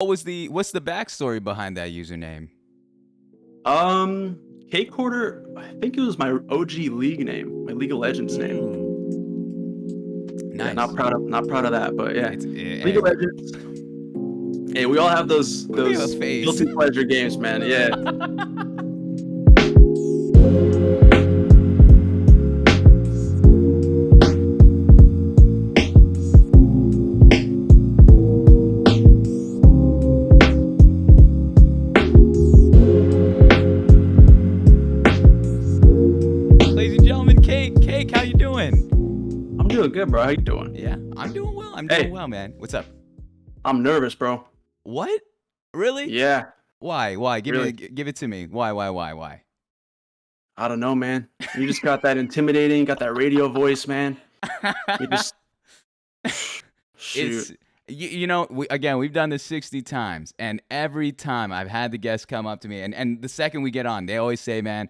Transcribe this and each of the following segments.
what's the backstory behind that username? Cake Quarter, I think it was my OG league name, my League of Legends name. Yeah, Nice. not proud of that, but yeah. It's League hey, of Legends. Hey, we all have we have a those face. guilty pleasure games, man. Yeah. Ladies and gentlemen, Cake, how you doing? I'm doing good, bro. How you doing? Yeah, I'm doing well. I'm doing Hey, well, man. What's up? I'm nervous, bro. What? Really? Yeah, Why? Why? really. Give it to me. Why? I don't know, man. You just got that intimidating, got that radio voice, man. You just It's shoot. you know, we've done this 60 times, and every time I've had the guests come up to me, and the second we get on, they always say, man,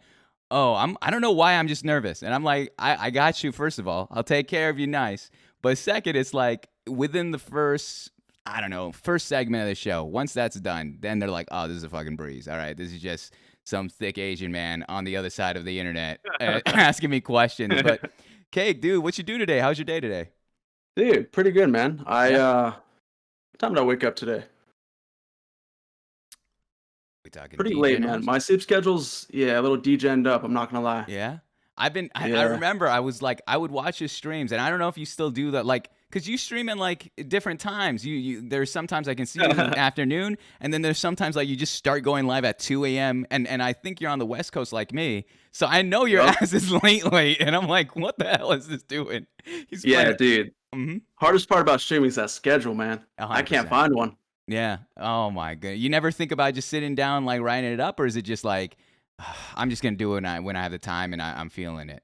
oh, I don't know why I'm just nervous. And I'm like, I got you. First of all, I'll take care of you nice. But second, it's like within the first, I don't know, first segment of the show, once that's done, then they're like, oh, this is a fucking breeze. All right, this is just some thick Asian man on the other side of the internet asking me questions. But Cake, dude, what you do today? How's your day today? Dude, pretty good, man. Yeah. What time did I wake up today? We talking Pretty DJ late, man. hours? My sleep schedule's, yeah, a little degened up, I'm not gonna lie. Yeah. I Yeah. remember I was like, I would watch your streams, and I don't know if you still do that, like, cause you stream in like different times. There's sometimes I can see you in the afternoon, and then there's sometimes like you just start going live at 2 a.m. and I think you're on the West Coast like me, so I know your Yup. ass is late, and I'm like, what the hell is this doing? He's Yeah, playing. dude. Mm-hmm. Hardest part about streaming is that schedule, man. I can't 100%. find one. Yeah. Oh my god. You never think about just sitting down like writing it up, or is it just like, I'm just gonna do it when I have the time and I'm feeling it.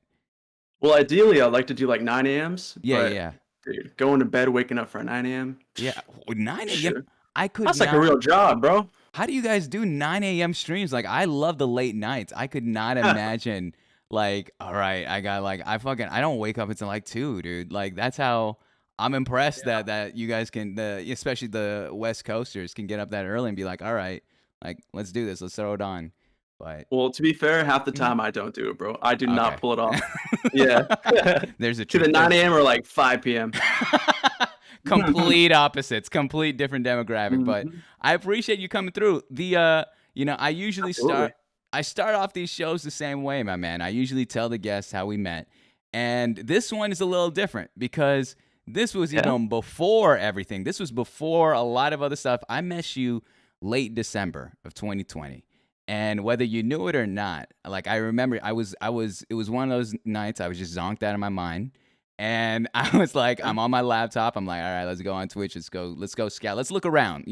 Well, ideally, I'd like to do like 9 a.m.s, Yeah, but yeah. dude, going to bed, waking up for a 9 a.m. Yeah, 9 a.m. Shit. I could That's like a not. real job, bro. How do you guys do 9 a.m. streams? Like, I love the late nights. I could not imagine. Like, all right, I got like, I don't wake up until like 2, dude. Like, that's how I'm impressed Yeah. that you guys can, especially the West Coasters, can get up that early and be like, all right, like, let's do this. Let's throw it on. But Well, to be fair, half the mhm, time I don't do it, bro. I do not okay, pull it off. Yeah. there's a To the truth 9 there. a.m. or like 5 p.m. Complete opposites, complete different demographic. But Mhm. I appreciate you coming through. I usually Absolutely. start off these shows the same way, my man. I usually tell the guests how we met. And this one is a little different because this was Yeah. even before everything. This was before a lot of other stuff. I met you late December of 2020. And whether you knew it or not, like I remember it was one of those nights I was just zonked out of my mind. And I was like, Yeah. I'm on my laptop. I'm like, all right, let's go on Twitch. Let's go scout. Let's look around.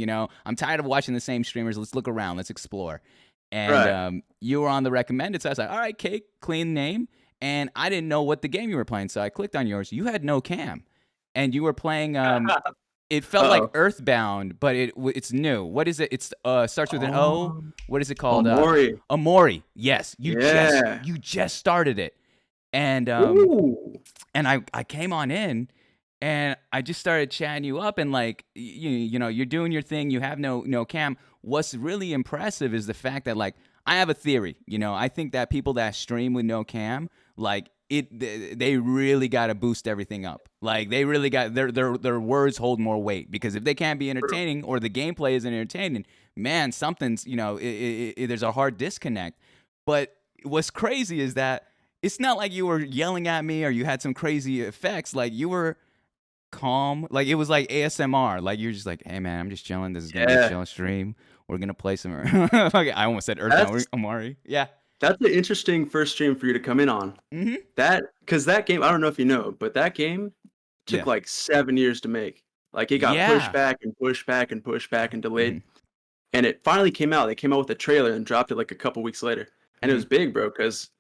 I'm tired of watching the same streamers. Let's look around. Let's explore. And Right. you were on the recommended. So I was like, all right, Cake, clean name. And I didn't know what the game you were playing. So I clicked on yours. You had no cam. And you were playing it felt like Uh-oh. Earthbound, but it's new. What is it? It's starts with an O. Oh, What is it called? Omori. Amori. Yes. Yeah. You just started it. And Ooh. I came on in and I just started chatting you up and like you're doing your thing, you have no cam. What's really impressive is the fact that like I have a theory, I think that people that stream with no cam, like they really got to boost everything up. Like they really got their words hold more weight because if they can't be True. entertaining or the gameplay isn't entertaining, man, something's, there's a hard disconnect. But what's crazy is that it's not like you were yelling at me or you had some crazy effects. Like you were calm. Like it was like ASMR. Like you're just like, hey man, I'm just chilling. This is gonna be a Yeah. chill stream. We're gonna play some. Like, I almost said Earthbound That's Amari. Yeah. that's an interesting first stream for you to come in on. Mm-hmm. Because that game, I don't know if you know, but that game took Yeah. like 7 years to make. Like it got pushed Yeah. back and pushed back and pushed back and Mm-hmm. delayed. And it finally came out. They came out with a trailer and dropped it like a couple weeks later. And it Mm-hmm. was big, bro, because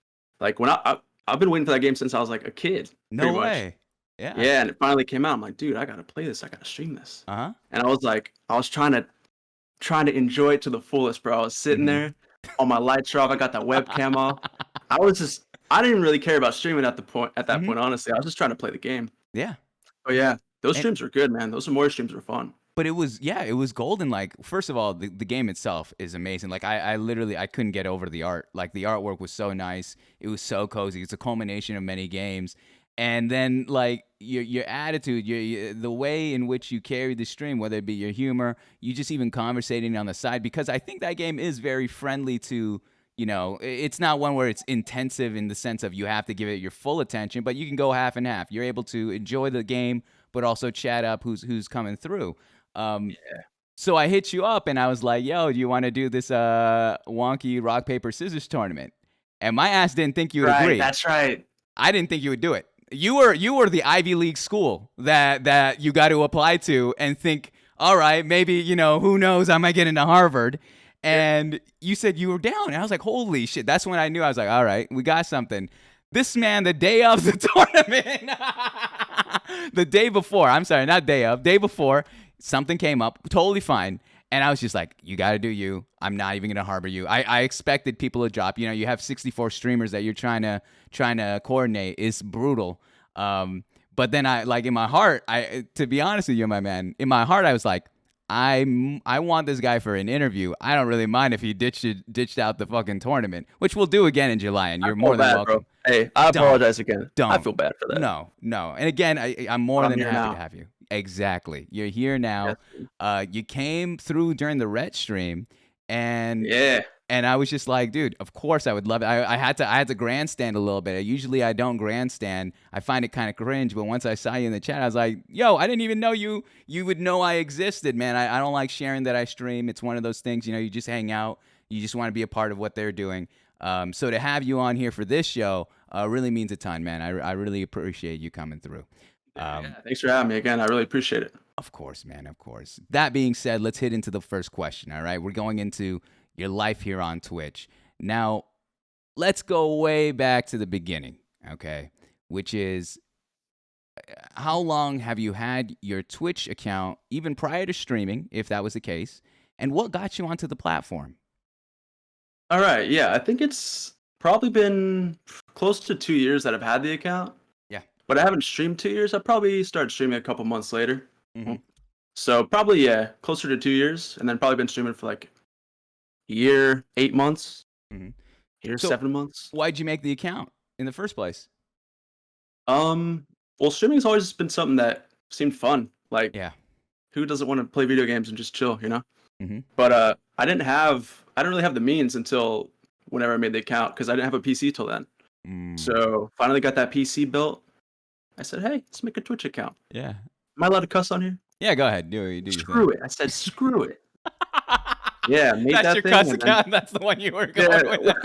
like when I've been waiting for that game since I was like a kid, No pretty much. way. Yeah. Yeah, and it finally came out. I'm like, dude, I gotta play this. I gotta stream this. Uh huh. And I was trying to enjoy it to the fullest, bro. I was sitting Mm-hmm. there, all my lights are off. I got that webcam off. I didn't even really care about streaming at that Mm-hmm. point. Honestly, I was just trying to play the game. Yeah. But yeah, those And streams were good, man. Those Amore streams were fun. But it was, yeah, it was golden. Like, first of all, the game itself is amazing. Like, I literally, I couldn't get over the art. Like, the artwork was so nice. It was so cozy. It's a culmination of many games. And then, like, your attitude, the way in which you carry the stream, whether it be your humor, you just even conversating on the side, because I think that game is very friendly to, it's not one where it's intensive in the sense of you have to give it your full attention, but you can go half and half. You're able to enjoy the game, but also chat up who's coming through. Yeah. So I hit you up and I was like, yo, do you want to do this wonky rock, paper, scissors tournament? And my ass didn't think you would Right, agree. that's right. I didn't think you would do it. You were the Ivy League school that you got to apply to and think, all right, maybe, who knows, I might get into Harvard. And you said you were down. And I was like, holy shit. That's when I knew. I was like, all right, we got something. This man, the day of the tournament, the day before, I'm sorry, not day of, day before, something came up, totally fine. And I was just like, you got to do you. I'm not even going to harbor you. I expected people to drop. You have 64 streamers that you're trying to coordinate. It's brutal. But then in my heart, to be honest with you, my man, in my heart, I was like, I want this guy for an interview. I don't really mind if he ditched out the fucking tournament, which we'll do again in July, and you're more than welcome. Bro. Hey, I apologize again. Don't. I feel bad for that. No. And again, I'm more than happy now. to have you. Exactly. You're here now. You came through during the Ret stream, and I was just like, dude, of course I would love it. I had to grandstand a little bit. Usually I don't grandstand. I find it kind of cringe, but once I saw you in the chat, I was like, yo, I didn't even know you would know I existed, man. I don't like sharing that I stream. It's one of those things, you just hang out. You just want to be a part of what they're doing. So to have you on here for this show really means a ton, man. I really appreciate you coming through. Thanks for having me again. I really appreciate it. Of course, man. Of course. That being said, let's hit into the first question. All right. We're going into your life here on Twitch. Now, let's go way back to the beginning. Okay. Which is, how long have you had your Twitch account, even prior to streaming, if that was the case? And what got you onto the platform? All right. Yeah. I think it's probably been close to 2 years that I've had the account. But I haven't streamed 2 years. I probably started streaming a couple months later. Mm-hmm. So probably, closer to 2 years. And then probably been streaming for like a year, 8 months. Mm-hmm. Year, 7 months. Why'd you make the account in the first place? Well, streaming's always been something that seemed fun. Like, who doesn't want to play video games and just chill, Mm-hmm. But I didn't really have the means until whenever I made the account, because I didn't have a PC till then. So finally got that PC built. I said, hey, let's make a Twitch account. Yeah. Am I allowed to cuss on here? Yeah, go ahead. Do Screw it. I said, screw it. Yeah, made that's that your thing. Cuss account. That's the one you were going with. Wait,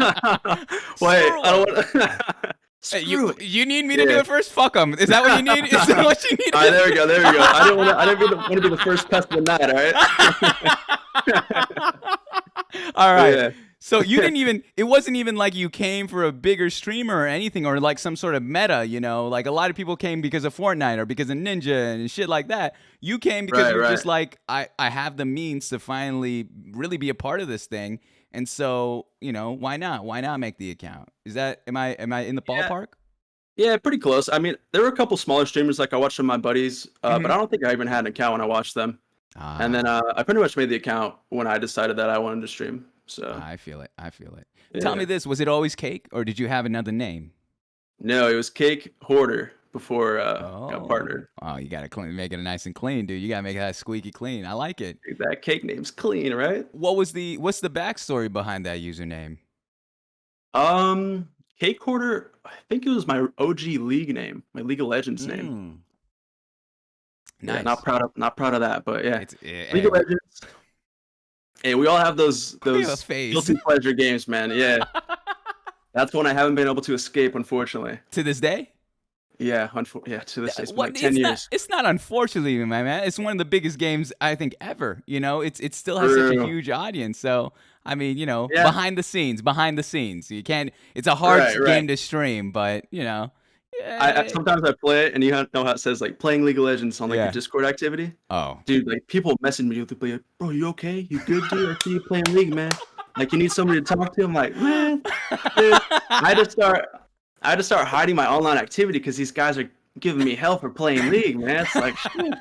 I don't want Hey, you need me to do it first? Fuck them. Is that what you need? Is that what you need? All right, there we go. I didn't want to be the first cuss of the night, all right? All right. Yeah. So you didn't even, it wasn't even like you came for a bigger streamer or anything, or like some sort of meta, like a lot of people came because of Fortnite or because of Ninja and shit like that. You came because you were just like, I have the means to finally really be a part of this thing. And so, why not? Why not make the account? Am I in the ballpark? Yeah, pretty close. I mean, there were a couple smaller streamers, like I watched some of my buddies, but I don't think I even had an account when I watched them. And then I pretty much made the account when I decided that I wanted to stream. So I feel it. Yeah. Tell me this: was it always Cake, or did you have another name? No, it was Cake Hoarder before got partnered. Oh, you gotta make it nice and clean, dude. You gotta make that squeaky clean. I like it. Dude, that Cake name's clean, right? What's the backstory behind that username? Cake Hoarder. I think it was my OG League name, my League of Legends name. Nice. Yeah, not proud of that, but yeah. League of Legends. Hey, we all have those guilty pleasure games, man. Yeah. That's one I haven't been able to escape, unfortunately. To this day? Yeah, to this day. It's been like 10 years. It's not unfortunately, my man. It's one of the biggest games I think ever. It still has such a huge audience. So, I mean, behind the scenes. You can't. It's a hard game to stream, but sometimes I play it, and you know how it says like playing League of Legends on like a Discord activity. Oh, dude, like people message me, they'll be like, "Bro, you okay? You good, dude? I see you playing League, man. Like you need somebody to talk to." I'm like, man, dude, I had to start hiding my online activity because these guys are giving me hell for playing League, man. It's like, shit.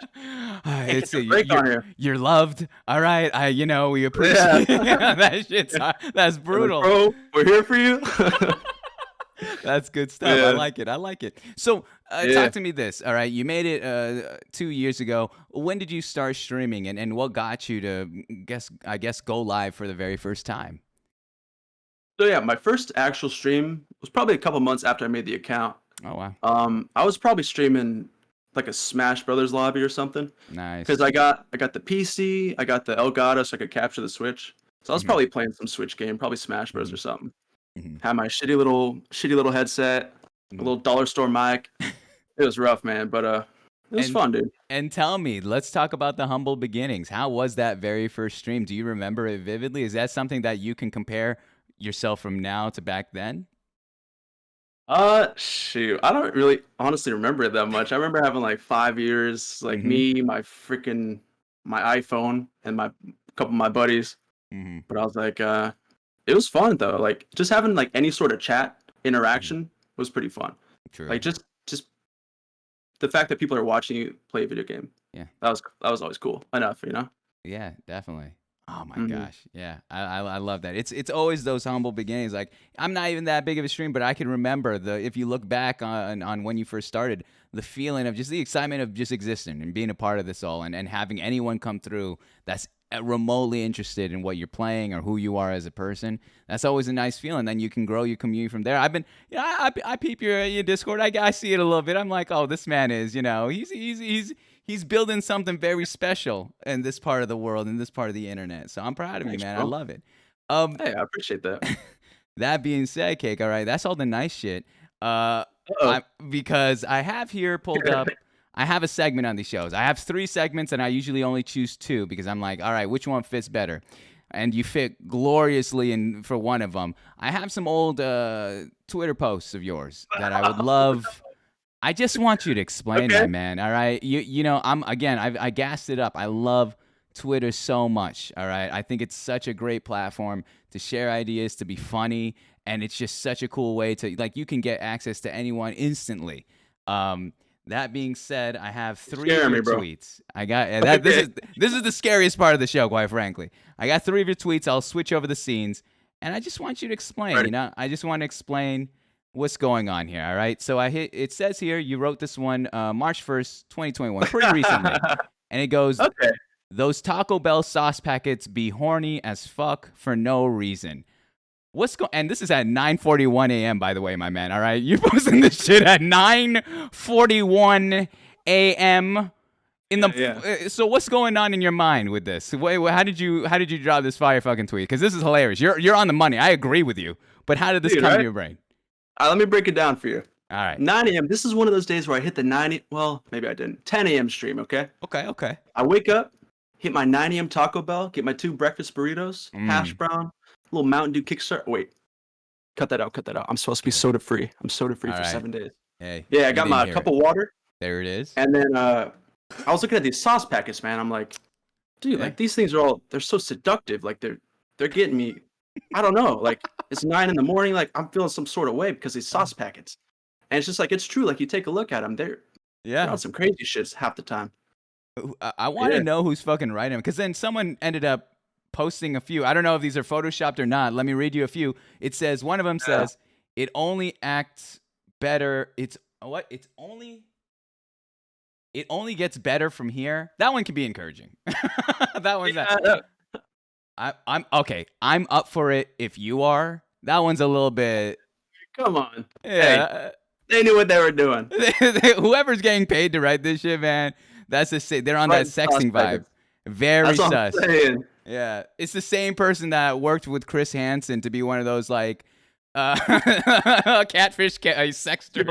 It's you're loved. All right, we appreciate that's brutal. Bro, we're here for you. That's good stuff. Yeah. I like it. So talk to me this. All right, you made it 2 years ago. When did you start streaming, and what got you to go live for the very first time? So yeah, my first actual stream was probably a couple months after I made the account. Oh wow. I was probably streaming like a Smash Brothers lobby or something. Nice. Because I got the PC, I got the Elgato, so I could capture the Switch. So I was probably playing some Switch game, probably Smash Bros or something. Had my shitty little headset, a little dollar store mic. It was rough, man, but it was fun, dude. And tell me, let's talk about the humble beginnings. How was that very first stream? Do you remember it vividly? Is that something that you can compare yourself from now to back then? Shoot, I don't really honestly remember it that much. I remember having like 5 years, like me, my iPhone, and a couple of my buddies. But I was like, it was fun though. Like just having like any sort of chat interaction was pretty fun. True. Like just the fact that people are watching you play a video game. Yeah. That was always cool enough, Yeah, definitely. Oh my gosh. Yeah. I love that. It's always those humble beginnings. Like I'm not even that big of a stream, but I can remember if you look back on when you first started, the feeling of just the excitement of just existing and being a part of this all and having anyone come through that's remotely interested in what you're playing or who you are as a person. That's always a nice feeling. Then you can grow your community from there. I've been, I peep your Discord. I see it a little bit. I'm like, oh, this man is, he's building something very special in this part of the world, in this part of the internet. So I'm proud of you, man. Bro. I love it. Hey, I appreciate that. That being said, Cake, all right, that's all the nice shit. Because I have here pulled up, I have a segment on these shows. I have 3 segments, and I usually only choose 2 because I'm like, all right, which one fits better? And you fit gloriously for one of them. I have some old Twitter posts of yours that I would love. I just want you to explain that, man. All right, I gassed it up. I love Twitter so much. All right, I think it's such a great platform to share ideas, to be funny, and it's just such a cool way to you can get access to anyone instantly. That being said, I have 3 of your tweets. I got that. This is the scariest part of the show, quite frankly. I got 3 of your tweets. I'll switch over the scenes, and I just want you to explain. Ready. I just want to explain what's going on here. All right. So it says here you wrote this one March 1st, 2021, pretty recently, and it goes, okay. Those Taco Bell sauce packets be horny as fuck for no reason. And this is at 9:41 a.m. by the way, my man. All right, you're posting this shit at 9:41 a.m. in the. So what's going on in your mind with this? How did you drop this fire fucking tweet? Because this is hilarious. You're on the money. I agree with you. But how did this come to your brain? Let me break it down for you. All right. 9 a.m. This is one of those days where I hit the 9. Well, maybe I didn't. 10 a.m. stream. Okay. Okay. I wake up, hit my 9 a.m. Taco Bell, get my 2 breakfast burritos, hash brown. Little Mountain Dew Kickstart. Wait, cut that out. I'm supposed to be soda free. I'm soda free for 7 days. Hey, yeah, I got my cup of water. There it is. And then I was looking at these sauce packets, man. I'm like, dude, like these things they're so seductive. Like they're getting me. I don't know. Like it's 9 in the morning. Like I'm feeling some sort of way because these sauce packets. And it's just like it's true. Like you take a look at them, they're on some crazy shits half the time. I want to know who's fucking writing them because then someone ended up posting a few. I don't know if these are photoshopped or not. Let me read you a few. It says, one of them says, it only acts better. It only gets better from here. That one can be encouraging. That one's I'm okay. I'm up for it if you are. That one's a little bit. Come on. Yeah. Hey, they knew what they were doing. Whoever's getting paid to write this shit, man, they're on that sexting vibe. Very sus. Yeah, it's the same person that worked with Chris Hansen to be one of those like catfish sexters.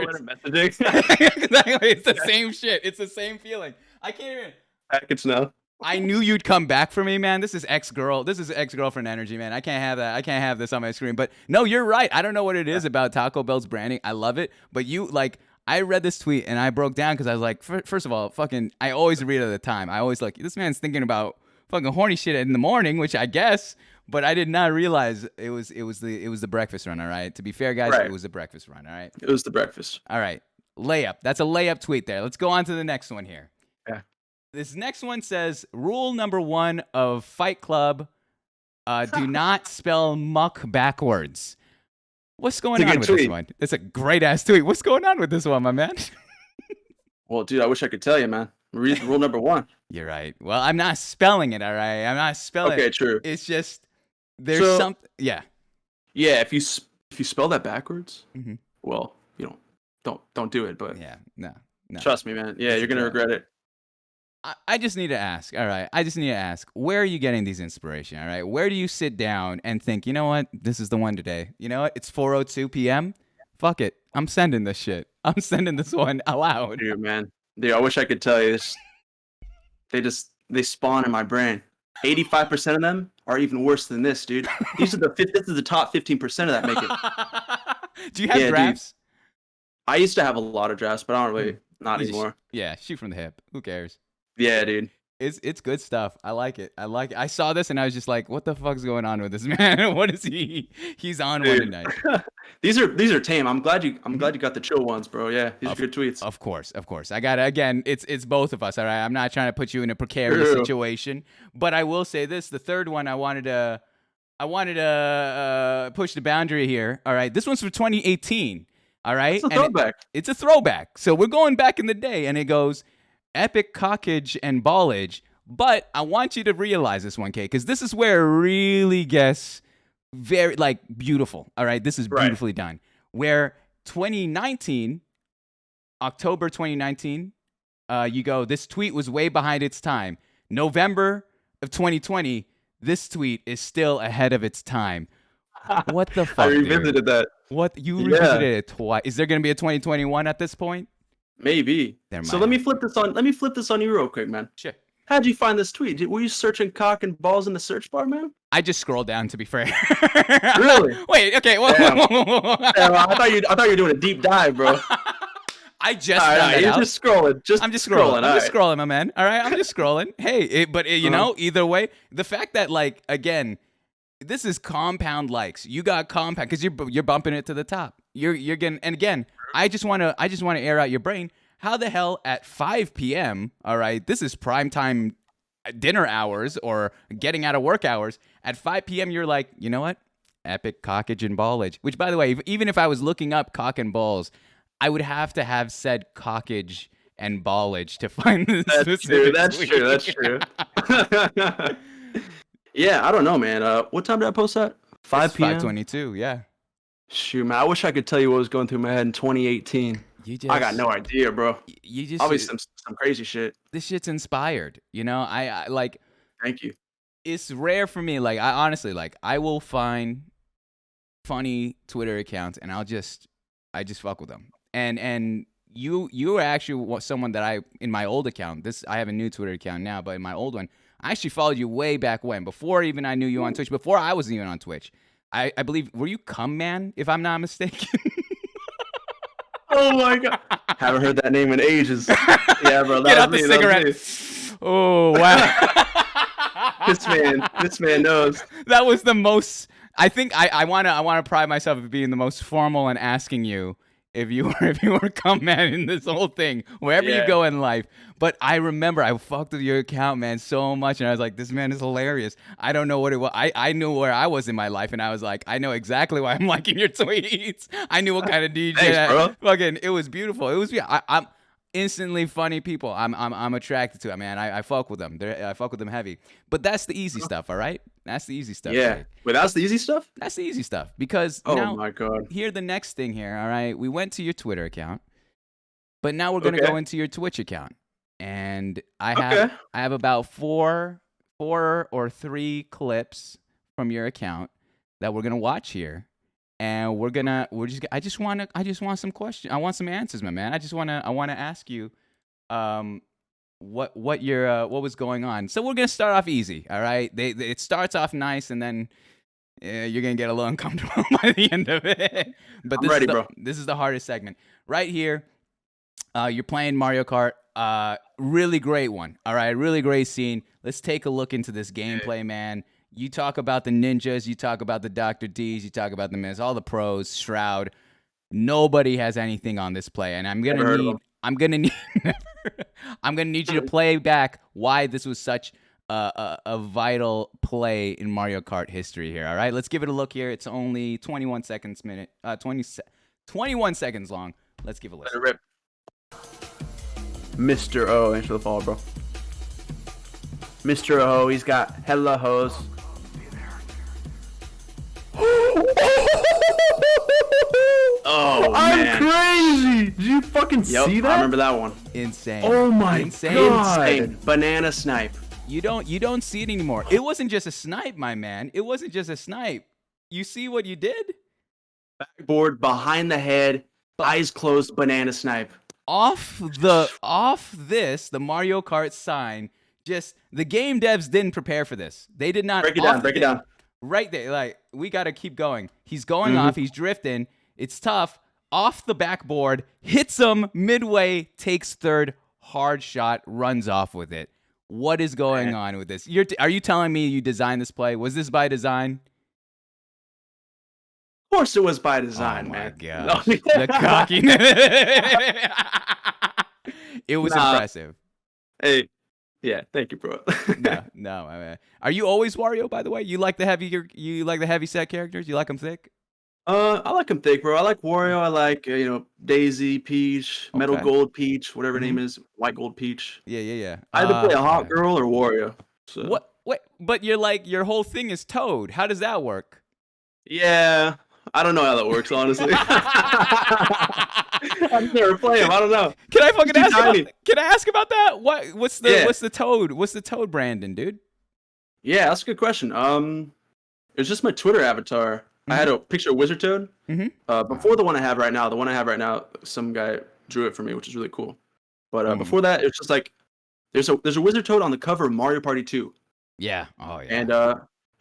Exactly, it's the same shit. It's the same feeling. I can't even. Package now. I knew you'd come back for me, man. This is ex-girlfriend energy, man. I can't have that. I can't have this on my screen. But no, you're right. I don't know what it is about Taco Bell's branding. I love it. But I read this tweet and I broke down because I was like, first of all, I always read at the time. I always this man's thinking about fucking horny shit in the morning, which I guess, but I did not realize it was the breakfast run. All right. To be fair, guys, It was the breakfast run. All right. It was the breakfast. All right. layup. That's a layup tweet there. Let's go on to the next one here. Yeah. This next one says, rule number 1 of Fight Club, do not spell muck backwards. What's going on with this one? It's a great-ass tweet. What's going on with this one, my man? Well, dude, I wish I could tell you, man. Read rule number 1. You're right. Well, I'm not spelling it, all right? I'm not spelling it. Okay, true. It's just, there's something, yeah. Yeah, if you spell that backwards, Mm-hmm. well, don't do it, but yeah, no. Trust me, man. Yeah, you're going to regret it. I just need to ask, all right? I just need to ask, where are you getting these inspiration, all right? Where do you sit down and think, you know what? This is the one today. You know what? It's 4:02 p.m. Fuck it. I'm sending this shit. I'm sending this one aloud. Dude, man. Dude, I wish I could tell you this. They spawn in my brain. 85% of them are even worse than this, dude. This is the top 15% of that make it. Do you have drafts? Dude. I used to have a lot of drafts, but I don't really, not anymore. Yeah, shoot from the hip. Who cares? Yeah, dude. It's good stuff. I like it. I saw this and I was just like, what the fuck's going on with this man? What is he? He's on one tonight. These are tame. I'm glad you got the chill ones, bro. Yeah, these are good tweets. Of course. I got it. Again, it's both of us, all right? I'm not trying to put you in a precarious situation, but I will say this, the third one I wanted to push the boundary here. All right. This one's for 2018. All right? It's a throwback. It's a throwback. So we're going back in the day and it goes epic cockage and ballage, but I want you to realize this one, K, because this is where it really gets very, like, beautiful. All right, this is beautifully done. Where 2019, October 2019, you go, this tweet was way behind its time. November of 2020, this tweet is still ahead of its time. What the fuck, I revisited that. What? You revisited it twice. Is there going to be a 2021 at this point? Maybe. So let me flip this on you real quick, man. Sure. How'd you find this tweet? Were you searching cock and balls in the search bar, man? I just scrolled down, to be fair. Really? Wait. Okay. Whoa. Damn, I thought you were doing a deep dive, bro. I just found that out. Just scrolling. I'm just scrolling. I'm just scrolling, my man. All right. I'm just scrolling. Hey, you know, either way, the fact that, like, again, this is compound likes. You got compound because you're bumping it to the top. You're getting, and again, I just want to air out your brain. How the hell at 5 p.m., all right, this is prime time dinner hours or getting out of work hours. At 5 p.m., you're like, you know what? Epic cockage and ballage. Which, by the way, even if I was looking up cock and balls, I would have to have said cockage and ballage to find this. That's true. Yeah, I don't know, man. What time did I post that? 5 p.m. 5:22. Yeah. Shoot, man. I wish I could tell you what was going through my head in 2018. I got no idea, bro. You just probably some crazy shit. This shit's inspired. You know, I like. Thank you. It's rare for me. Like, I honestly, like, I will find funny Twitter accounts and I just fuck with them. And you are actually someone that in my old account. I have a new Twitter account now, but in my old one, I actually followed you way back when, before even I knew you on Twitch, before I was even on Twitch. I believe, were you Cum Man, if I'm not mistaken? Oh my god! Haven't heard that name in ages. Yeah, bro. Get out the cigarette. Oh wow! This man knows. That was the most. I think I want to pride myself of being the most formal and asking you if you were Cum Man in this whole thing, wherever you go in life. But I remember I fucked with your account, man, so much, and I was like, this man is hilarious. I don't know what it was. I knew where I was in my life, and I was like, I know exactly why I'm liking your tweets. I knew what kind of DJ. Thanks, bro. Fucking, it was beautiful. It was. I'm instantly funny people. I'm attracted to it, man. I fuck with them. I fuck with them heavy. But that's the easy stuff, all right? That's the easy stuff. Yeah. Wait, that's the easy stuff? That's the easy stuff. Because oh my god. Here the next thing here, all right? We went to your Twitter account, but now we're gonna go into your Twitch account. And I have about four or three clips from your account that we're gonna watch here. And I just want some questions. I want some answers, my man. I want to ask you what was going on. So we're going to start off easy, all right? It starts off nice and then you're going to get a little uncomfortable by the end of it. But I'm ready, bro. This is the hardest segment. Right here, you're playing Mario Kart. Really great one. All right, really great scene. Let's take a look into this gameplay, man. You talk about the ninjas, you talk about the Dr. D's, you talk about the Miz, all the pros, Shroud. Nobody has anything on this play, and I'm Never gonna heard of need. him. I'm gonna need. I'm gonna need you to play back why this was such a vital play in Mario Kart history here. All right, let's give it a look here. It's only 21 seconds 21 seconds long. Let's give a Let listen. it rip. Mr. O, thanks for the follow, bro. Mr. O, he's got hella hoes. Oh, I'm crazy. Did you fucking see that? I remember that one. Insane. Oh my Insane. God. Insane. Banana snipe. You don't see it anymore. It wasn't just a snipe, my man. It wasn't just a snipe. You see what you did? Backboard, behind the head, eyes closed, banana snipe. Off this, the Mario Kart sign, just the game devs didn't prepare for this. They did not. Break it down, break it down. Right there, like we gotta keep going. He's going off, he's drifting. It's tough. Off the backboard, hits him midway, takes third, hard shot, runs off with it. What is going on with this? Are you telling me you designed this play? Was this by design? Of course it was by design, Oh my man. gosh. The cockiness. It was impressive. Hey, yeah, thank you, bro. No, I mean, are you always Wario? By the way, you like the heavy set characters? You like them thick? I like him thick, bro. I like Wario. I like Daisy, Peach, Metal Okay. Gold Peach, whatever her name is, White Gold Peach. Yeah. I either play a hot Okay. girl or Wario. So. What? But your whole thing is Toad. How does that work? Yeah, I don't know how that works, honestly. I've never played him. I don't know. Can I fucking Too ask? tiny. Can I ask about that? What's the Yeah. what's the Toad? What's the Toad branding, dude? Yeah, that's a good question. It's just my Twitter avatar. I had a picture of Wizard Toad. Before the one I have right now, some guy drew it for me, which is really cool. But before that, it was just like there's a Wizard Toad on the cover of Mario Party 2, Yeah. Oh yeah. and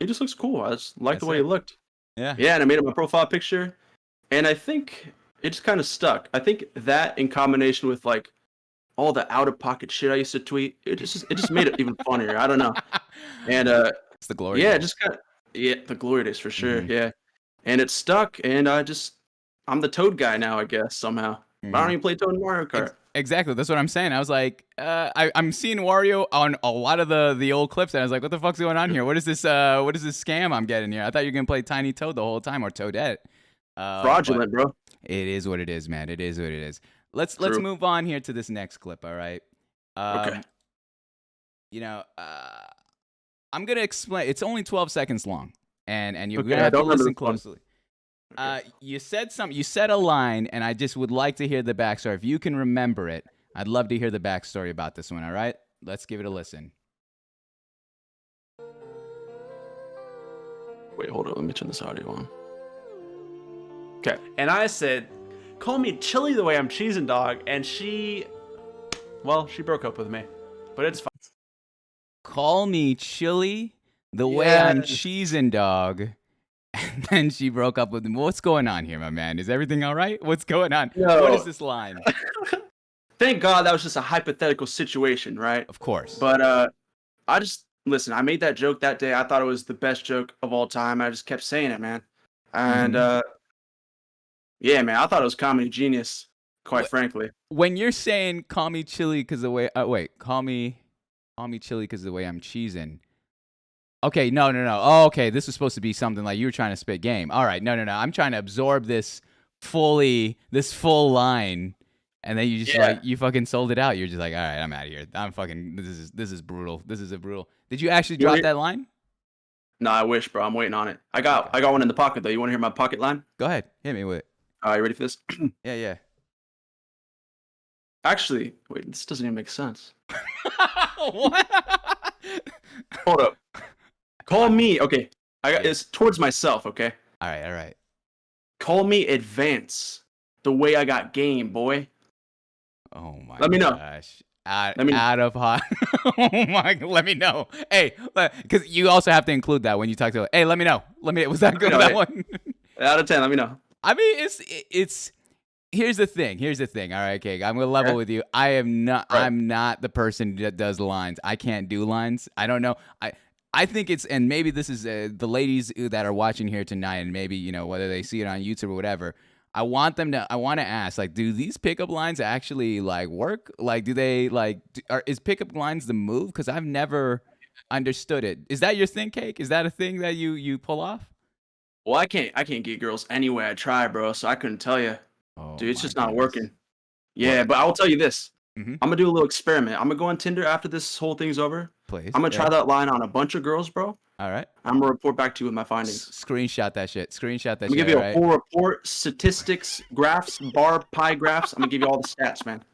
it just looks cool. I just like the way it. he looked. Yeah. Yeah, and I made it my profile picture, and I think it just kind of stuck. I think that in combination with like all the out of pocket shit I used to tweet, it just made it even funnier. I don't know. And It's the glory. yeah, days. just kind of the glory days for sure. Yeah, and it stuck, and I'm the Toad guy now, I guess somehow. But I don't even play Toad in Mario Kart. Exactly. That's what I'm saying. I was like, I'm seeing Wario on a lot of the old clips, and I was like, what the fuck's going on here? What is this scam I'm getting here? I thought you were gonna play Tiny Toad the whole time, or Toadette. Fraudulent, bro. It is what it is, man. It is what it is. Let's True. move on here to this next clip. All right. Okay. I'm gonna explain. It's only 12 seconds long, and you're Okay, gonna I have to don't remember listen this one. closely. You said something. You said a line, and I just would like to hear the backstory. If you can remember it, I'd love to hear the backstory about this one. All right, let's give it a listen. Wait, hold on. Let me turn this audio on. Okay. And I said, call me chili the way I'm cheesing, dog. And she broke up with me. But it's fine. Call me chili the way I'm cheesing, dog. And then she broke up with him. What's going on here, my man? Is everything all right? What's going on? No. What is this line? Thank God that was just a hypothetical situation, right? Of course. But listen. I made that joke that day. I thought it was the best joke of all time. I just kept saying it, man. And yeah, man, I thought it was comedy genius. Quite frankly. When you're saying "call me chili" because the way call me chili because the way I'm cheesing. Okay, no. Oh, okay, this was supposed to be something like you were trying to spit game. All right, no. I'm trying to absorb this full line, and then you just you fucking sold it out. You're just like, all right, I'm out of here. I'm fucking. This is brutal. This is brutal. Did you actually drop that line? No, I wish, bro. I'm waiting on it. I got one in the pocket though. You want to hear my pocket line? Go ahead, hit me with it. All right, you ready for this? Yeah. Actually, wait, this doesn't even make sense. What? Hold up. Call me. Okay, it's towards myself. Okay. All right. Call me advance. The way I got game, boy. Oh my. Let me know. Gosh. Out Let me know. of hot. Oh my. Let me know. Hey, because you also have to include that when you talk to. Hey, let me know. Was that good? know, That hey. one. Out of 10, let me know. I mean, it's. Here's the thing. All right, okay. I'm gonna level with you. I am not. Right. I'm not the person that does lines. I can't do lines. I don't know. I think it's, and maybe this is the ladies that are watching here tonight, and maybe whether they see it on YouTube or whatever. I want to ask, like, do these pickup lines actually like work? Like, do they like, is pickup lines the move? Because I've never understood it. Is that your thing, Cake? Is that a thing that you pull off? Well, I can't get girls any way I try, bro. So I couldn't tell you, Oh dude. It's my just not goodness. working. Well, Yeah, but I will tell you this. mhm, I'm gonna do a little experiment. I'm gonna go on Tinder after this whole thing's over. please. I'm gonna try Yeah. that line on a bunch of girls, bro. All right. I'm gonna report back to you with my findings. Screenshot that shit. Screenshot that I'm gonna shit. give you All a right. full report, statistics, graphs, bar pie graphs. I'm gonna give you all the stats, man.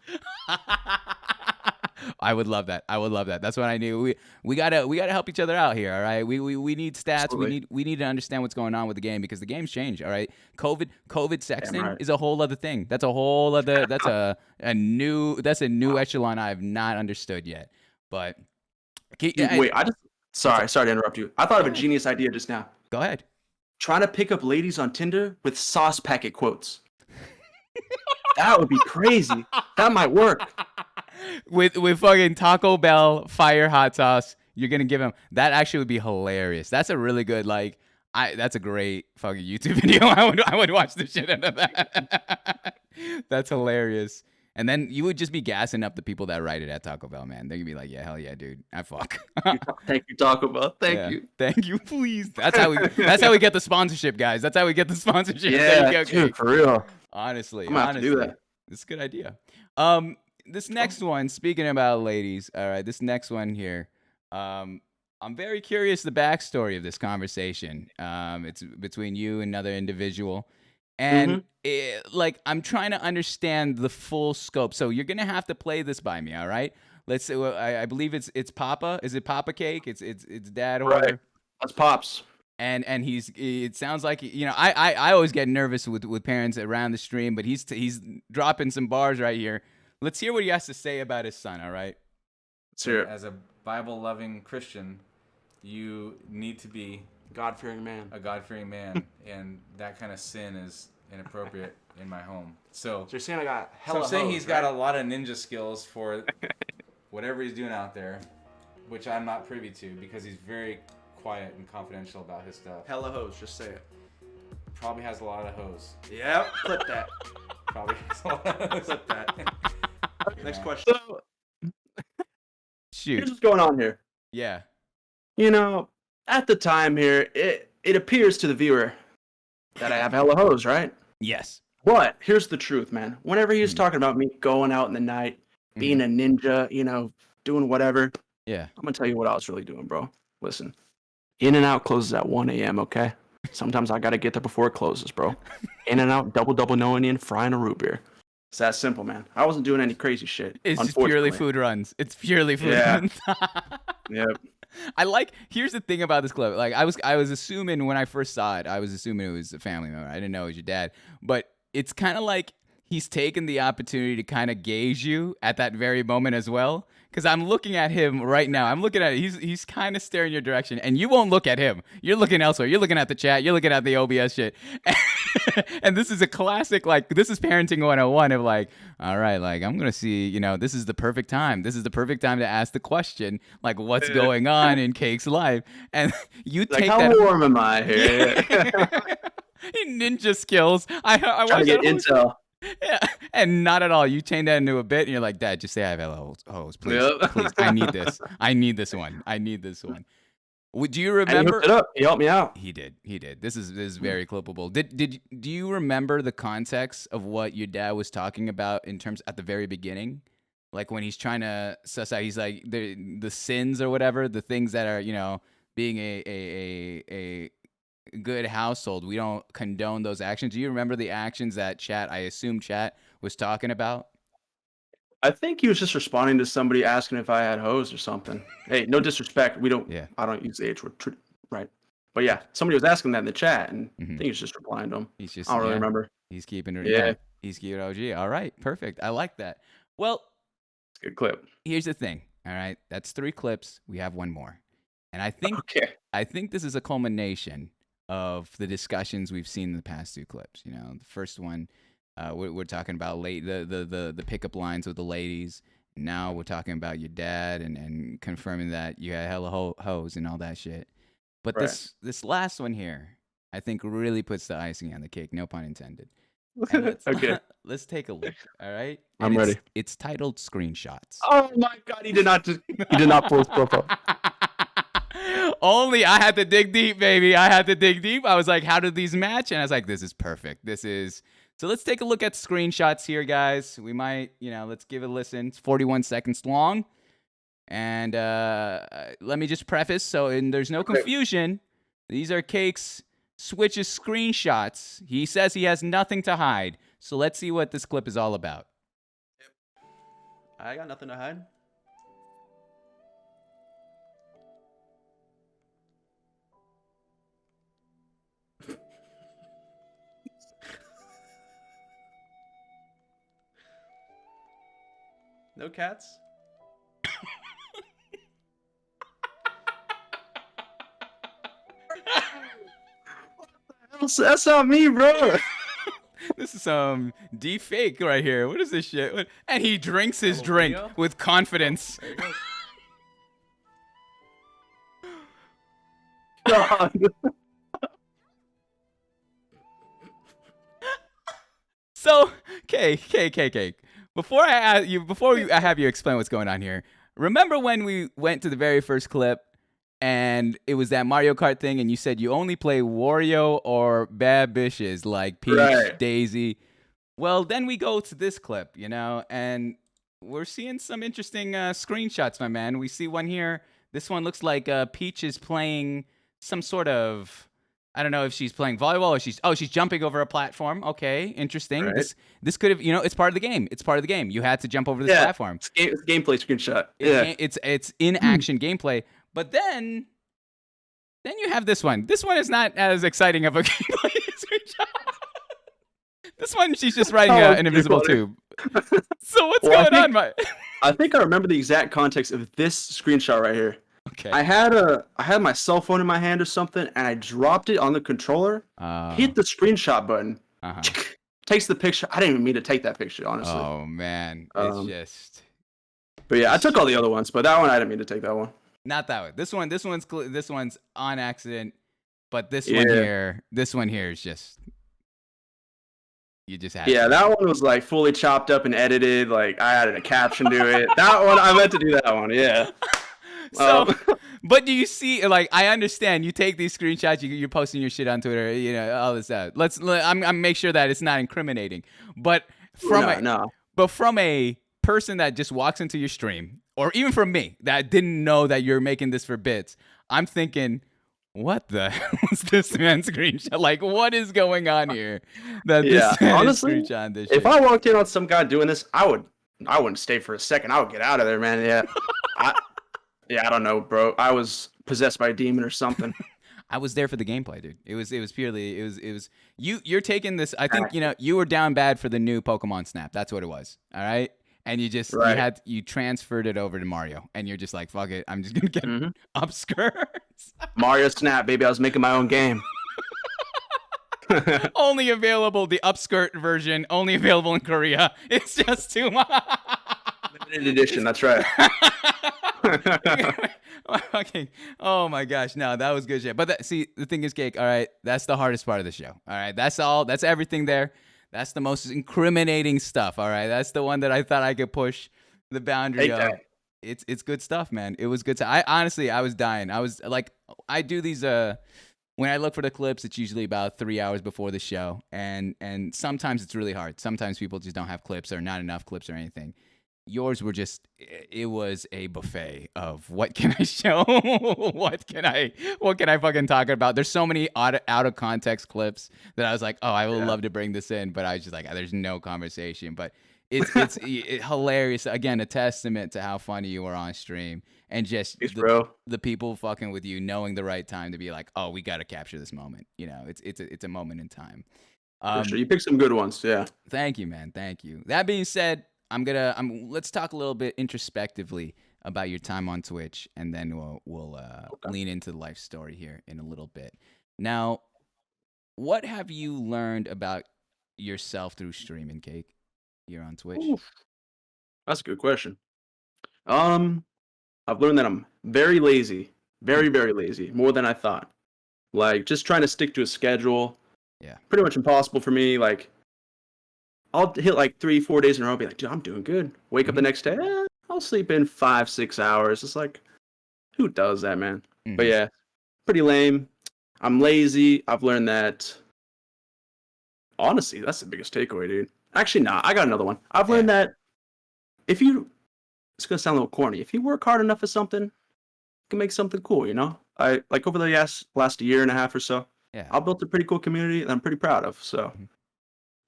I would love that. I would love that. That's what I knew. We gotta help each other out here. All right. We need stats. Absolutely. We need to understand what's going on with the game because the game's changed. All right. COVID sexting right. is a whole other thing. That's a whole other. That's a new echelon I have not understood yet. But Dude, yeah, wait, sorry to interrupt you. I thought of a genius idea just now. go ahead. Trying to pick up ladies on Tinder with sauce packet quotes. That would be crazy. That might work. With fucking Taco Bell fire hot sauce, you're gonna give him that. Actually, would be hilarious. That's a really good that's a great fucking YouTube video. I would watch the shit out of that. That's hilarious. And then you would just be gassing up the people that write it at Taco Bell, man. They're gonna be like, yeah, hell yeah, dude. I fuck. Thank you, Taco Bell. Thank Yeah. you. Thank you, please. That's how we get the sponsorship, guys. That's how we get the sponsorship. There you Yeah, go, Kate. dude, for real. Honestly, I'm gonna have to do that. It's a good idea. This next one, speaking about ladies, all right, this next one here, I'm very curious the backstory of this conversation. It's between you and another individual, and I'm trying to understand the full scope. So you're gonna have to play this by me, all right? Let's say, well, I believe it's Papa. Is it Papa Cake? It's Dad or Right. whatever. That's Pops. And it sounds like, you know, I always get nervous with parents around the stream, but he's dropping some bars right here. Let's hear what he has to say about his son, all right? Let's hear it. As a Bible-loving Christian, you need to be God-fearing man. a God-fearing man, and that kind of sin is inappropriate in my home. So you're saying I got I'm saying he's got a lot of ninja skills for whatever he's doing out there, which I'm not privy to because he's very quiet and confidential about his stuff. hella hoes. Just say it. Probably has a lot of hoes. Yep. Clip that. Probably has a lot of hoes. Clip that. Next Yeah. question. So, Shoot. here's what's going on here. Yeah. You know, at the time here, it appears to the viewer that I have hella hoes, right? Yes. But here's the truth, man. Whenever he was talking about me going out in the night, being a ninja, you know, doing whatever, Yeah. I'm gonna tell you what I was really doing, bro. Listen, In and Out closes at 1 a.m. Okay. Sometimes I gotta get there before it closes, bro. In and Out, double no Indian, frying a root beer. It's that simple, man. I wasn't doing any crazy shit. It's just purely unfortunately. food runs. It's purely food Yeah. runs. Yep. Here's the thing about this clip. Like I was assuming when I first saw it, I was assuming it was a family member. I didn't know it was your dad. But it's kind of like he's taken the opportunity to kind of gauge you at that very moment as well. Because I'm looking at him right now. I'm looking at it. He's kind of staring your direction, and you won't look at him. You're looking elsewhere. You're looking at the chat. You're looking at the OBS shit. And this is a classic, like, this is parenting 101 of like, all right, like, I'm going to see, you know, this is the perfect time. This is the perfect time to ask the question, like, what's going on in Cake's life? And you Like, take how that. warm am I here? Ninja skills. I Trying to watched get that whole intel. Yeah, and not at all. You change that into a bit, and you're like, Dad, just say I have hella hoes, please, Yep. please. I need this. I need this one. I need this one. Do you And he remember? hooked it up. He helped me out. He did. He did. This is very clippable. Do you remember the context of what your dad was talking about in terms at the very beginning? Like when he's trying to suss out, he's like the sins or whatever, the things that are, you know, being a good household. We don't condone those actions. Do you remember the actions that I assume chat was talking about? I think he was just responding to somebody asking if I had hose or something. Hey, no disrespect. Yeah. I don't use the H word, right? But yeah, somebody was asking that in the chat, and I think he was just replying to him. He's just I don't really yeah, remember. He's keeping it. Yeah. He's keeping it OG. All right, perfect. I like that. Well, It's a good clip. here's the thing. All right, that's 3 clips. We have one more, and I think Okay. this is a culmination of the discussions we've seen in the past 2 clips. You know, the first one, we're talking about the pickup lines with the ladies. Now we're talking about your dad and confirming that you had hella hoes and all that shit. But Right. this last one here, I think really puts the icing on the cake. No pun intended. and let's Okay, let's take a look. All right, I'm and ready. it's titled screenshots. Oh my God, he did not pull his profile. Only I had to dig deep, baby. I had to dig deep. I was like, how did these match? And I was like, this is perfect. This is so. Let's take a look at screenshots here, guys. We might, let's give it a listen. It's 41 seconds long. And let me just preface there's no confusion. These are Cake's Switch's screenshots. He says he has nothing to hide. So let's see what this clip is all about. I got nothing to hide. No cats. That's not me, bro. This is some deep fake right here. What is this shit? And he drinks his Oh, drink Leo? with confidence. There he goes. God. So, Cake. Before I have you explain what's going on here, remember when we went to the very first clip and it was that Mario Kart thing and you said you only play Wario or bad bitches like Peach, Right. Daisy? Well, then we go to this clip, and we're seeing some interesting screenshots, my man. We see one here. This one looks like Peach is playing some sort of, I don't know if she's playing volleyball or she's jumping over a platform. Okay, interesting. Right. This could have, it's part of the game. It's part of the game. You had to jump over this platform. It's gameplay screenshot. It's in action gameplay. But then you have this one. This one is not as exciting of a gameplay screenshot. This one, she's just riding an invisible tube. So what's going on, Mike? I think I remember the exact context of this screenshot right here. Okay. I had my cell phone in my hand or something, and I dropped it on the controller. Hit the screenshot button. Takes the picture. I didn't even mean to take that picture, honestly. Oh man, it's just. But yeah, I took all the other ones, but that one I didn't mean to take that one. Not that one. This one's on accident, but this one here is just. You just had. Yeah, that one was like fully chopped up and edited. Like I added a caption to it. That one I meant to do that one. Yeah. So, but do you see? Like, I understand you take these screenshots, you're posting your shit on Twitter, all this stuff. I'm make sure that it's not incriminating. But from a person that just walks into your stream, or even from me that didn't know that you're making this for bits, I'm thinking, what the hell is this man's screenshot? Like, what is going on here? Honestly, this if I walked in on some guy doing this, I wouldn't stay for a second. I would get out of there, man. Yeah. I don't know, bro. I was possessed by a demon or something. I was there for the gameplay, dude. It was purely you're taking this. I think you were down bad for the new Pokemon Snap. That's what it was. All right. And you just you transferred it over to Mario, and you're just like, fuck it, I'm just gonna get upskirts. Mario Snap, baby. I was making my own game. Only available the upskirt version. Only available in Korea. It's just too much. Limited edition. That's right. Okay. Oh my gosh. No, that was good shit. But the thing is, Cake. All right, that's the hardest part of the show. All right, that's everything there. That's the most incriminating stuff. All right, that's the one that I thought I could push the boundary of. It's good stuff, man. It was good. I was dying. I was like, I do these when I look for the clips, it's usually about 3 hours before the show, and sometimes it's really hard. Sometimes people just don't have clips or not enough clips or anything. Yours were just, it was a buffet of what can I show? what can I fucking talk about? There's so many out of context clips that I was like, oh, I would love to bring this in, but I was just like, there's no conversation. But it's hilarious. Again, a testament to how funny you were on stream, and just the people fucking with you, knowing the right time to be like, oh, we got to capture this moment. It's a moment in time. For sure. You picked some good ones. Yeah. Thank you, man. Thank you. That being said, let's talk a little bit introspectively about your time on Twitch, and then we'll lean into the life story here in a little bit. Now, what have you learned about yourself through streaming, Cake? You're on Twitch. Oof. That's a good question. I've learned that I'm very lazy, very, very lazy, more than I thought. Like, just trying to stick to a schedule. Yeah. Pretty much impossible for me. Like, I'll hit like 3-4 days in a row. Be like, dude, I'm doing good. Wake up the Mhm. next day. I'll sleep in 5-6 hours. It's like, who does that, man? But Mhm. yeah, pretty lame. I'm lazy. I've learned that. Honestly, that's the biggest takeaway, dude. Actually, nah, I got another one. I've Yeah. learned that if you, it's gonna sound a little corny. If you work hard enough at something, you can make something cool. You know, I like over the last year and a half or so, Yeah. I built a pretty cool community that I'm pretty proud of. So Mhm.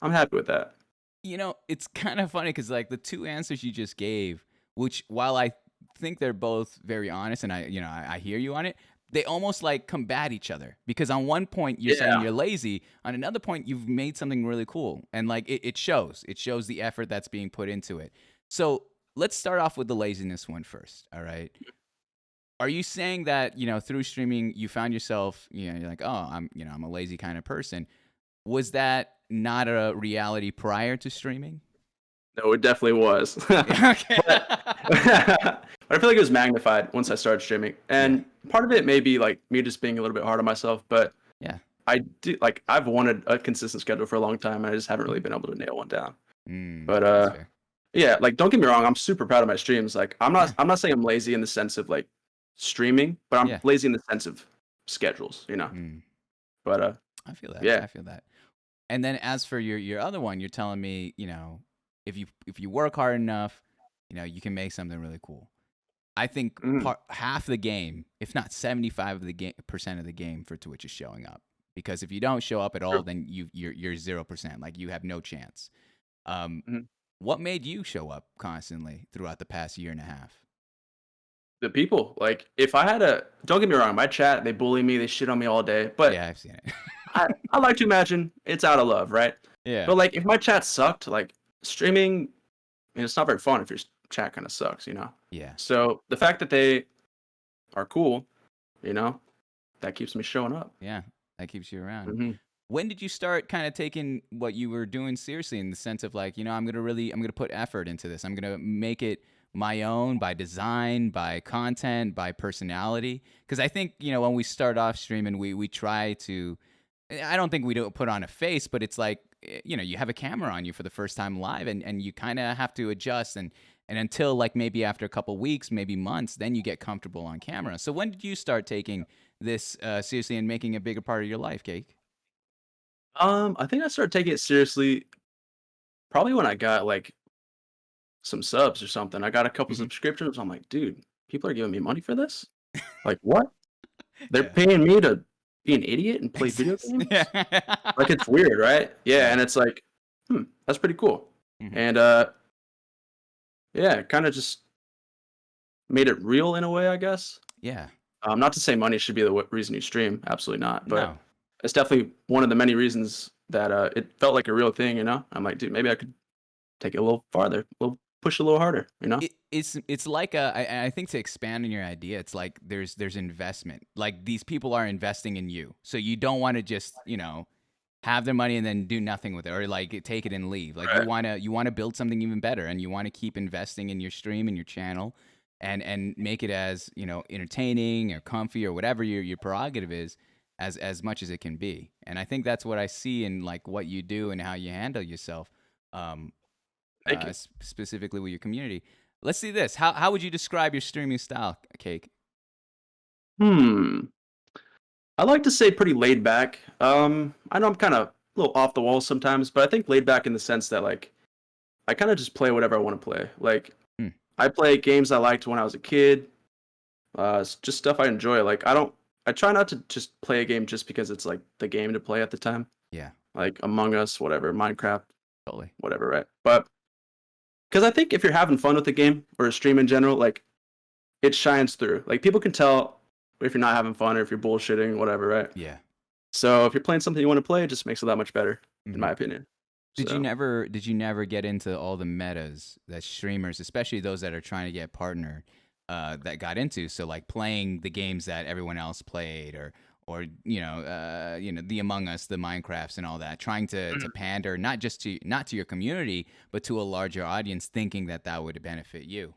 I'm happy with that. You know, it's kind of funny because like the two answers you just gave, which while I think they're both very honest, and I hear you on it, they almost like combat each other because on one point you're saying Yeah. you're lazy, on another point you've made something really cool, and like it shows. It shows the effort that's being put into it. So let's start off with the laziness one first. All right. Are you saying that through streaming you found yourself, you're like, oh, I'm a lazy kind of person? Was that not a reality prior to streaming? No, it definitely was. Okay. But but I feel like it was magnified once I started streaming. Yeah. And part of it may be like me just being a little bit hard on myself, but Yeah. I do like I've wanted a consistent schedule for a long time and I just haven't really been able to nail one down. But That's fair. yeah, like don't get me wrong, I'm super proud of my streams. Like Yeah. I'm not saying I'm lazy in the sense of like streaming, but I'm Yeah. lazy in the sense of schedules, you know. Mm. But I feel that. yeah. I feel that. And then as for your other one, you're telling me, if you work hard enough, you can make something really cool. I think Mhm. half the game, if not 75 of the percent of the game for Twitch is showing up. Because if you don't show up at all, True. then you're 0%. Like you have no chance. Um, Mhm. what made you show up constantly throughout the past year and a half? The people, like if I had a don't get me wrong, my chat, they bully me, they shit on me all day, but Yeah, I've seen it. I like to imagine it's out of love, right? Yeah. But like if my chat sucked, like streaming, it's not very fun if your chat kind of sucks, you know. Yeah. So the fact that they are cool, you know, that keeps me showing up. Yeah. That keeps you around. Hmm. When did you start kind of taking what you were doing seriously in the sense of like, I'm gonna put effort into this. I'm gonna make it my own by design, by content, by personality. Because I think when we start off streaming, we try to. I don't think we don't put on a face, but it's like you have a camera on you for the first time live, and you kind of have to adjust and until like maybe after a couple weeks, maybe months, then you get comfortable on camera. So when did you start taking this seriously and making a bigger part of your life, Cake? I think I started taking it seriously probably when I got like some subs or something. I got a couple Mhm. subscriptions. I'm like, dude, people are giving me money for this? Like what? They're Yeah. paying me to be an idiot and play video Yeah. games? Like it's weird, right? Yeah, Yeah. and it's like, that's pretty cool. Mhm. And yeah, kind of just made it real in a way, I guess. Yeah. Not to say money should be the reason you stream, absolutely not. But No. it's definitely one of the many reasons that it felt like a real thing. You know, I'm like, dude, maybe I could take it a little farther, push a little harder. You know? It's like I think to expand on your idea, it's like there's investment. Like these people are investing in you, so you don't want to just have their money and then do nothing with it, or like take it and leave. Like Right. you want to build something even better, and you want to keep investing in your stream and your channel, and make it as entertaining or comfy or whatever your prerogative is, as much as it can be. And I think that's what I see in like what you do and how you handle yourself. Um, Thank you. Specifically with your community. Let's see this. How would you describe your streaming style, Cake? Hmm. I like to say pretty laid back. I know I'm kind of a little off the wall sometimes, but I think laid back in the sense that like I kind of just play whatever I want to play. Like Hmm. I play games I liked when I was a kid. It's just stuff I enjoy. Like I try not to just play a game just because it's like the game to play at the time. Yeah, Like Among Us, whatever, Minecraft, totally. whatever, right? But because I think if you're having fun with the game or a stream in general, like it shines through. Like people can tell if you're not having fun or if you're bullshitting, whatever, right? Yeah. So if you're playing something you want to play, it just makes it that much better, in Mhm. my opinion. Did you So never get into all the metas that streamers, especially those that are trying to get partnered, that got into? So like playing the games that everyone else played, or the Among Us, the Minecrafts, and all that, trying to pander not to your community, but to a larger audience, thinking that that would benefit you.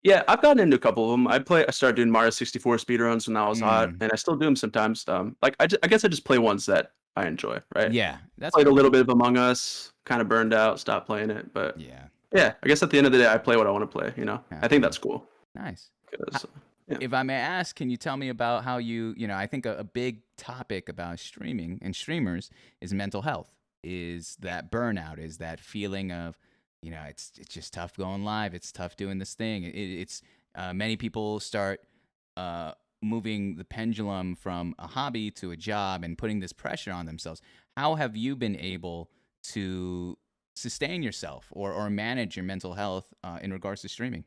yeah, I've gotten into a couple of them. I started doing Mario 64 speedruns when that was hot, Mm, and I still do them sometimes. Like I guess I just play ones that I enjoy, right? Yeah, that's Played a cool. little bit of Among Us, kind of burned out, stopped playing it, but Yeah, yeah, I guess at the end of the day, I play what I want to play. You know, I think absolutely. that's cool. Nice. 'Cause, yeah. If I may ask, can you tell me about how I think a big topic about streaming and streamers is mental health, is that burnout, is that feeling of, it's just tough going live. It's tough doing this thing. It's many people start uh, moving the pendulum from a hobby to a job and putting this pressure on themselves. How have you been able to sustain yourself or manage your mental health in regards to streaming?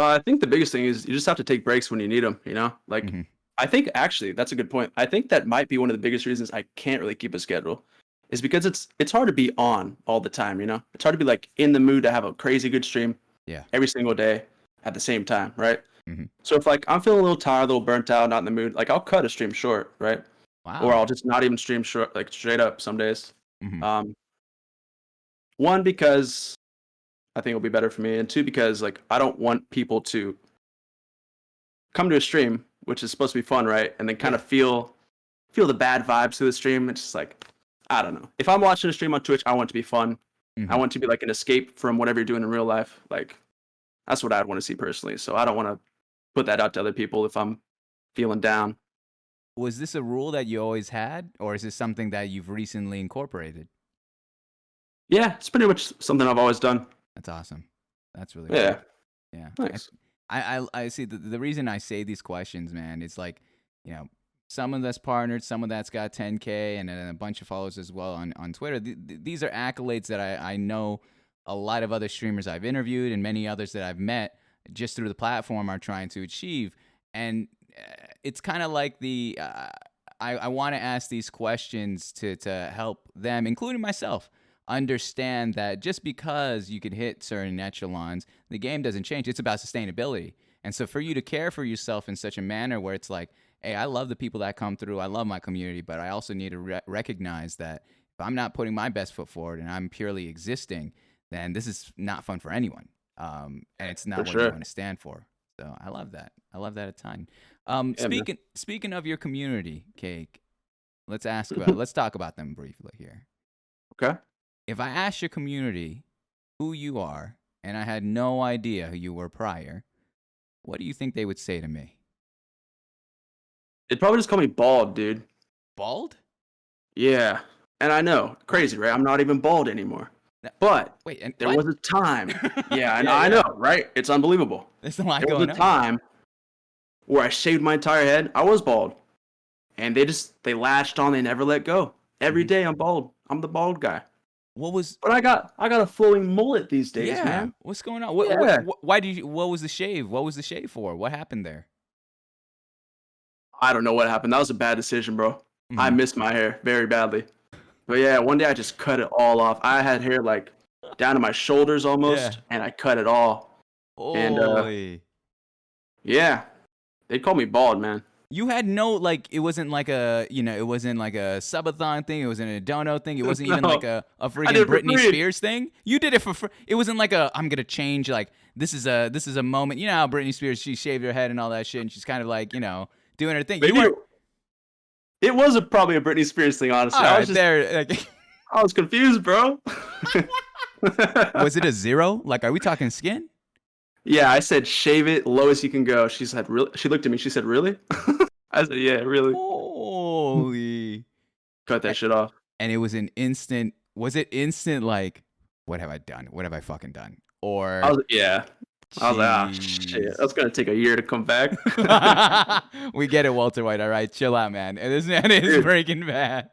I think the biggest thing is you just have to take breaks when you need them. You know, like Hmm. I think actually that's a good point. I think that might be one of the biggest reasons I can't really keep a schedule, is because it's hard to be on all the time. You know, it's hard to be like in the mood to have a crazy good stream Yeah. every single day at the same time, right? Hmm. So if like I'm feeling a little tired, a little burnt out, not in the mood, like I'll cut a stream short, right? Or Wow. I'll just not even stream short, like straight up some days. Hmm. Um, one because I think it'll be better for me, and two because like I don't want people to come to a stream, which is supposed to be fun, right? And then kind of feel the bad vibes through the stream. It's just like I don't know. If I'm watching a stream on Twitch, I want it to be fun. I Hmm. want it to be like an escape from whatever you're doing in real life. Like that's what I'd want to see personally. So I don't want to put that out to other people if I'm feeling down. Was this a rule that you always had, or is this something that you've recently incorporated? Yeah, it's pretty much something I've always done. That's awesome. That's really cool. Yeah, Yeah. nice. I see the reason I say these questions, man, it's like, someone that's partnered, someone that's got 10K and then a bunch of followers as well on Twitter. These are accolades that I know a lot of other streamers I've interviewed and many others that I've met just through the platform are trying to achieve. And it's kind of like I want to ask these questions to help them, including myself, understand that just because you can hit certain echelons, the game doesn't change. It's about sustainability. And so for you to care for yourself in such a manner where it's like, hey, I love the people that come through. I love my community, but I also need to recognize that if I'm not putting my best foot forward and I'm purely existing, then this is not fun for anyone. And it's not For what you sure. want to stand for. So I love that. I love that a ton. Yeah, man. Speaking of your community, Cake, let's talk about them briefly here. Okay. If I asked your community who you are and I had no idea who you were prior, what do you think they would say to me? They'd probably just call me bald, dude. Bald? Yeah. And I know, crazy, right? I'm not even bald anymore. No- But Wait, and there what? was a time. Yeah, I know, Yeah, I yeah. know, right? It's unbelievable. There's a lot There was going a on. time where I shaved my entire head. I was bald. And they latched on, they never let go. Every Mhm. day I'm bald. I'm the bald guy. What was? But I got a flowing mullet these days, Yeah. man. What's going on? Yeah. Why did you? What was the shave? What was the shave for? What happened there? I don't know what happened. That was a bad decision, bro. I Mhm. missed my hair very badly. But yeah, one day I just cut it all off. I had hair like down to my shoulders almost, Yeah. and I cut it all. And Holy. yeah, they call me bald, man. You had no it wasn't like it wasn't like a subathon thing. It wasn't a dono thing. It wasn't even No, like a I did freaking it for Britney free. Spears thing. You did it for free. It wasn't like I'm gonna change. Like this is a moment. You know how Britney Spears, she shaved her head and all that shit, and she's kind of like doing her thing. You Maybe weren't. it was probably a Britney Spears thing, honestly. All I right, was just there. Like, I was confused, bro. was it a zero? Like, are we talking skin? Yeah, I said shave it low as you can go. She said, "Really?" She looked at me. She said, "Really?" I said, "Yeah, really." Holy. Cut that shit off. And it was an instant. Was it instant? Like, what have I done? What have I fucking done? Or Yeah. I was like, "Ah, shit. That's gonna take a year to come back." we get it, Walter White. All right, chill out, man. And this man is Dude. Breaking Bad.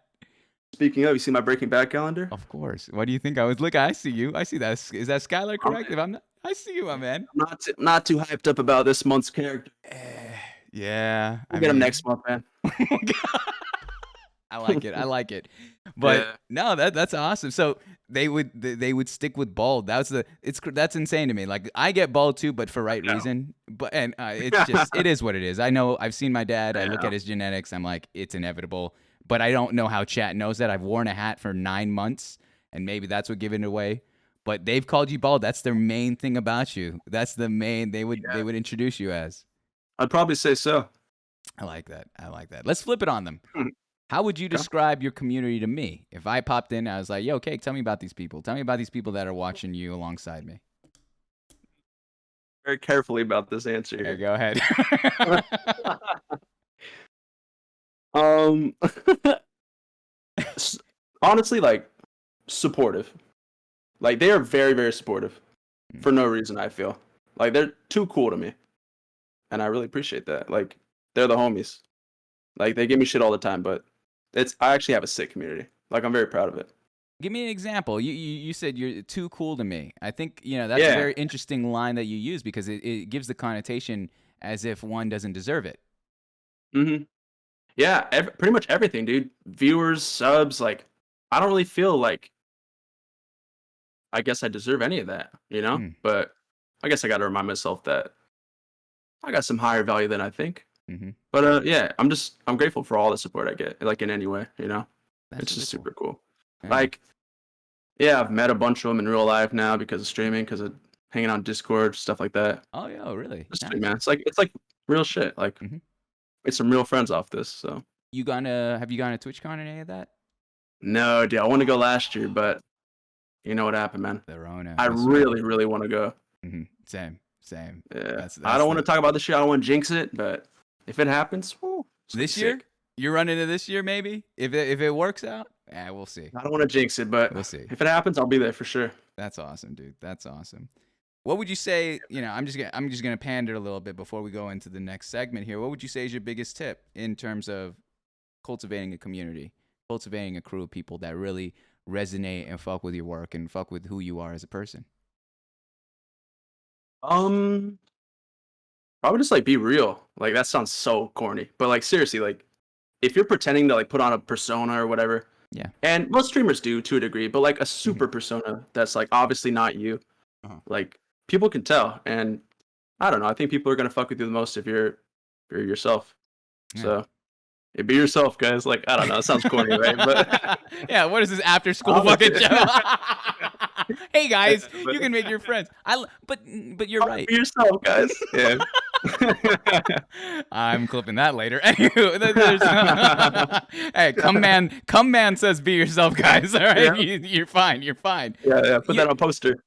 Speaking of, you see my Breaking Bad calendar? Of course. What do you think I was? Look, I see you. I see that. Is that Skylar correct? If I'm not, I see you, my man. I'm not too hyped up about this month's character. Yeah. We'll get him next month, man. I like it. I like it. But Yeah. no, that's awesome. So they would stick with bald. That's insane to me. Like I get bald too, but for right know. reason. But it's just it is what it is. I know. I've seen my dad. I look know. at his genetics. I'm like, it's inevitable. But I don't know how chat knows that. I've worn a hat for 9 months, and maybe that's what giving it away. But they've called you bald. That's their main thing about you. That's the main they would introduce you as. I'd probably say so. I like that. I like that. Let's flip it on them. How would you Okay. describe your community to me? If I popped in, I was like, yo, Cake, tell me about these people. Tell me about these people that are watching you alongside me. Very carefully about this answer Okay, here. go ahead. Um, s- honestly, like supportive. Like they are very, very supportive for no reason. I feel like they're too cool to me, and I really appreciate that. Like they're the homies. Like they give me shit all the time, but I actually have a sick community. Like I'm very proud of it. Give me an example. You said you're too cool to me. I think, that's a Yeah. very interesting line that you use because it gives the connotation as if one doesn't deserve it. Mm-hmm. Yeah, pretty much everything, dude. Viewers, subs, like I don't really feel like I guess I deserve any of that, you know? Mm. But I guess I got to remind myself that I got some higher value than I think. Mm-hmm. But yeah, I'm grateful for all the support I get, like in any way, you know? That's It's just really cool. super cool. Yeah. Like, yeah, I've met a bunch of them in real life now because of streaming, because of hanging on Discord, stuff like that. Oh, yeah, really? Just Nice. sweet, man. It's like real shit. Like, Mhm. it's some real friends off this. So Have you gone to TwitchCon or any of that? no, dude, I want to go last year, but you know what happened, man. The Rona. I That's right. really, really want to go. Mm-hmm. Same. Yeah, That's I don't want to talk about this shit. I don't want to jinx it, but if it happens, woo, it's gonna be This year? sick. You're running into this year, maybe? If it works out? Yeah, we'll see. I don't want to jinx it, but We'll see. if it happens, I'll be there for sure. That's awesome, dude. That's awesome. What would you say, I'm just gonna pander a little bit before we go into the next segment here. What would you say is your biggest tip in terms of cultivating a community, cultivating a crew of people that really resonate and fuck with your work and fuck with who you are as a person? Probably just like be real. Like that sounds so corny, but like seriously, like if you're pretending to like put on a persona or whatever, Yeah. and most streamers do to a degree, but like a super persona that's like obviously not you, Uh-huh. like people can tell, and I don't know. I think people are gonna fuck with you the most if you're yourself. Yeah. So yeah, be yourself, guys. Like I don't know, it sounds corny, right? But yeah, what is this after school Honestly. fucking show? Hey guys, Yeah, but- you can make your friends. But you're right. be yourself, guys. Yeah. I'm clipping that later. Anywho, hey, come man says be yourself, guys. All right, Yeah. you're fine. You're fine. Yeah. Put You- that on a poster.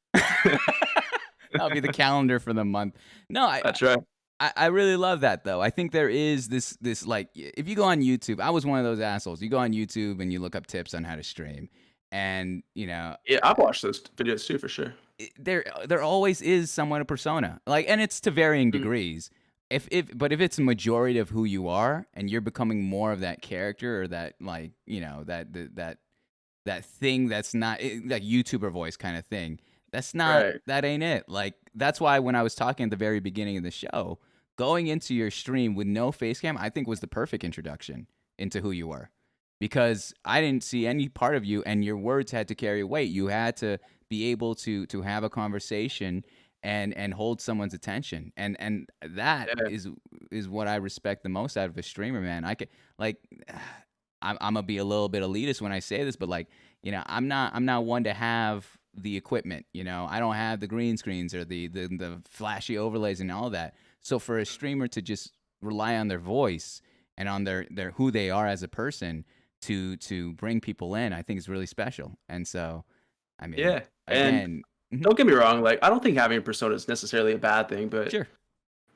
That'll be the calendar for the month. No, That's right. I really love that though. I think there is this like if you go on YouTube, I was one of those assholes. You go on YouTube and you look up tips on how to stream, and Yeah, I've watched those videos too for sure. there always is somewhat a persona, like, and it's to varying degrees. But if it's a majority of who you are and you're becoming more of that character or that, like, that thing that's not like YouTuber voice kind of thing, that's not Right. that ain't it. Like that's why when I was talking at the very beginning of the show, going into your stream with no face cam, I think was the perfect introduction into who you were, because I didn't see any part of you and your words had to carry weight. You had to be able to have a conversation and hold someone's attention, and that Yeah. is what I respect the most out of a streamer, man. I could, like, I'm gonna be a little bit elitist when I say this, but like, I'm not one to have the equipment. I don't have the green screens or the flashy overlays and all that. So for a streamer to just rely on their voice and on their who they are as a person to bring people in, I think is really special. And so, I mean, Yeah. again, And don't get me wrong, like I don't think having a persona is necessarily a bad thing, but sure,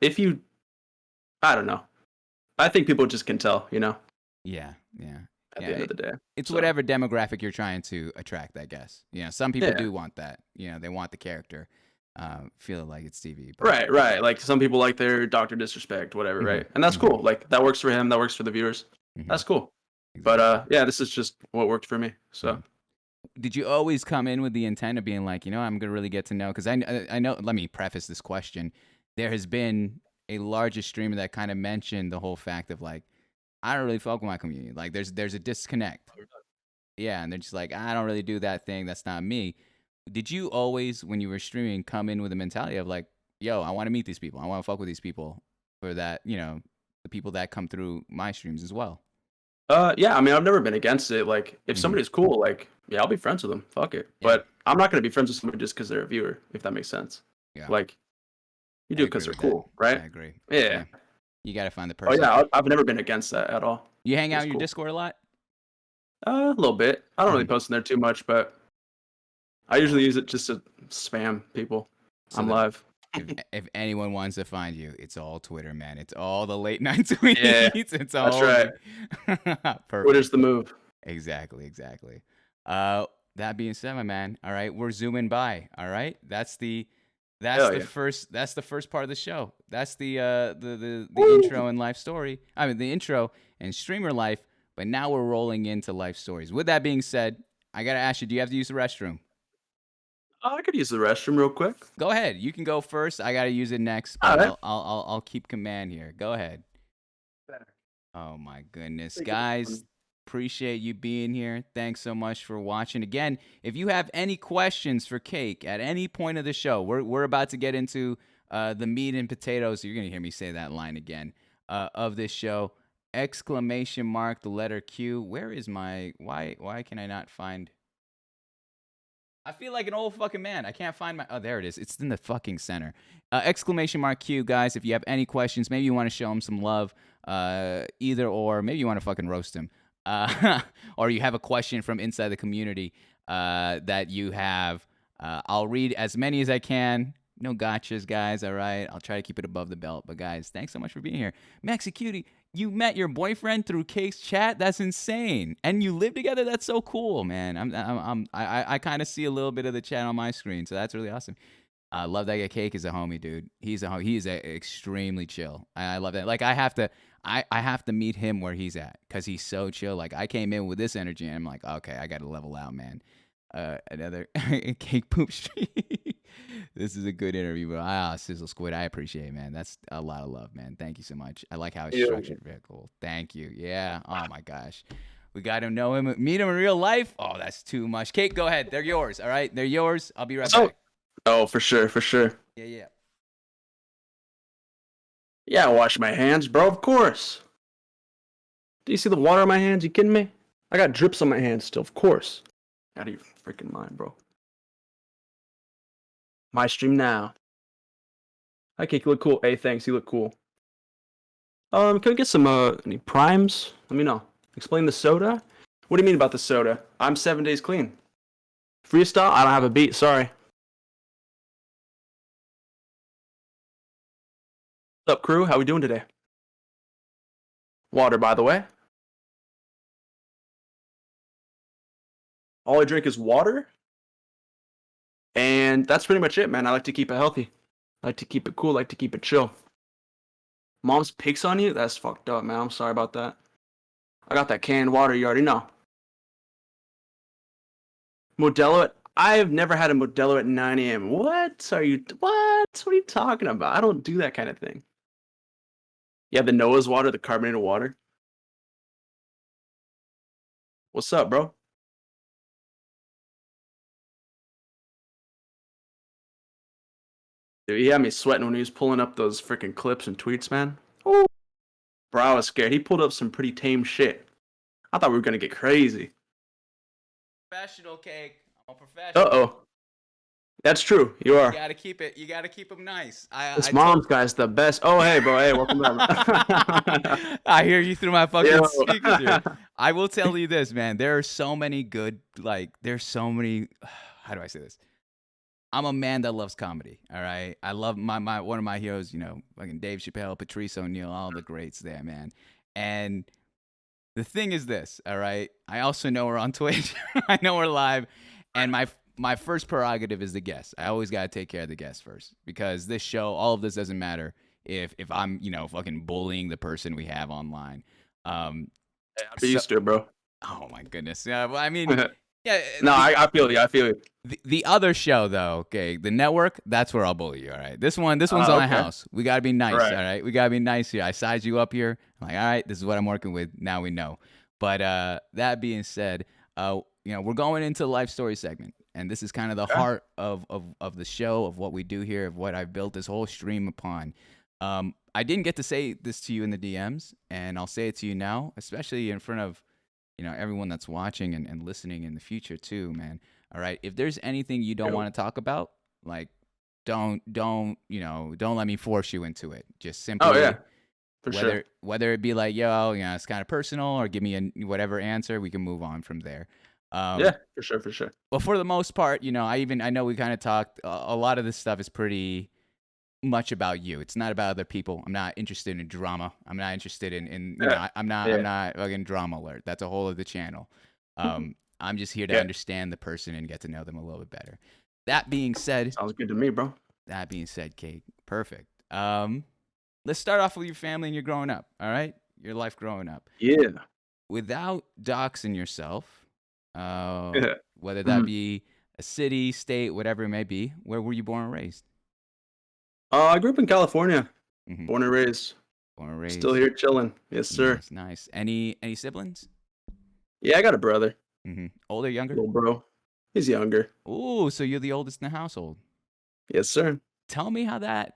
if you I don't know. I think people just can tell, at yeah. the Yeah, end of the day. it's So, whatever demographic you're trying to attract, I guess. Some people Yeah. do want that. They want the character, feeling like it's TV. But right. Like some people like their Doctor Disrespect, whatever, Mhm. right? And that's Mhm. cool. Like that works for him, that works for the viewers. Mhm. That's cool. But Exactly. yeah, this is just what worked for me. So Mhm. Did you always come in with the intent of being like, I'm gonna really get to know? Because I know. Let me preface this question. There has been a larger streamer that kind of mentioned the whole fact of like, I don't really fuck with my community. Like, there's a disconnect. Yeah, and they're just like, I don't really do that thing. That's not me. Did you always, when you were streaming, come in with a mentality of like, yo, I want to meet these people. I want to fuck with these people, for that, the people that come through my streams as well? yeah, I mean I've never been against it. Like if Mhm. somebody's cool, like yeah, I'll be friends with them. Fuck it. Yeah. But I'm not gonna be friends with somebody just because they're a viewer, if that makes sense. Yeah. Like you I do it agree because they're with that. cool, right? I agree. Yeah. You got to find the Oh person. yeah, I've never been against that at all. You hang out That's in your cool. Discord a lot? A little bit. I don't really post in there too much, but I usually use it just to spam people. So I'm the- live. if anyone wants to find you, it's all Twitter, man. It's all the late night tweets. Yeah, It's all right. Perfect. Twitter's the move. Exactly. That being said, my man, all right, we're zooming by. All right. That's the Hell yeah. first part of the show. That's the Woo! intro and life story. I mean the intro and streamer life, but now we're rolling into life stories. With that being said, I gotta ask you, do you have to use the restroom? I could use the restroom real quick. Go ahead. You can go first. I gotta use it next, All but right. I'll keep command here. Go ahead. Oh my goodness, Take it guys. from- Appreciate you being here. Thanks so much for watching. Again, if you have any questions for Cake at any point of the show, we're about to get into the meat and potatoes. You're gonna hear me say that line again of this show. Exclamation mark, the letter Q. Where is my why can I not find? I feel like an old fucking man. I can't find my. Oh, there it is. It's in the fucking center. Exclamation mark Q, guys. If you have any questions, maybe you want to show him some love, either or. Maybe you want to fucking roast him, or you have a question from inside the community that you have. I'll read as many as I can. No gotchas, guys. All right. I'll try to keep it above the belt. But guys, thanks so much for being here. Maxi Cutie, you met your boyfriend through Cake's chat? That's insane. And you live together? That's so cool, man. I kind of see a little bit of the chat on my screen, so that's really awesome. I love that Cake is a homie, dude. He's extremely chill. I love that. Like I have to meet him where he's at because he's so chill. Like I came in with this energy and I'm like, okay, I got to level out, man. Another Cake poop streak. This is a good interview, bro. Sizzle Squid, I appreciate it, man. That's a lot of love, man. Thank you so much. I like how it's structured. Very cool. Thank you. Yeah. Oh my gosh. We got to know him, meet him in real life. Oh, that's too much. Cake, go ahead. They're yours. All right. They're yours. I'll be right back. Oh, for sure. Yeah. Yeah, wash my hands, bro. Of course. Do you see the water on my hands? You kidding me? I got drips on my hands still. Of course. Out of your freaking mind, bro. My stream now. Hi, Cake. You look cool. Hey, thanks. You look cool. Can we get some any primes? Let me know. Explain the soda. What do you mean about the soda? I'm 7 days clean. Freestyle? I don't have a beat. Sorry. What's up, crew? How we doing today? Water, by the way. All I drink is water. And that's pretty much it, man. I like to keep it healthy. I like to keep it cool. I like to keep it chill. Mom's picks on you? That's fucked up, man. I'm sorry about that. I got that canned water. You already know. Modelo at... I've never had a Modelo at 9 a.m. What are you... What are you talking about? I don't do that kind of thing. Yeah, the Noah's water, the carbonated water. What's up, bro? Dude, he had me sweating when he was pulling up those freaking clips and tweets, man. Ooh. Bro, I was scared. He pulled up some pretty tame shit. I thought we were gonna get crazy. Professional, Cake. I'm a professional. Uh-oh. That's true. You are. You gotta keep it. You gotta keep them nice. This mom's guy's the best. Oh, hey, bro. Hey, welcome back. I hear you through my fucking Yo. speakers here. I will tell you this, man. There are so many good, there's so many. How do I say this? I'm a man that loves comedy. All right. I love my one of my heroes. You know, fucking Dave Chappelle, Patrice O'Neal, all the greats there, man. And the thing is this. All right. I also know we're on Twitch. I know we're live, and my first prerogative is the guest. I always gotta take care of the guest first because this show, all of this doesn't matter if I'm fucking bullying the person we have online. I'm used to it, bro. Oh my goodness. Yeah, well, I mean, yeah. No, I feel you. I feel you. The other show though, okay, the network, that's where I'll bully you. All right, this one's on my house. We gotta be nice. Right. All right, we gotta be nice here. I size you up here. I'm like, all right, this is what I'm working with. Now we know. But that being said, we're going into the life story segment. And this is kind of the heart of the show, of what we do here, of what I've built this whole stream upon. I didn't get to say this to you in the DMs, and I'll say it to you now, especially in front of everyone that's watching and listening in the future too, man. All right, if there's anything you don't want to talk about, like don't let me force you into it. Just simply For sure. Whether it be like, yo, it's kind of personal, or give me a whatever answer, we can move on from there. Yeah, for sure, for sure. But for the most part, I know we kind of talked. A lot of this stuff is pretty much about you. It's not about other people. I'm not interested in drama. I'm not interested in Yeah. I'm not fucking drama alert. That's a whole other channel. I'm just here to Yeah. understand the person and get to know them a little bit better. That being said, Sounds good to me, bro. Kate, perfect. Let's start off with your family and your growing up. All right, your life growing up. Yeah. Without doxing yourself, Yeah. whether that Mhm. be a city, state, whatever it may be, where were you born and raised? I grew up in California, Mhm. born and raised. Born and raised. Still here chilling. Yes, sir. Nice, nice. Any siblings? Yeah, I got a brother, Older, younger? little bro. He's younger. Ooh, so you're the oldest in the household. Yes, sir. Tell me how that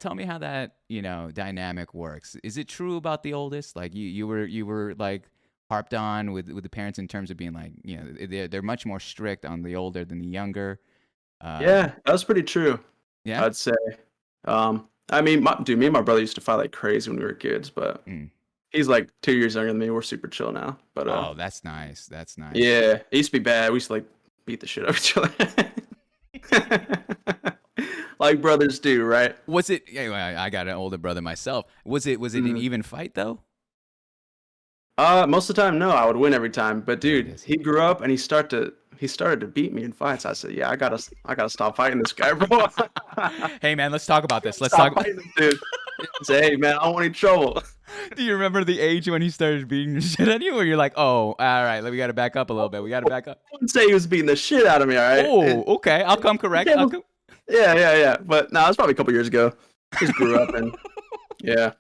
dynamic works. Is it true about the oldest? Like you were like harped on with the parents in terms of being like, they're much more strict on the older than the younger. Yeah, that was pretty true. Yeah. I'd say. I mean, me and my brother used to fight like crazy when we were kids, but Mm. he's like 2 years younger than me. We're super chill now. But Oh, that's nice. That's nice. yeah, it used to be bad. We used to like beat the shit out of each other. Like brothers do, right? Was it? Yeah, well, I got an older brother myself. Was it an even fight though? Most of the time, no. I would win every time. But There it dude, is. he grew up and he started to beat me in fights. I said, yeah, I gotta stop fighting this guy, bro. Hey man, let's talk about this. Let's Stop talk. fighting this dude. Say, hey man, I don't want any trouble. Do you remember the age when he started beating the shit out of you? Where you're like, oh, all right, we got to back up a little bit. We got to back up. I wouldn't say he was beating the shit out of me, all right? Oh, okay. I'll come correct. Yeah, yeah. But no, it was probably a couple years ago. Just grew up and yeah.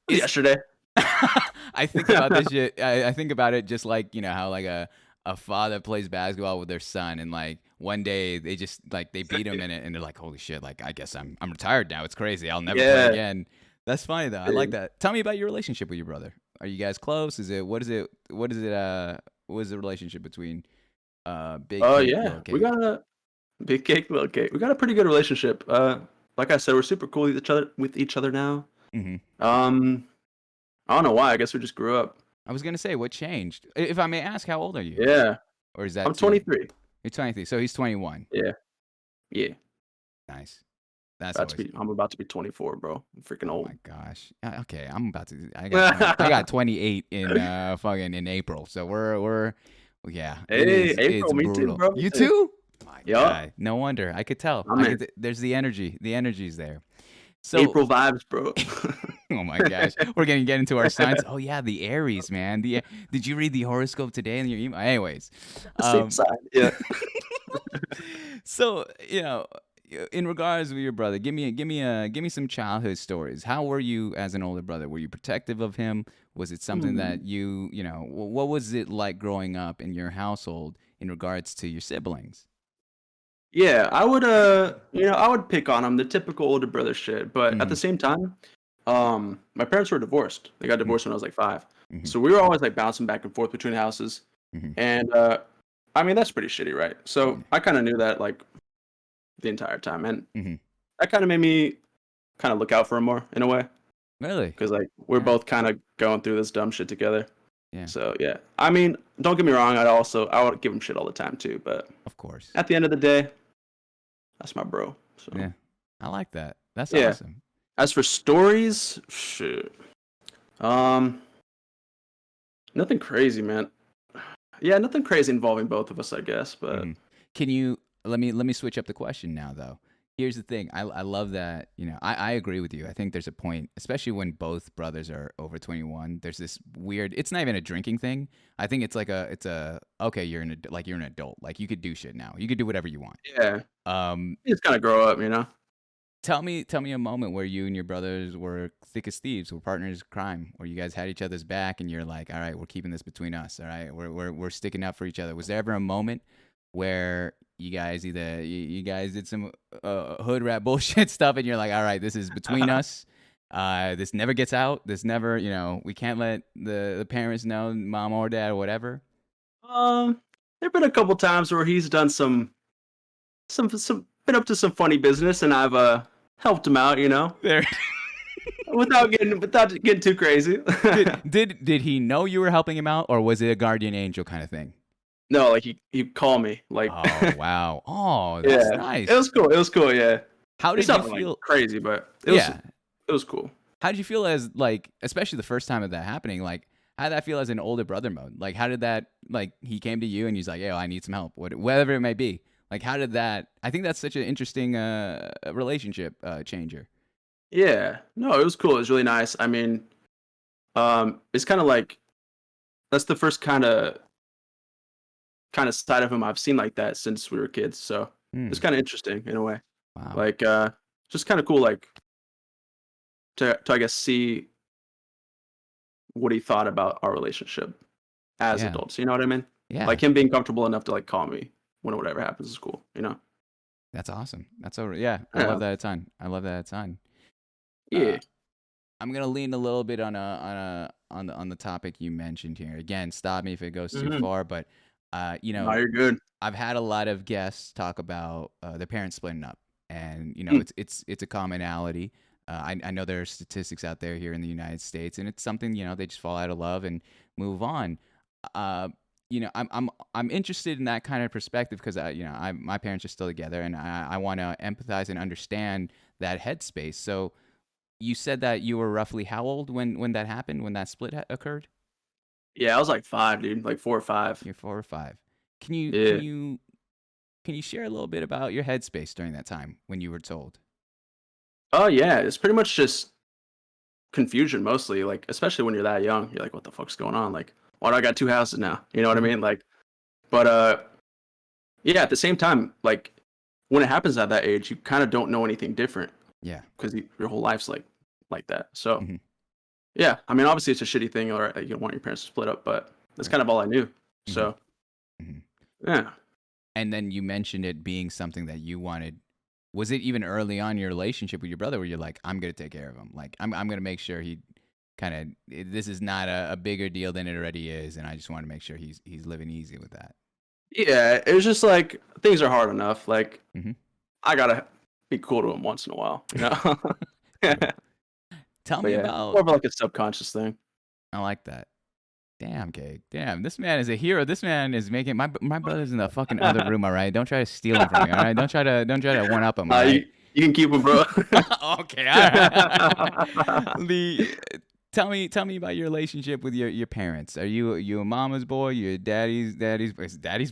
Yesterday. I think about this shit. I think about it just like, how like a father plays basketball with their son, and like one day they just like they beat him in it, and they're like, holy shit, like I guess I'm retired now. It's crazy. I'll never play again. That's funny though. I like that. Tell me about your relationship with your brother. Are you guys close? What is the relationship between Big Oh Cake, yeah. Little We Cake? got a big cake, little cake. We got a pretty good relationship. Like I said, we're super cool with each other now. Mhm. I don't know why. I guess we just grew up. I was gonna say, what changed? If I may ask, how old are you? Yeah. Or is that I'm 23. You're 23, so he's 21. Yeah. Yeah. Nice. That's always. I'm about to be 24, bro. I'm freaking Oh old. my gosh. Okay, I'm about to. I got 28 in fucking in April. So we're yeah. Hey, it's April, me too, brutal. bro. You too? My Yup. God, no wonder. I could tell. I'm in. There's the energy. The energy's there. So April vibes, bro. oh my gosh, we're gonna get into our signs. Oh yeah, the Aries, man. Did you read the horoscope today in your email? Anyways, Same side. Yeah. so in regards with your brother, give me some childhood stories. How were you as an older brother? Were you protective of him? Was it something that what was it like growing up in your household in regards to your siblings? Yeah, I would I would pick on him, the typical older brother shit. But at the same time, my parents were divorced. They got divorced when I was like 5. Mhm. So we were always like bouncing back and forth between houses. Mhm. And I mean that's pretty shitty, right? So I kind of knew that like the entire time, and Mhm. that kind of made me kind of look out for him more in a way, Really? because like we're Yeah. both kind of going through this dumb shit together. Yeah. So yeah, I mean, don't get me wrong. I would give him shit all the time too, but Of course. at the end of the day, that's my bro. So Yeah. I like that. That's Yeah. awesome. as for stories, shit, nothing crazy, man. Yeah, nothing crazy involving both of us, I guess. But Mhm. Can you let me switch up the question now though. Here's the thing. I love that, I agree with you. I think there's a point, especially when both brothers are over 21. There's this weird, it's not even a drinking thing. I think it's like okay, you're you're an adult. Like you could do shit now. You could do whatever you want. yeah, Um you just gotta grow up, you know. tell me a moment where you and your brothers were thick as thieves, were partners in crime, where you guys had each other's back and you're like, all right, we're keeping this between us. All right. We're sticking up for each other. Was there ever a moment where you guys you guys did some hood rat bullshit stuff and you're like, all right, this is between us. This never gets out. This never, we can't let the parents know, mom or dad or whatever. There've been a couple times where he's done some been up to some funny business, and I've helped him out, you know. There. without getting too crazy. Did he know you were helping him out, or was it a guardian angel kind of thing? No, like he called me like Oh wow. Oh, that's yeah. It nice. was cool. It was cool. Yeah. How It's did you not like feel? crazy, but Yeah. it was cool. How did you feel as like, especially the first time of that happening? Like, how did that feel as an older brother mode? Like, how did that like he came to you and he's like, "Yo, I need some help," whatever it may be. Like, how did that? I think that's such an interesting relationship changer. Yeah. No, it was cool. It was really nice. I mean, it's kind of like that's the first kind of side of him I've seen like that since we were kids. So Hmm. it's kind of interesting in a way. Wow. Like just kind of cool like to I guess see what he thought about our relationship as Yeah. adults. You know what I mean? Yeah. Like him being comfortable enough to like call me when whatever happens is cool. You know? That's awesome. That's over. Yeah, I Yeah. love that a ton. I love that a ton. Yeah. I'm gonna lean a little bit on the topic you mentioned here. Again, stop me if it goes too Mhm. far, but you No, know, you're good. I've had a lot of guests talk about their parents splitting up, and you know, Mm. it's a commonality. I know there are statistics out there here in the United States, and it's something you know they just fall out of love and move on. Uh, you know, I'm interested in that kind of perspective because you know my parents are still together, and I want to empathize and understand that headspace. So you said that you were roughly how old when that happened, when that split occurred? Yeah, I was like 5, dude. Like 4 or 5. You're 4 or 5. Can you can Yeah. you can you share a little bit about your headspace during that time when you were told? Oh yeah, it's pretty much just confusion mostly, like especially when you're that young. You're like, what the fuck's going on? Like, why do I got 2 houses now? You know what I Mhm. mean? Like, but yeah, at the same time, like when it happens at that age, you kind of don't know anything different Yeah. because your whole life's like that. So Mhm. yeah, I mean, obviously it's a shitty thing, or you don't want your parents to split up, but that's Right. kind of all I knew. Mhm. So Mhm. yeah, And then you mentioned it being something that you wanted. Was it even early on in your relationship with your brother where you're like, I'm gonna take care of him. Like I'm gonna make sure he kind of this is not a bigger deal than it already is, and I just want to make sure he's living easy with that. yeah, it was just like things are hard enough. Like Mhm. I gotta be cool to him once in a while, you know. True. Tell But me yeah, about. more of like a subconscious thing. I like that. Damn, Cake. Damn, this man is a hero. This man is making my brother's in the fucking other room. All right, don't try to steal him from me. All right, don't try to one up him. All right. You can keep him, bro. Okay. All right. the tell me about your relationship with your parents. Are you a mama's boy? You a is daddy's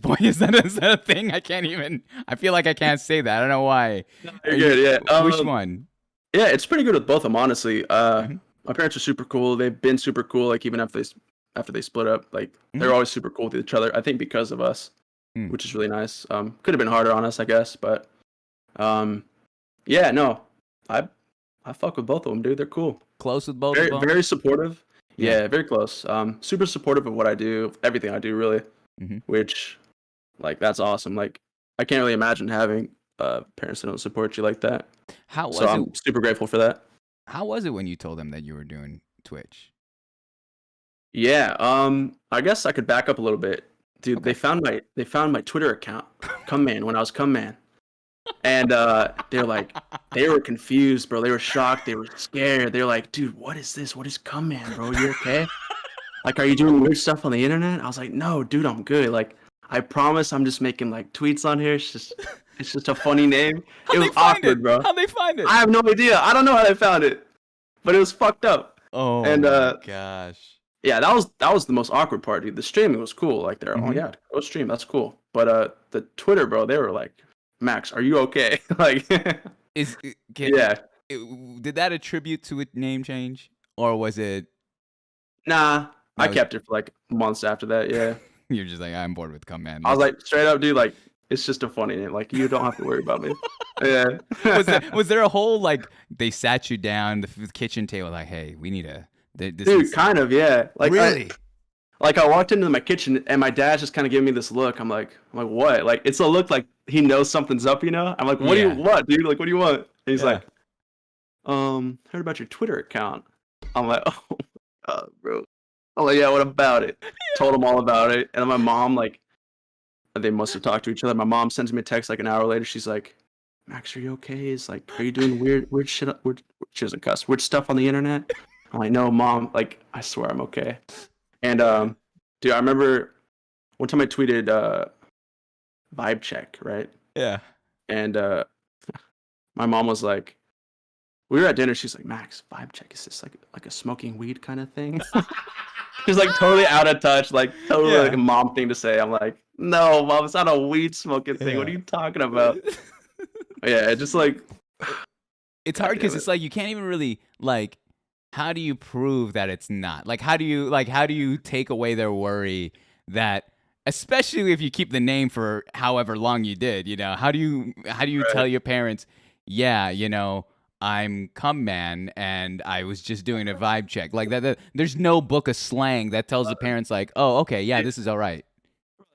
boy? Is that a thing? I can't even. I feel like I can't say that. I don't know why. You're Are good, you? yeah. Which one? Yeah, it's pretty good with both of them, honestly. Hmm. My parents are super cool. They've been super cool, like even after they split up, like Hmm. they're always super cool with each other. I think because of us, Mm. which is really nice. Could have been harder on us, I guess, but um, yeah, no, I I fuck with both of them, dude. They're cool. Close with both of Very them. very supportive. Yeah. Yeah, very close. Super supportive of what I do, everything I do, really. Hmm. Which, like, that's awesome. Like, I can't really imagine having parents that don't support you like that. How So was it? I'm super grateful for that. How was it when you told them that you were doing Twitch? Yeah, I guess I could back up a little bit. Dude, Okay. they found my Twitter account, Come Man, when I was Come Man. And they're like they were confused, bro. They were shocked, they were scared. They're like, dude, what is this? What is Come Man, bro? You okay? Like, are you doing weird stuff on the internet? I was like, no, dude, I'm good. Like, I promise I'm just making like tweets on here. It's just a funny name. It How'd they was find it? awkward, bro. How'd they find it? I have no idea. I don't know how they found it, but it was fucked up. Oh And my gosh. yeah, that was the most awkward part, dude. The streaming was cool. Like they're, oh Mhm. yeah, go stream, that's cool. But the Twitter, bro, they were like, Max, are you okay? Like, Is yeah, did that attribute to a name change, or was it nah. I that was kept it for like months after that. Yeah, you're just like I'm bored with Come Man. I was Let's like, straight up, dude, like it's just a funny name. Like you don't have to worry about me. Yeah. was there a whole like they sat you down the kitchen table like hey we need a this Dude, is kind of, yeah. Like really I walked into my kitchen and my dad's just kind of giving me this look. I'm like, what? Like it's a look like he knows something's up, you know? I'm like, Yeah. what, dude? Like, what do you want? And he's Yeah. like, heard about your Twitter account. I'm like, oh my God, bro. I'm like, yeah, what about it? Told him all about it. And then my mom, like, they must have talked to each other. My mom sends me a text like an hour later. She's like, Max, are you okay? Is like, are you doing weird shit? She doesn't cuss. Weird stuff on the internet. I'm like, no, mom. Like, I swear I'm okay. And dude, I remember one time I tweeted vibe check, right? Yeah. And my mom was like, we were at dinner. She's like, Max, vibe check. Is this like a smoking weed kind of thing? She's like totally out of touch, like totally like a mom thing to say. I'm like, no, mom, it's not a weed smoking thing. What are you talking about? Yeah, just like It's God hard because damn it's it. like you can't even really like. How do you prove that it's not? Like, how do you take away their worry that, especially if you keep the name for however long you did, you know, how do you tell Right. your parents, yeah, you know, I'm cum man and I was just doing a vibe check like that. There's no book of slang that tells the parents like, oh, okay, yeah, this is all right.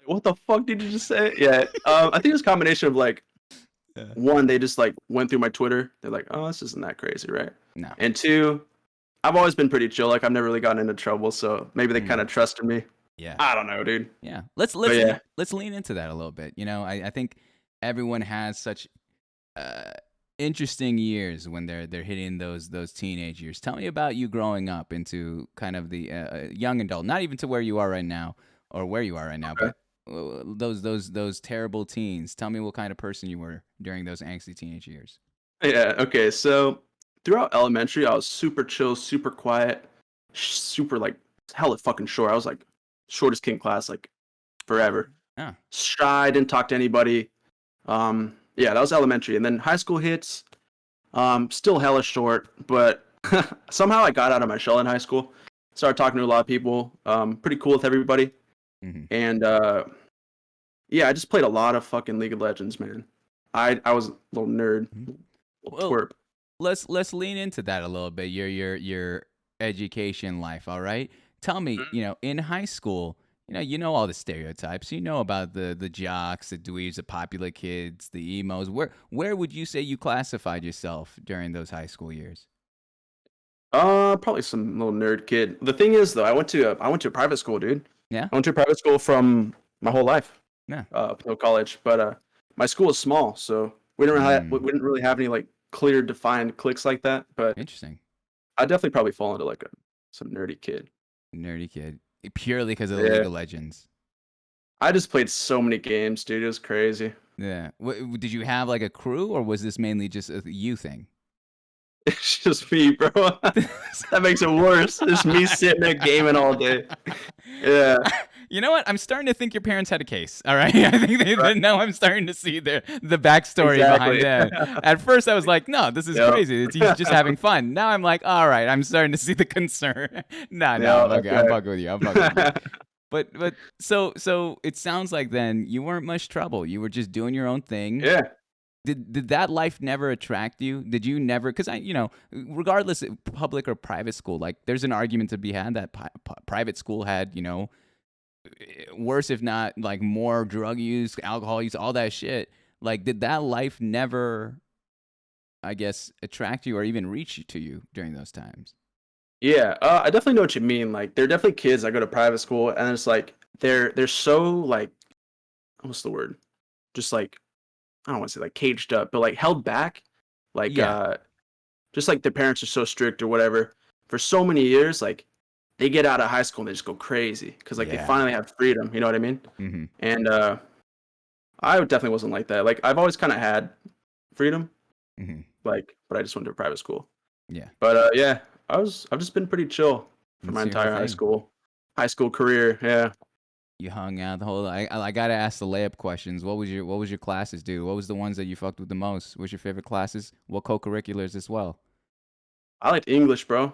What the fuck did you just say? Yeah, I think it's a combination of like Yeah. one, they just like went through my Twitter. They're like, oh, this isn't that crazy, right? No. And two, I've always been pretty chill. Like I've never really gotten into trouble, so maybe they kind of trusted me. Yeah. I don't know, dude. Yeah. But yeah, Let's lean into that a little bit. You know, I think everyone has such uh, interesting years when they're hitting those teenage years. Tell me about you growing up into kind of the young adult, not even to where you are right now or where you are right now, okay. but those terrible teens. Tell me what kind of person you were during those angsty teenage years. Yeah, okay. So throughout elementary, I was super chill, super quiet, super like hella fucking short. I was like shortest kid in class, like forever. Oh, Shy, didn't talk to anybody. Yeah, that was elementary, and then high school hits. Still hella short, but somehow I got out of my shell in high school. Started talking to a lot of people. Pretty cool with everybody, hmm and yeah, I just played a lot of fucking League of Legends, man. I was a little nerd, little well, twerp. let's lean into that a little bit. Your education life, all right? Tell me, you know, in high school, you know all the stereotypes. You know about the jocks, the dweebs, the popular kids, the emos. Where would you say you classified yourself during those high school years? Probably some little nerd kid. The thing is, though, I went to a private school, dude. Yeah, I went to a private school from my whole life, yeah. up until college. But my school is small, so we didn't really have any like clear defined cliques like that. But Interesting, I definitely probably fall into like some nerdy kid. nerdy kid, purely because of the League Yeah, of Legends. I just played so many games, dude. It was crazy. Yeah. Did you have like a crew, or was this mainly just a you thing? It's just me, bro. That makes it worse. It's me sitting there gaming all day. Yeah, You know what? I'm starting to think your parents had a case. All right, I think right. now I'm starting to see the backstory behind Exactly. that. At first, I was like, no, this is Yep. crazy. He's just having fun. Now I'm like, all right, I'm starting to see the concern. No, Yeah, I'm that's okay. I'm right. fucking with you. I'm fucking with you. But so it sounds like then you weren't much trouble. You were just doing your own thing. Yeah. Did that life never attract you? Did you never? Because regardless of public or private school, like there's an argument to be had that private school had, worse if not like more drug use, alcohol use, all that shit. Like, did that life never, I guess, attract you or even reach to you during those times? Yeah, I definitely know what you mean. Like, there are definitely kids that go to private school, and it's like they're so like, what's the word? Just like I don't want to say like caged up, but like held back. Like, Yeah, just like their parents are so strict or whatever for so many years. Like, they get out of high school and they just go crazy because like they yeah. finally have freedom. You know what I mean? Mm-hmm. And I definitely wasn't like that. Like, I've always kind of had freedom, Mm-hmm. like, but I just went to a private school. Yeah. But yeah, I've just been pretty chill for my That's your whole entire thing. high school career. Yeah. You hung out the whole. I gotta ask the layup questions. What was your classes, dude? What was the ones that you fucked with the most? What's your favorite classes? What co-curriculars as well? I liked English, bro.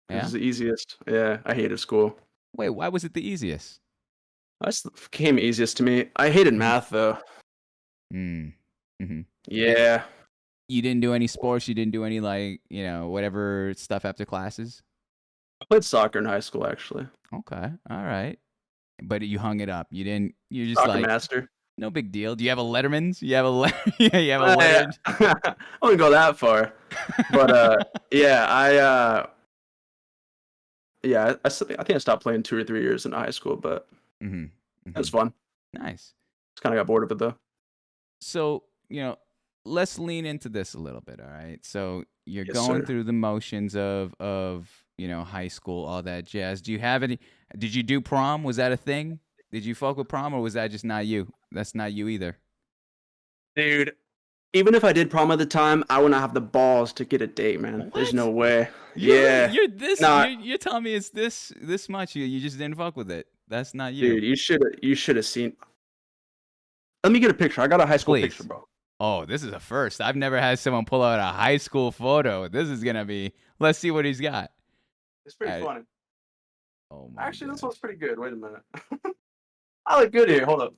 It Yeah. was the easiest. Yeah, I hated school. Wait, why was it the easiest? That's came easiest to me. I hated Mm-hmm. math though. Mm. Mm-hmm. Yeah, You didn't do any sports. You didn't do any like whatever stuff after classes. I played soccer in high school actually. Okay, all right. But you hung it up. You didn't. You're just Soccer like master. no big deal. Do you have a Letterman's? You have a yeah. You have a Yeah, lettered. I wouldn't go that far, but yeah, I think I stopped playing 2 or 3 years in high school, but mm-hmm. it was Mm-hmm. fun. Nice. Just kind of got bored of it though. So let's lean into this a little bit, all right? So you're Yes, going sir. through the motions of high school, all that jazz. Do you have any? Did you do prom? Was that a thing? Did you fuck with prom, or was that just not you? That's not you either. Dude, even if I did prom at the time, I would not have the balls to get a date, man. There's What? no way. You're Yeah. you're this Nah, you're telling me it's this much. You just didn't fuck with it. That's not you. dude, you should have seen. Let me get a picture. I got a high school picture, Please. bro. Oh, this is a first. I've never had someone pull out a high school photo. This is gonna be. Let's see what he's got. It's pretty I- funny. Oh my Actually, this God. one's pretty good. Wait a minute. I look good here. Hold up.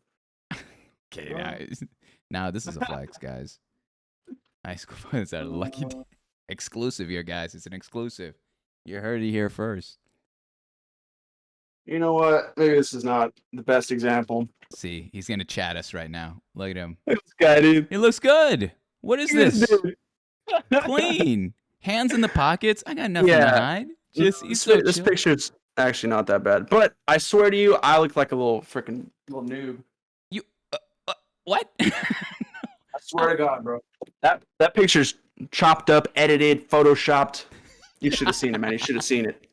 Okay, now this is a flex, guys. High school photos are lucky exclusive here, guys. It's an exclusive. You heard it here first. You know what? Maybe this is not the best example. See, he's gonna chat us right now. Look at him. This guy, dude. He looks good. What is this? Dude. Clean. Hands in the pockets. I got nothing to Yeah. hide. Just he's This, so this chill. picture's actually not that bad, but I swear to you, I look like a little freaking little noob. You what? I swear to God, bro. That picture's chopped up, edited, photoshopped. You should have seen it, man. You should have seen it.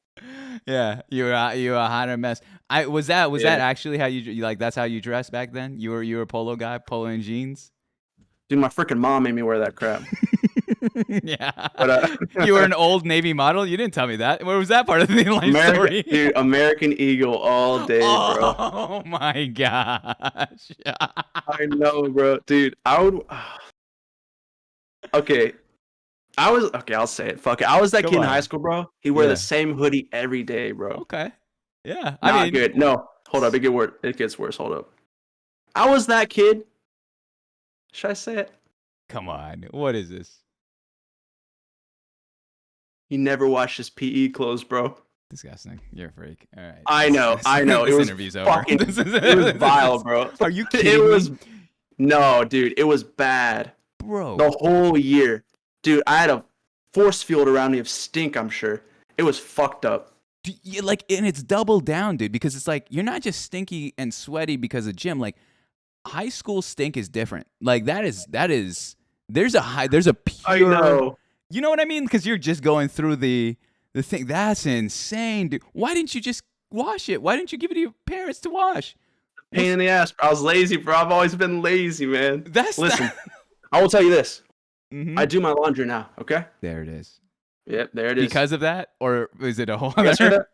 Yeah, you were a hotter mess. Was that Yeah. actually how you like? That's how you dressed back then. You were a polo guy, polo and jeans. Dude, my freaking mom made me wear that crap. Yeah, But you were an Old Navy model. You didn't tell me that. Where was that part of the life story? Dude, American Eagle all day, bro. Oh my gosh. I know, bro. Dude, I would. Okay. I'll say it. Fuck it. I was that Come kid in on. high school, bro. He wore Yeah. the same hoodie every day, bro. Okay. Yeah. Not I mean, good. No. Hold up. It gets worse. Hold up. I was that kid. Should I say it? come on. What is this? He never washed his PE clothes, bro. Disgusting. You're a freak. All right. I know. I know. This It was interview's over. fucking. This is- It was vile, bro. Are you It kidding was. me? No, dude. It was bad. Bro. The whole year, dude. I had a force field around me of stink. I'm sure it was fucked up. Like, and it's double down, dude, because it's like you're not just stinky and sweaty because of gym. Like, high school stink is different. Like that is there's a pure. I know. You know what I mean? Because you're just going through the thing. That's insane, dude. Why didn't you just wash it? Why didn't you give it to your parents to wash? Pain in the ass. I was lazy, bro. I've always been lazy, man. That's Listen, I will tell you this. Mhm. I do my laundry now. Okay. There it is. Yep. There it is. Because of that, or is it a whole Because of other? that-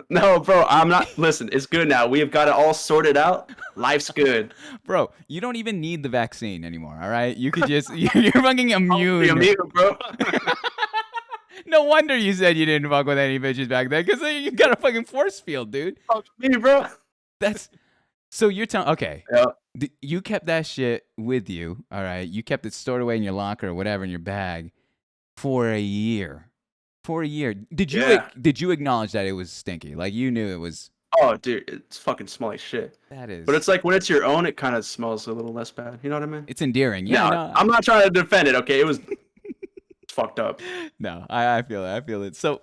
No, bro. I'm not. Listen, it's good now. We have got it all sorted out. Life's good. Bro, you don't even need the vaccine anymore. All right, you could just you're fucking Be immune. amigo, bro. No wonder you said you didn't fuck with any bitches back then, because you got a fucking force field, dude. Fuck me, bro. That's so you're telling. Okay, Yeah. you kept that shit with you. All right, you kept it stored away in your locker or whatever in your bag for a year. For a year, did you acknowledge that it was stinky? Like you knew it was. Oh, dude, it's fucking smell like shit. That is. But it's like when it's your own, it kind of smells a little less bad. You know what I mean? it's endearing. Yeah, No, no, I'm not trying to defend it. Okay, it was it's fucked up. no, I feel it. I feel it. So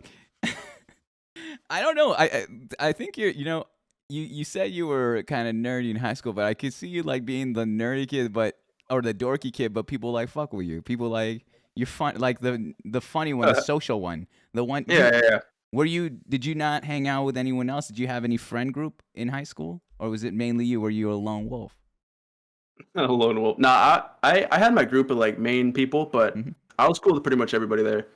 I don't know. I think you said you were kind of nerdy in high school, but I could see you like being the nerdy kid, or the dorky kid, but people like fuck with you. People like you're fun, like the funny one, the social one, the one. Yeah. Did you not hang out with anyone else? Did you have any friend group in high school, or was it mainly you? Were you a lone wolf? Not a lone wolf. Nah, I had my group of like main people, but Mhm. I was cool with pretty much everybody there.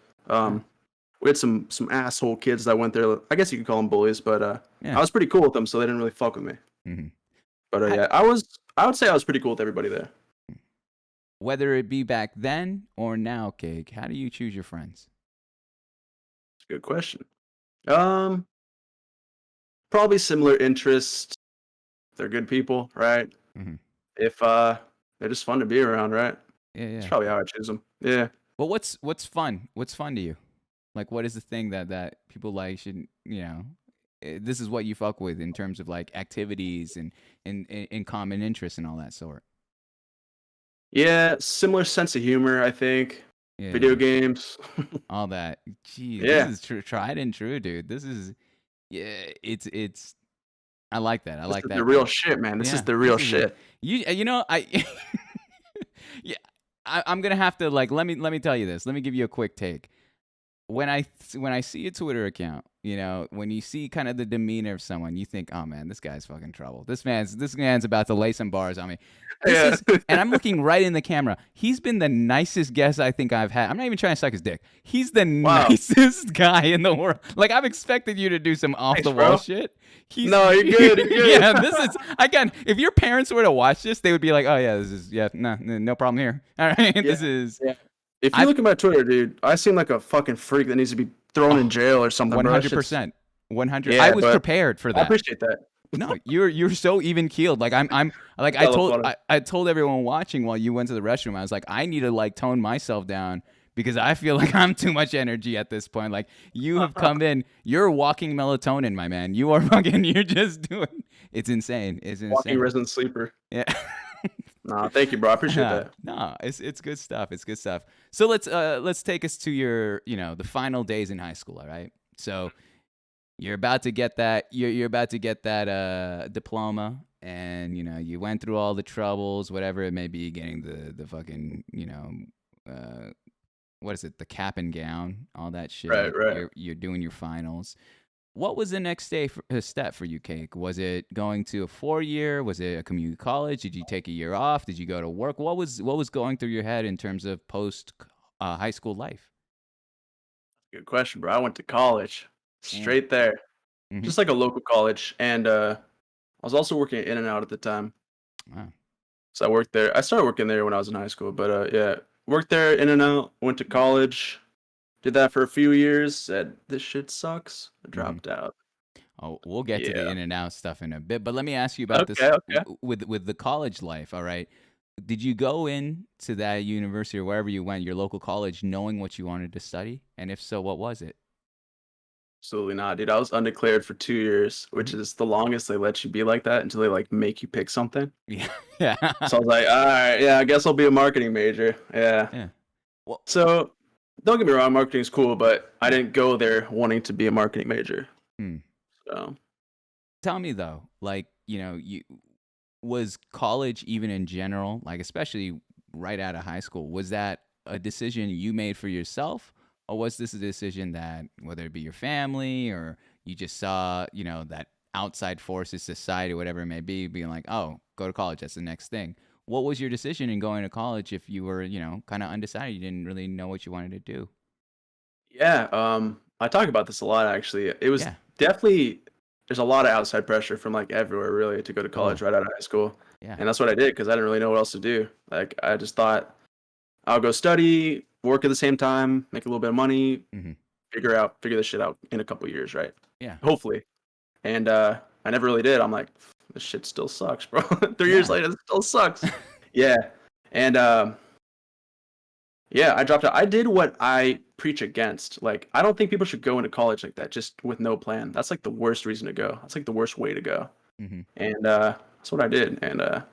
We had some asshole kids that went there. I guess you could call them bullies, but Yeah. I was pretty cool with them, so they didn't really fuck with me. Mhm. But yeah, I would say I was pretty cool with everybody there. Whether it be back then or now, Cake, how do you choose your friends? It's a good question. Probably similar interests. They're good people, right? Mhm. If they're just fun to be around, right? Yeah, That's yeah. probably how I choose them. Yeah. Well, what's fun? What's fun to you? Like, what is the thing that people like should this is what you fuck with in terms of like activities and in common interests and all that sort. Yeah, similar sense of humor, I think. Yeah, Video games. all that. Jeez, Yeah. this is tried and true, dude. This is it's. I like that. I This like is that. the real shit, man. This is Yeah, the real this is shit. yeah, I'm gonna have to like let me tell you this. Let me give you a quick take. When I see a Twitter account, when you see kind of the demeanor of someone, you think, oh man, this guy's fucking trouble. This man's about to lay some bars on me. Yeah. And I'm looking right in the camera. He's been the nicest guest I think I've had. I'm not even trying to suck his dick. He's the Wow. nicest guy in the world. Like I've expected you to do some off the wall bro. shit. No, you're good. You're good. Yeah, this is again. If your parents were to watch this, they would be like, "Oh yeah, this is no problem here." All right, this is Yeah. If you look at my Twitter, dude, I seem like a fucking freak that needs to be thrown in jail or something. 100%, 100. Yeah, I was but prepared for I that. appreciate that. No, you're so even keeled. Like I'm like I told everyone watching while you went to the restroom. I was like, I need to like tone myself down because I feel like I'm too much energy at this point. Like you have come in, you're walking melatonin, my man. You are fucking. You're just doing. It's insane. It's insane. Walking resident sleeper. Yeah. Nah, thank you, bro. I appreciate that. No, it's good stuff. It's good stuff. So let's take us to your the final days in high school. All right. So you're about to get that you're about to get that diploma, and you went through all the troubles, whatever it may be, getting the fucking what is it, the cap and gown, all that shit. Right. You're doing your finals. What was the next step for you, Cake? Was it going to a 4-year? Was it a community college? Did you take a year off? Did you go to work? What was going through your head in terms of post high school life? Good question, bro. I went to college straight there, Mhm. just like a local college, and I was also working at In-N-Out at the time. Wow. So I worked there. I started working there when I was in high school, but yeah, worked there, In-N-Out, went to college, did that for a few years, said this shit sucks, dropped out. Oh, we'll get to the Yeah. in and out stuff in a bit, but let me ask you about this Okay. with the college life. All right, did you go in to that university or wherever you went, your local college, knowing what you wanted to study? And if so, what was it? Absolutely not, dude. I was undeclared for 2 years, which is the longest they let you be like that until they like make you pick something. Yeah, yeah, So I was like, all right, yeah, I guess I'll be a marketing major. Yeah. yeah. Well, So don't get me wrong, marketing's cool, but I didn't go there wanting to be a marketing major. hmm. So Tell me though, like was college even in general, like especially right out of high school, was that a decision you made for yourself, or was this a decision that whether it be your family or you just saw, that outside forces, society, whatever it may be, being like, oh, go to college, that's the next thing. What was your decision in going to college if you were, kind of undecided, you didn't really know what you wanted to do? yeah, I talk about this a lot actually. It was Yeah. definitely there's a lot of outside pressure from like everywhere really to go to college right out of high school. Yeah. And that's what I did because I didn't really know what else to do. Like I just thought I'll go study, work at the same time, make a little bit of money, Mhm. figure this shit out in a couple years, right? Yeah. Hopefully. And I never really did. I'm like, this shit still sucks, bro. 3 years Yeah. later, it still sucks. Yeah. And yeah, I dropped out. I did what I preach against. Like, I don't think people should go into college like that, just with no plan. That's like the worst reason to go. That's like the worst way to go. Mhm. And that's what I did, and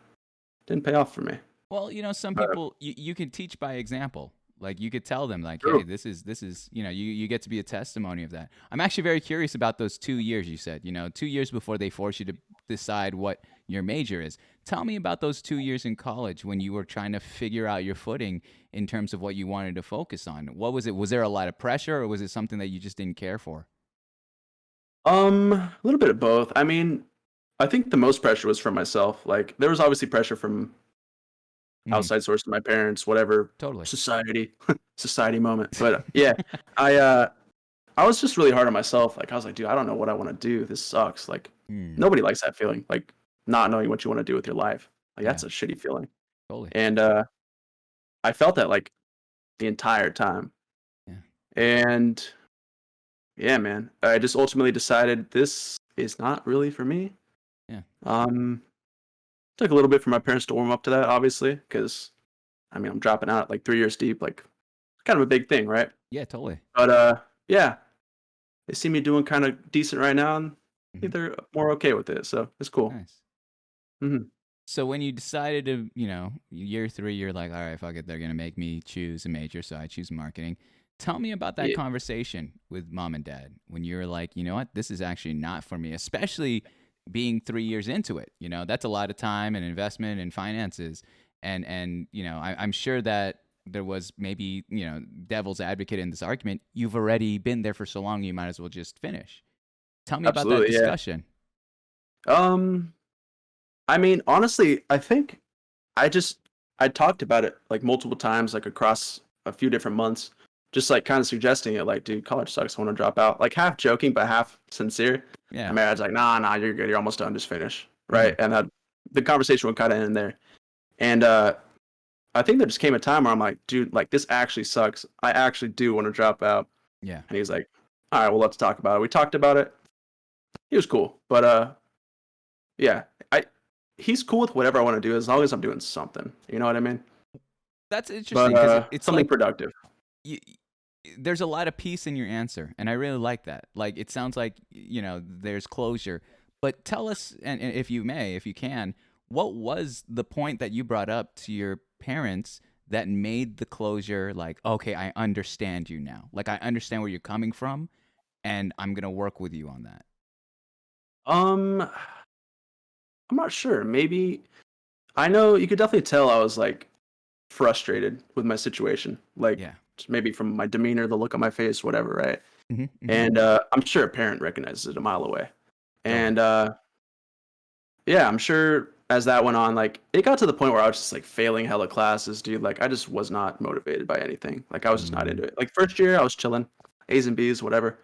didn't pay off for me. Well, some people you can teach by example. Like you could tell them, like, True. hey, this is, you get to be a testimony of that. I'm actually very curious about those 2 years you said. 2 years before they force you to decide what your major is. Tell me about those 2 years in college when you were trying to figure out your footing in terms of what you wanted to focus on. What was it? Was there a lot of pressure, or was it something that you just didn't care for? A little bit of both. I mean, I think the most pressure was from myself. Like, there was obviously pressure from Mhm. outside sources, my parents, whatever, Totally. society moment. But yeah, I was just really hard on myself. Like, I was like, dude, I don't know what I want to do. This sucks. Like, Hmm. nobody likes that feeling. Like, not knowing what you want to do with your life. Like, that's Yeah. a shitty feeling. Totally. And I felt that like the entire time. Yeah. And yeah, man, I just ultimately decided this is not really for me. Yeah. Took a little bit for my parents to warm up to that, obviously, because I mean, I'm dropping out like 3 years deep, like kind of a big thing, right? Yeah, totally. But yeah, they see me doing kind of decent right now, and I think Mhm. they're more okay with it, so it's cool. Nice. hmm So when you decided to, year 3, you're like, all right, fuck it, they're gonna make me choose a major, so I choose marketing. Tell me about that Yeah. conversation with mom and dad when you were like, you know what, this is actually not for me, especially being 3 years into it. That's a lot of time and investment and finances, and I'm sure that there was maybe, devil's advocate in this argument, you've already been there for so long, you might as well just finish. Tell me about that Absolutely, yeah. discussion. I mean, honestly, I think I talked about it like multiple times, like across a few different months, just like kind of suggesting it, like, dude, college sucks, I want to drop out. Like half joking, but half sincere. Yeah. And my dad's like, nah, you're good, you're almost done, just finish. Right. Mhm. And that the conversation would kind of end there. And I think there just came a time where I'm like, dude, like this actually sucks. I actually do want to drop out. Yeah. And he's like, all right, well, let's talk about it. We talked about it. He was cool. But yeah, he's cool with whatever I want to do as long as I'm doing something. You know what I mean? That's But interesting because it's something like productive. you, there's a lot of peace in your answer, and I really like that. Like it sounds like there's closure. But tell us, and if you may, if you can, what was the point that you brought up to your parents that made the closure? Like, okay, I understand you now. Like I understand where you're coming from, and I'm gonna work with you on that. Um, I'm not sure. Maybe I know you could definitely tell I was like frustrated with my situation. Like Yeah. just maybe from my demeanor, the look on my face, whatever, right? Mm-hmm. And I'm sure a parent recognizes it a mile away. Totally. And yeah, I'm sure as that went on, like it got to the point where I was just like failing hella classes, dude. Like I just was not motivated by anything. Like I was just not Mm, into it. Like first year, I was chilling, A's and B's, whatever,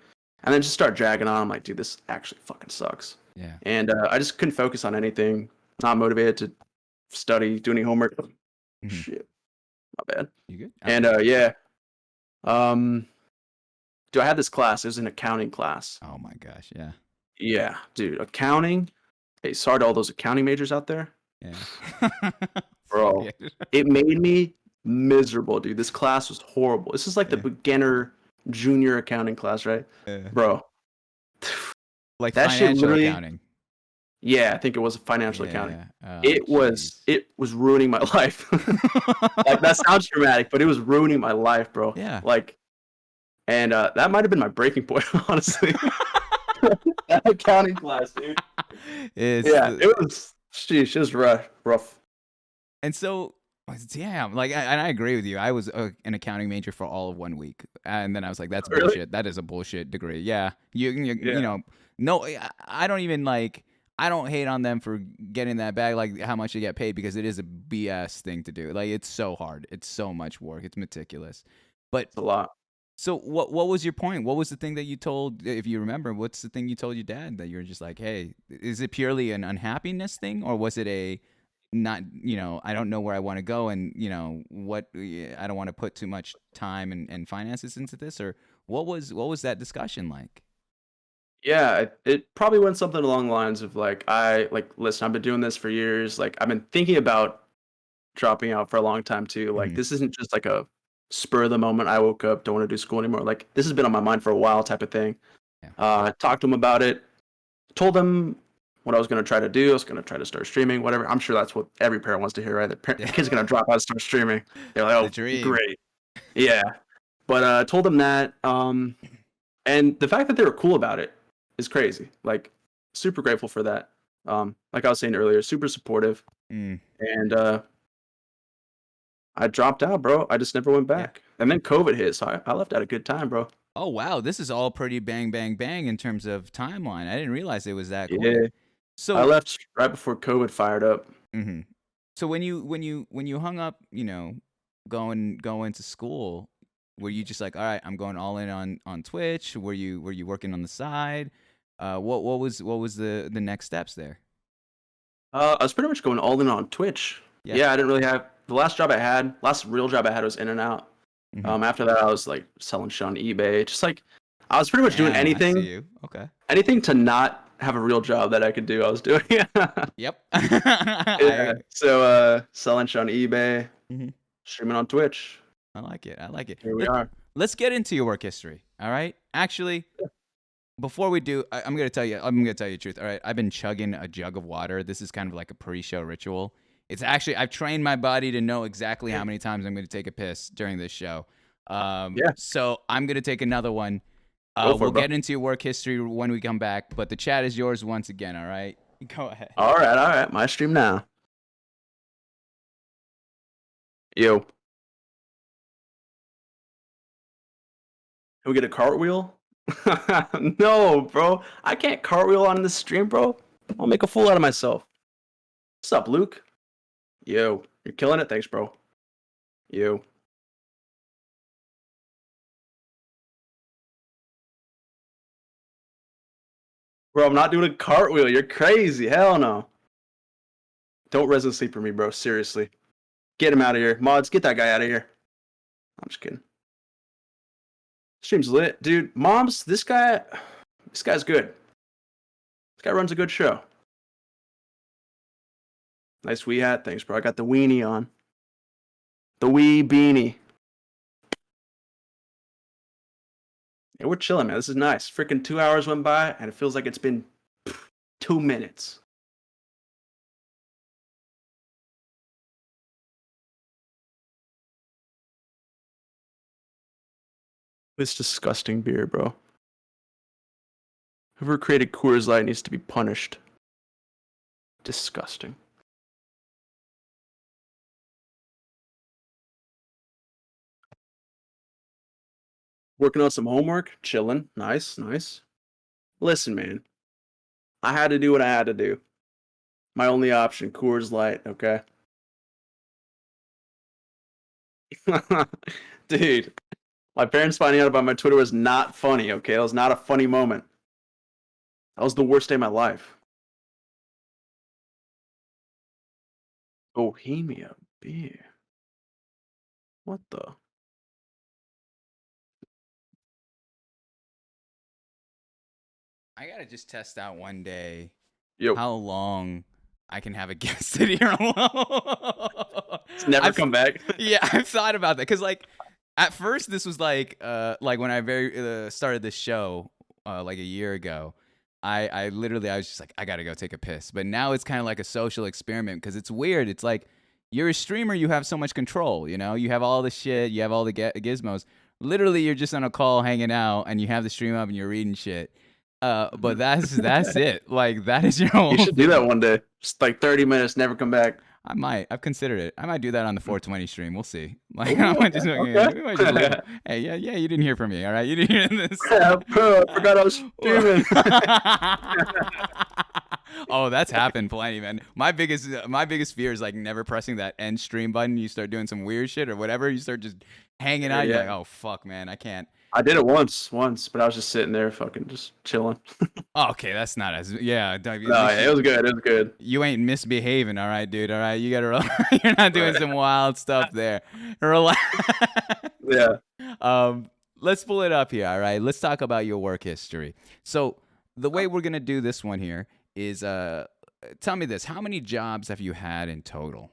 and then just start dragging on. I'm like, dude, this actually fucking sucks. yeah. And I just couldn't focus on anything. Not motivated to study, do any homework. Mm-hmm. Shit, my bad. You good? And yeah, um, dude, I had this class. It was an accounting class. Oh my gosh. Yeah. Yeah, dude, accounting. Hey, sorry to all those accounting majors out there. Yeah. Bro, Yeah. it made me miserable, dude. This class was horrible. This is like the Yeah. beginner junior accounting class, right? Yeah. Bro, Like that shit financial literally, accounting. yeah, I think it was financial accounting. Yeah. Oh, It was jeez. it was ruining my life. Like that sounds dramatic, but it was ruining my life, bro. Yeah. Like, and that might have been my breaking point, honestly. That accounting class, dude. It's Yeah, it was. Sheesh, it was rough. and so damn, like and I agree with you. I was an accounting major for all of 1 week, and then I was like, that's Really? bullshit. That is a bullshit degree. Yeah, you Yeah. no, I don't even like. I don't hate on them for getting that bag, like how much they get paid, because it is a BS thing to do. Like it's so hard. It's so much work. It's meticulous. But It's a lot. so what was your point? What was the thing that you told, if you remember, what's the thing you told your dad that you're just like, hey, is it purely an unhappiness thing, or was it a not, I don't know where I want to go, and what I don't want to put too much time and finances into this, or what was that discussion like? Yeah, it probably went something along the lines of like, listen, I've been doing this for years. Like, I've been thinking about dropping out for a long time too. Like, Mhm. this isn't just like a spur of the moment. I woke up, don't want to do school anymore. Like, this has been on my mind for a while, type of thing. Yeah. I talked to him about it. Told them what I was going to try to do. I was going to try to start streaming, whatever. I'm sure that's what every parent wants to hear, right? The Yeah. kid's going to drop out and start streaming. They're like, The oh, dream. great. Yeah. But I told them that. And the fact that they were cool about it is crazy. Like, super grateful for that. Like I was saying earlier, super supportive. Mm. And I dropped out, bro. I just never went Yeah. back. And then COVID hit, so I left at a good time, bro. Oh wow, this is all pretty bang bang bang in terms of timeline. I didn't realize it was that Yeah. quick. I So left right before COVID fired up. mhm. So when you hung up, going to school, were you just like, all right, I'm going all in on Twitch? Were you working on the side? What was the next steps there? I was pretty much going all in on Twitch. Yeah. Yeah, I didn't really have the last real job I had was In and Out. Mhm. After that, I was like selling shit on eBay. Just like I was pretty much doing Damn, I see anything, you. Okay. anything to not have a real job that I could do. I was doing. Yep. Yeah. So selling shit on eBay, Mhm. streaming on Twitch. I like it. I like it. Here we are. Let's get into your work history. All right. Actually, before we do, I'm gonna tell you. I'm gonna tell you the truth. All right. I've been chugging a jug of water. This is kind of like a pre-show ritual. It's actually I've trained my body to know exactly how many times I'm gonna take a piss during this show. Yeah. So I'm gonna take another one. Go for We'll it, bro. get into your work history when we come back. But the chat is yours once again. All right. Go ahead. All right. My stream now. Yo. Can we get a cartwheel? No, bro. I can't cartwheel on this stream, bro. I'll make a fool out of myself. What's up, Luke? Yo, you're killing it. Thanks, bro. Yo. Bro, I'm not doing a cartwheel. You're crazy. Hell no. Don't resin sleeper me, bro. Seriously. Get him out of here. Mods, get that guy out of here. I'm just kidding. Stream's lit. Dude, moms, this guy's good. This guy runs a good show. Nice wee hat. Thanks, bro. I got the weenie on. The wee beanie. Yeah, we're chilling, man. This is nice. Freaking 2 hours went by, and it feels like it's been 2 minutes. This disgusting beer, bro. Whoever created Coors Light needs to be punished. Disgusting. Working on some homework, chilling. Nice, nice. Listen, man. I had to do what I had to do. My only option, Coors Light, okay? Dude, my parents finding out about my Twitter was not funny, okay? It was not a funny moment. That was the worst day of my life. Bohemia beer. What the? I gotta just test out one day Yo, how long I can have a guest sit here alone. never come back. Yeah, I've thought about that because, like, at first this was like when I started this show like a year ago. I literally I was just like, I gotta go take a piss. But now it's kind of like a social experiment because it's weird. It's like you're a streamer, you have so much control. You know, you have all the shit, you have all the gizmos. Literally, you're just on a call hanging out, and you have the stream up, and you're reading shit. But that's it. Like that is your whole. You should do that one day. Just like 30 minutes, never come back. I might. I've considered it. I might do that on the 420 stream. We'll see. Like I might just. Okay. We might just hey, yeah. You didn't hear from me. All right, you didn't hear this. Yeah, bro, I forgot I was streaming. Oh, that's happened plenty, man. My biggest fear is like never pressing that end stream button. You start doing some weird shit or whatever. You start just hanging out. Yeah. You're like, oh fuck, man, I can't. I did it once, but I was just sitting there, fucking just chilling. Oh, okay, that's not as yeah. No, yeah, it was good. It was good. You ain't misbehaving, all right, dude. All right, you gotta. You're not doing some wild stuff there. Relax. Yeah. Let's pull it up here. All right, let's talk about your work history. So the way we're gonna do this one here is, tell me this: how many jobs have you had in total?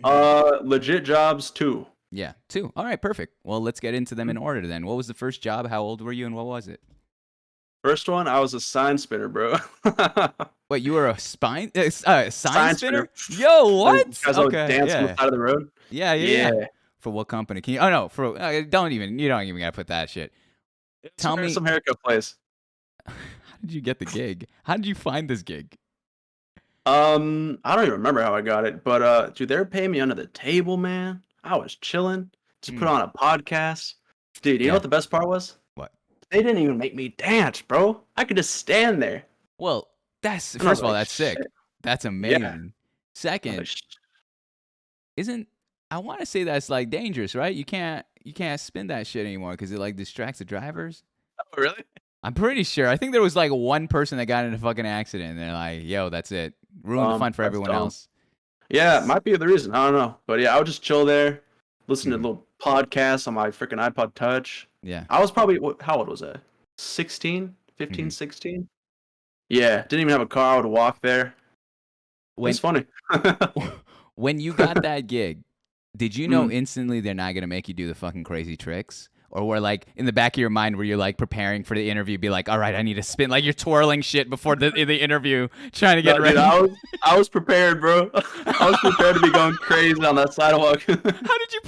Legit jobs 2. Yeah, 2. All right, perfect. Well, let's get into them in order then. What was the first job? How old were you, and what was it? First one, I was a sign spinner, bro. Wait, you were a sign spinner? Yo, what? Guys would dance on the side of the road. Yeah. For what company? Can you? Oh no, for you don't even gotta put that shit. Tell me some haircut place. How did you get the gig? How did you find this gig? I don't even remember how I got it, but dude, they were paying me under the table, man. I was chilling, just put on a podcast. Dude, you know what the best part was? What? They didn't even make me dance, bro. I could just stand there. Well, that's first of all, that's sick. That's amazing. Yeah. Second, I want to say that's like dangerous, right? You can't spin that shit anymore because it like distracts the drivers. Oh, really? I'm pretty sure. I think there was like one person that got in a fucking accident, and they're like, "Yo, that's it. Ruin the fun for everyone else." Yeah, it might be the reason. I don't know. But yeah, I would just chill there, listen to little podcasts on my freaking iPod Touch. Yeah. I was probably, how old was I? 16? 15, 16? Yeah, didn't even have a car. I would walk there. It's funny. When you got that gig, did you know instantly they're not going to make you do the fucking crazy tricks? Or were like in the back of your mind where you're like preparing for the interview, be like, all right, I need to spin, like you're twirling shit before the interview, trying to get ready. Dude, I was prepared, bro. I was prepared to be going crazy on that sidewalk. How did you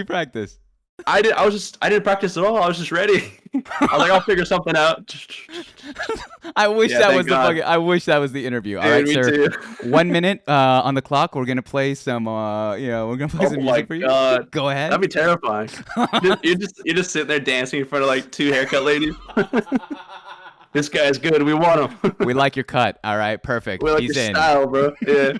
practice? I didn't practice at all. I was just ready. I was like, I'll figure something out. I wish Yeah, that thank was the God. fucking. I wish that was the interview. All Dude, right, me sir. too. 1 minute on the clock. We're gonna play some. We're gonna play Oh some my music for you. God. Go ahead. That'd be terrifying. You just sitting there dancing in front of like 2 haircut ladies. This guy's good. We want him. We like your cut. All right, perfect. We like He's your in. style, bro. Yeah.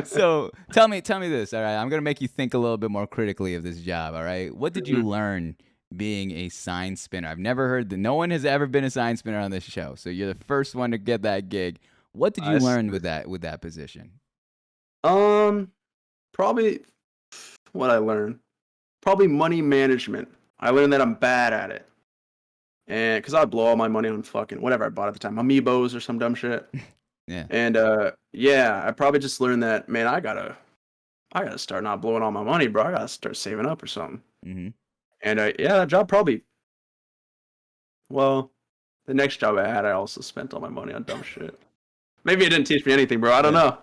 So tell me this. All right, I'm gonna make you think a little bit more critically of this job. All right, what did you learn being a sign spinner? I've never heard that. No one has ever been a sign spinner on this show, so you're the first one to get that gig. What did you learn with that position? Probably what I learned. Probably money management. I learned that I'm bad at it. And because I'd blow all my money on fucking whatever I bought at the time, amiibos or some dumb shit. Yeah. And yeah, I probably just learned that, man, I gotta start not blowing all my money, bro. I gotta start saving up or something. Mm-hmm. And yeah, that job probably. Well, the next job I had, I also spent all my money on dumb shit. Maybe it didn't teach me anything, bro. I don't know.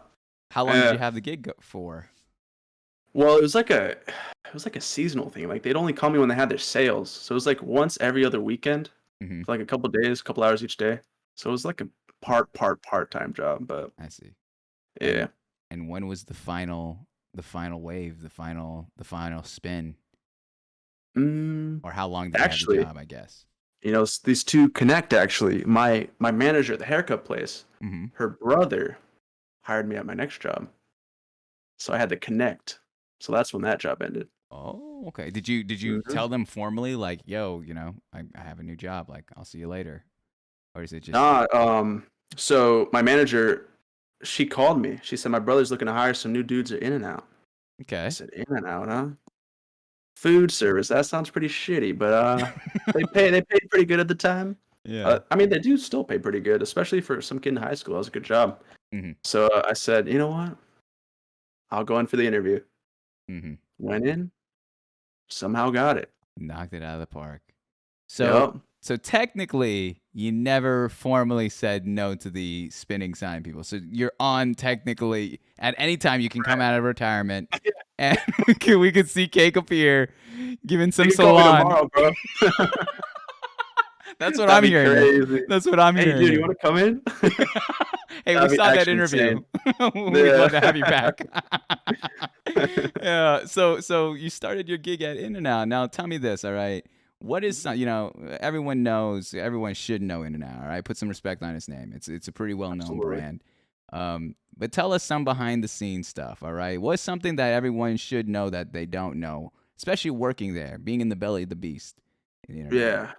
How long did you have the gig for? Well, it was like a seasonal thing. Like they'd only call me when they had their sales. So it was like once every other weekend, for like a couple days, a couple hours each day. So it was like a part-time job. But I see. Yeah. And when was the final wave, the final spin? Or how long did you have the job, I guess? You know, these two connect actually. My manager at the haircut place, her brother hired me at my next job. So I had to connect. So that's when that job ended. Oh, okay. Did you tell them formally, like, yo, I have a new job, like, I'll see you later? Or is it just so my manager, she called me. She said my brother's looking to hire some new dudes at In-N-Out. Okay. I said, In-N-Out, huh? Food service. That sounds pretty shitty, but they paid pretty good at the time. Yeah. I mean, they do still pay pretty good, especially for some kid in high school. That was a good job. So I said, you know what? I'll go in for the interview. Went in, somehow got it. Knocked it out of the park. So technically, you never formally said no to the spinning sign people. So you're on technically at any time you can come out of retirement, and we could see Cake appear, giving some salon. Tomorrow, bro. That's what I'm hearing. Crazy. That's what I'm hearing. Hey, dude, you want to come in? Hey, we saw that interview. We'd love to have you back. Yeah. So you started your gig at In-N-Out. Now tell me this, all right? What is everyone should know In-N-Out, all right? Put some respect on his name. It's a pretty well-known brand. But tell us some behind the scenes stuff, all right? What's something that everyone should know that they don't know, especially working there, being in the belly of the beast? Yeah.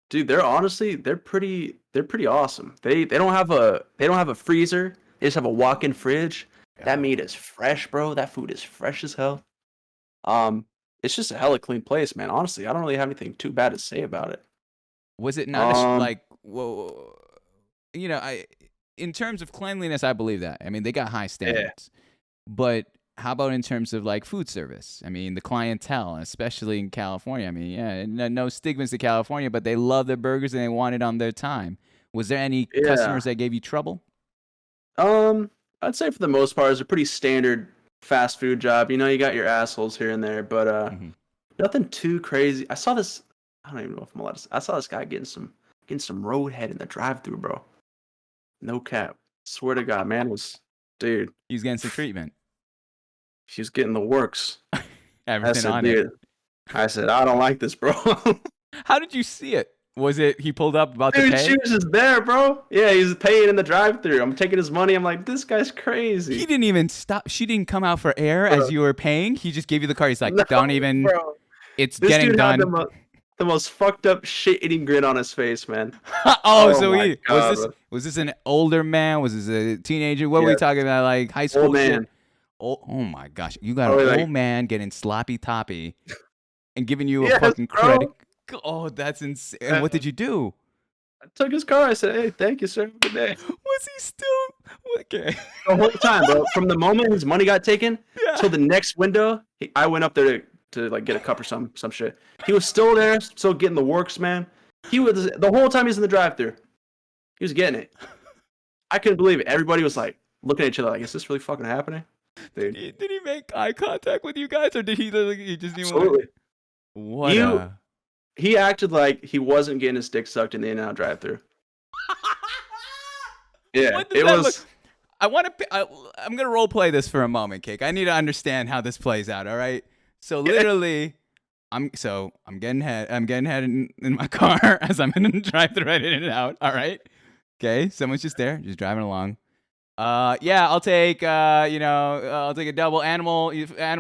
Dude, they're pretty awesome. They don't have a freezer. They just have a walk-in fridge. Yeah. That meat is fresh, bro. That food is fresh as hell. It's just a hella clean place, man. Honestly, I don't really have anything too bad to say about it. Was it not like, whoa, in terms of cleanliness, I believe that. I mean, they got high standards. Yeah. But how about in terms of like food service? I mean, the clientele, especially in California. I mean, yeah, no stigmas to California, but they love their burgers and they want it on their time. Was there any customers that gave you trouble? I'd say for the most part, it's a pretty standard fast food job. You got your assholes here and there, but nothing too crazy. I saw this. I don't even know if I'm allowed to. I saw this guy getting some roadhead in the drive-thru, bro. No cap. Swear to God, man, dude. He was getting some treatment. She was getting the works. Everything on it. I said, I don't like this, bro. How did you see it? Was it he pulled up about to pay? She was just there, bro. Yeah, he's paying in the drive-thru. I'm taking his money. I'm like, this guy's crazy. He didn't even stop. She didn't come out for air as you were paying. He just gave you the card. He's like, don't even. Bro. It's this getting dude done. Had the most fucked up shit-eating grin on his face, man. So was this an older man? Was this a teenager? What were we talking about? Like high school old man. Shit? Oh my gosh, you got an old man getting sloppy toppy and giving you a fucking credit. Oh, that's insane. And what did you do? I took his car. I said, hey, thank you, sir. Good day. Was he still okay? The whole time, bro. From the moment his money got taken till the next window, I went up there to like get a cup or some shit. He was still there, still getting the works, man. He was the whole time he was in the drive-thru. He was getting it. I couldn't believe it. Everybody was like looking at each other like, is this really fucking happening? dude. Did he make eye contact with you guys, or did he literally he just didn't Absolutely. What You- He acted like he wasn't getting his dick sucked in the In-N-Out drive-thru. Yeah, What does it that was. look? I'm gonna role play this for a moment, Cake. I need to understand how this plays out. All right. So literally, I'm getting head in my car as I'm in the drive-thru right in and out. All right. Okay. Someone's just there, just driving along. Yeah, I'll take I'll take a double animal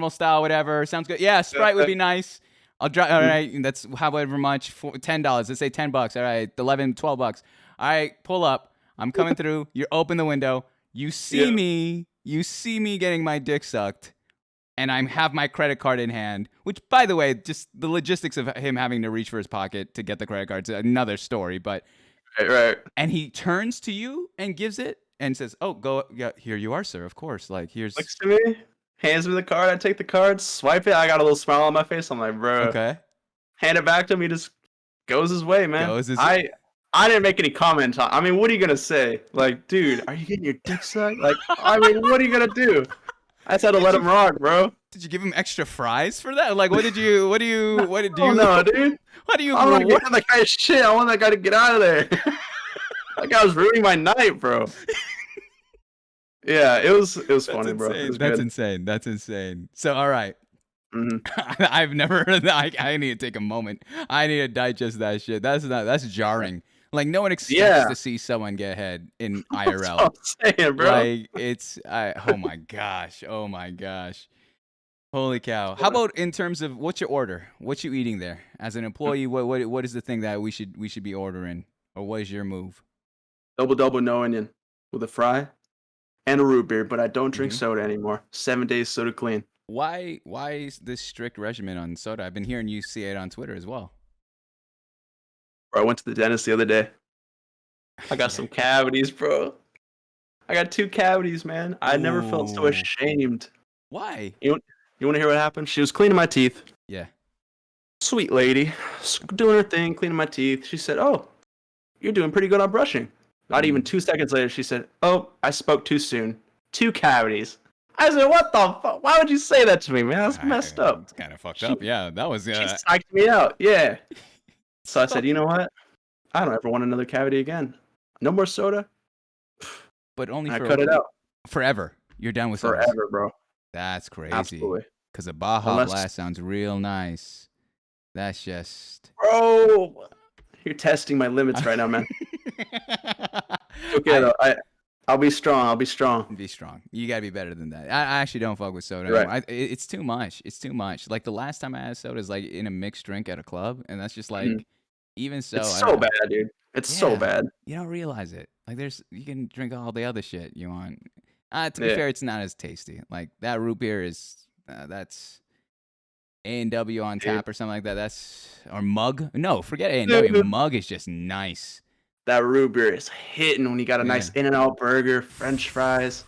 style, whatever. Sounds good. Yeah, Sprite would be nice. I'll drive. All right, that's however much. $10. Let's say $10. All right, 11, $12. All right, pull up. I'm coming through. You open the window. You see me. You see me getting my dick sucked, and I have my credit card in hand. Which, by the way, just the logistics of him having to reach for his pocket to get the credit card is another story. But Right. and he turns to you and gives it and says, "Oh, go. Yeah, here you are, sir. Of course. Like here's Looks to me, hands me the card. I take the card, swipe it. I got a little smile on my face. I'm like, bro. okay." Hand it back to him. He just goes his way, man. Goes his- I didn't make any comment on. I mean, what are you gonna say? Like, dude, are you getting your dick sucked? Like, I mean, what are you gonna do? I just had to let him rock, bro. Did you give him extra fries for that? Like, what did you? What did you? Oh no, dude. What do you? I'm not what- getting that guy's shit. I want that guy to get out of there. That guy was ruining my night, bro. Yeah, it was funny, bro. It was That's good. insane. That's insane. So, all right. Mhm. I've never heard that. I need to take a moment. I need to digest that shit. That's jarring. Like no one expects Yeah. to see someone get head in That's IRL. what I'm saying, bro. Like oh my gosh. Oh my gosh. Holy cow. How about in terms of what's your order? What you eating there? As an employee, what is the thing that we should be ordering? Or what is your move? Double, no onion with a fry and a root beer, but I don't drink Mhm. soda anymore. 7 days soda clean. Why is this strict regimen on soda? I've been hearing you see it on Twitter as well. Bro, I went to the dentist the other day. I got some cavities, bro. I got 2 cavities, man. I never felt so Ooh. ashamed. Why? You want to hear what happened? She was cleaning my teeth. Yeah. Sweet lady, doing her thing, cleaning my teeth. She said, "Oh, you're doing pretty good on brushing." Not even 2 seconds later, she said, "Oh, I spoke too soon. 2 cavities." I said, "What the fuck? Why would you say that to me, man? That's messed up." It's kind of fucked She- up. Yeah, that was She psyched me out. Yeah. So I said, "You know what? I don't ever want another cavity again. No more soda." but only I for cut it out forever. You're done with sodas. forever, bro. That's crazy. Absolutely, Because a Baja Unless- Blast sounds real nice. That's just. bro. You're testing my limits right now, man. Okay, though. I'll be strong. I'll be strong. Be strong. You gotta be better than that. I actually don't fuck with soda Right. anymore. It's too much. It's too much. Like the last time I had soda is like in a mixed drink at a club, and that's just like, even so. It's I so don't- bad, dude. It's so Yeah. bad. You don't realize it. Like you can drink all the other shit you want. To be Yeah. fair, it's not as tasty. Like that root beer is that's A&W on Dude. tap or something like that. That's or mug. No, forget A&W. Dude. Mug is just nice. That root beer is hitting when you got a nice In-N-Out burger, French fries.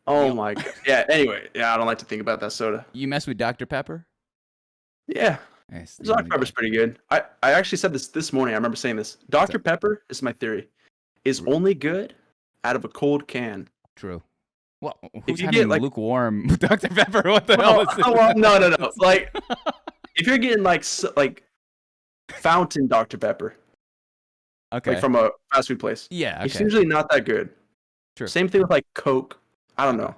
Oh my god. Yeah. Anyway, yeah, I don't like to think about that soda. You mess with Dr. Pepper? Yeah, Yes, Dr. Pepper's pretty good. I actually said this morning. I remember saying this. Dr. Pepper, this is my theory, is only good out of a cold can. True. Well, who's you having get, like- lukewarm Dr. Pepper? What the hell is this? Well, no. Like, if you're getting like fountain Dr. Pepper, Okay. like from a fast food place, Yeah. it's Okay. usually not that good. True. Same thing with like Coke. I don't know.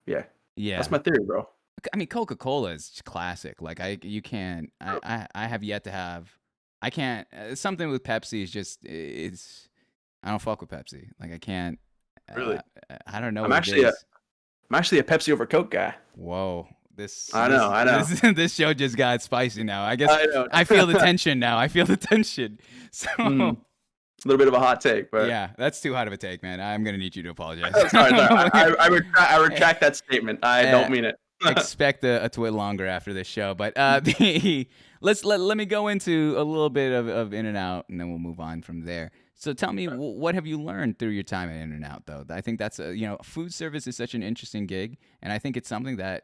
Yeah, Yeah. that's my theory, bro. I mean, Coca-Cola is classic. Like you can't. I have yet to have. I can't. Something with Pepsi is just. It's. I don't fuck with Pepsi. Like I can't. Really? I don't know. I'm what actually it a- is. I'm actually a Pepsi over Coke guy. Whoa. This. I know. This show just got spicy now. I guess. I know. I feel the tension now. I feel the tension. So. A little bit of a hot take, but Yeah, that's too hot of a take, man. I'm gonna need you to apologize. sorry. I retract that statement. I don't mean it. Expect a twit longer after this show, but let me go into a little bit of In and Out, and then we'll move on from there. So tell me, what have you learned through your time at In and Out, though? I think that's food service is such an interesting gig, and I think it's something that,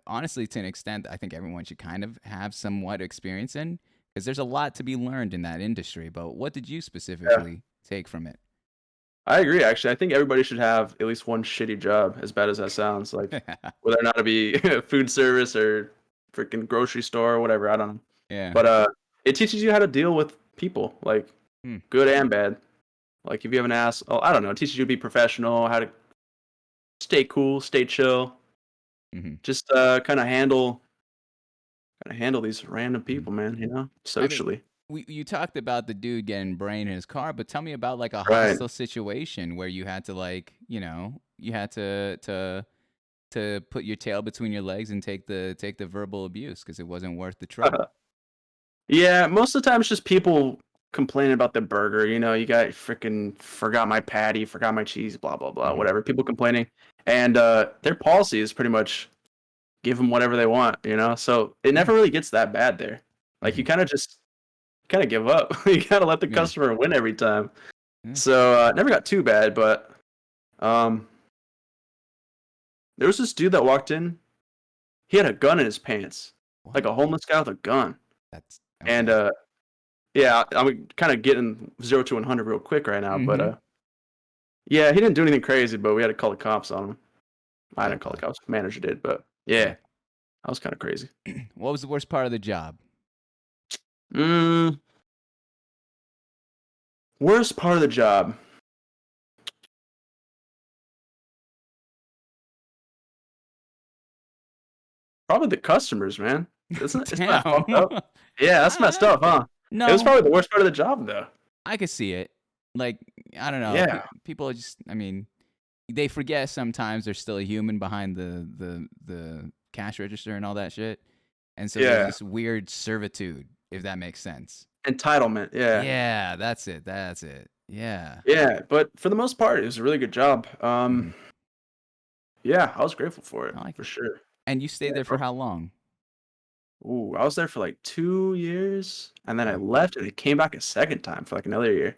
honestly, to an extent, I think everyone should kind of have somewhat experience in, because there's a lot to be learned in that industry. But what did you specifically take from it? I agree. Actually, I think everybody should have at least one shitty job. As bad as that sounds, like whether or not it be food service or freaking grocery store or whatever. I don't know. Yeah. But it teaches you how to deal with people, like Hmm. good and bad. Like if you have an ass, oh, I don't know. It teaches you to be professional, how to stay cool, stay chill, Hmm. just kind of handle these random people, man. You know, I mean, socially. you talked about the dude getting brain in his car, but tell me about like a Right. hostile situation where you had to like, you had to put your tail between your legs and take the verbal abuse because it wasn't worth the trouble. Yeah, most of the time it's just people complaining about the burger. You know, you got freaking forgot my patty, forgot my cheese, blah blah blah, Mhm. whatever. People complaining, and their policy is pretty much give them whatever they want. You know, so it never really gets that bad there. Like you Mhm. kind of just kind of give up. You gotta let the Yeah. customer win every time. Yeah. So it never got too bad, but um, there was this dude that walked in. He had a gun in his pants, like What? a homeless guy with a gun, That's and okay. yeah, I'm kind of getting 0 to 100 real quick right now, but Mhm. yeah, he didn't do anything crazy, but we had to call the cops on him. I didn't call the Okay. cops, manager did, but yeah, Yeah. that was kind of crazy. What was the worst part of the job? Mm, worst part of the job, probably the customers, man. Isn't that Damn. fucked up? Yeah, that's messed up, huh? It was No, probably the worst part of the job, though. I could see it. Like, I don't know. Yeah, People are just, I mean, they forget sometimes there's still a human behind the cash register and all that shit. And so there's yeah, this weird servitude, if that makes sense. entitlement. Yeah, Yeah, that's it. That's it. Yeah. yeah, but for the most part, it was a really good job. Mhm. Yeah, I was grateful for it I like for it. sure. And you stayed Yeah, there for how long? ooh, I was there for like 2 years, and then I Okay. left, and I came back a second time for like another year.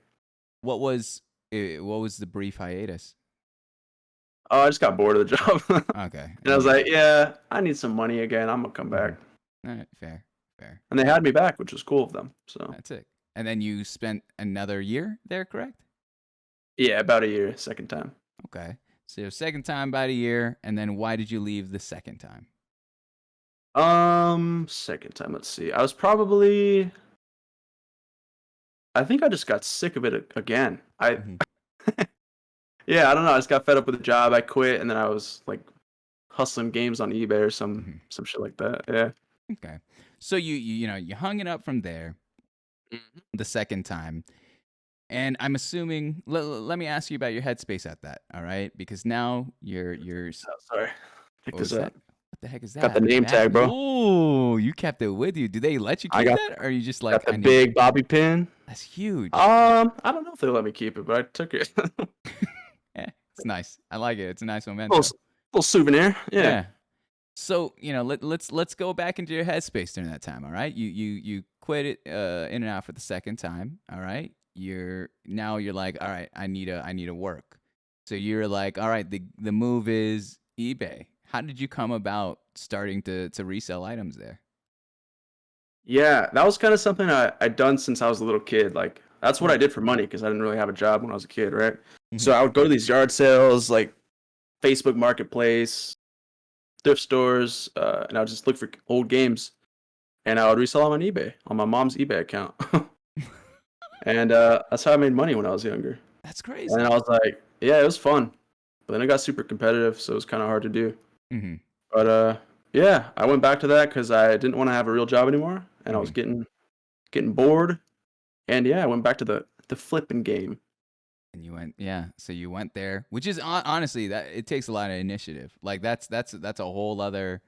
What was the brief hiatus? Oh, I just got bored of the job, Okay. and I was like, "Yeah, I need some money again. I'm gonna come Mhm. back." All right, fair, fair. And they had me back, which was cool of them. So That's it. And then you spent another year there, correct? yeah, about a year, second time. Okay. So second time about a year, and then why did you leave the second time? Second time. Let's see. I was probably. I think I just got sick of it again. Mhm. Yeah, I don't know. I just got fed up with the job. I quit, and then I was like hustling games on eBay or Mhm. some shit like that. Yeah. Okay. So you hung it up from there Mhm. the second time, and I'm assuming. Let me ask you about your headspace at that. All right, because now Oh, sorry. Pick what this was that? up. What the heck is Got the that? name tag, bro. Ooh, you kept it with you. Do they let you I keep got that, or are you just like got the I need? big bobby pin. That's huge. I don't know if they let me keep it, but I took it. Yeah, it's nice. I like it. It's a nice little memento. little souvenir. Yeah. Yeah. So let's go back into your headspace during that time. All right, you quit it in and out for the second time. All right, you're like, all right, I need to work. So you're like, all right, the move is eBay. How did you come about starting to resell items there? Yeah, that was kind of something I'd done since I was a little kid. Like that's what Hmm. I did for money because I didn't really have a job when I was a kid, right? Hmm. So I would go to these yard sales, like Facebook Marketplace, thrift stores, and I would just look for old games, and I would resell them on eBay on my mom's eBay account. And that's how I made money when I was younger. That's And I crazy. was like, yeah, it was fun, but then it got super competitive, so it was kind of hard to do. Hmm. But yeah, I went back to that because I didn't want to have a real job anymore, and I was Hmm. getting bored. And yeah, I went back to the flipping game. And you went, yeah. So you went there, which is honestly that it takes a lot of initiative. Like that's a whole other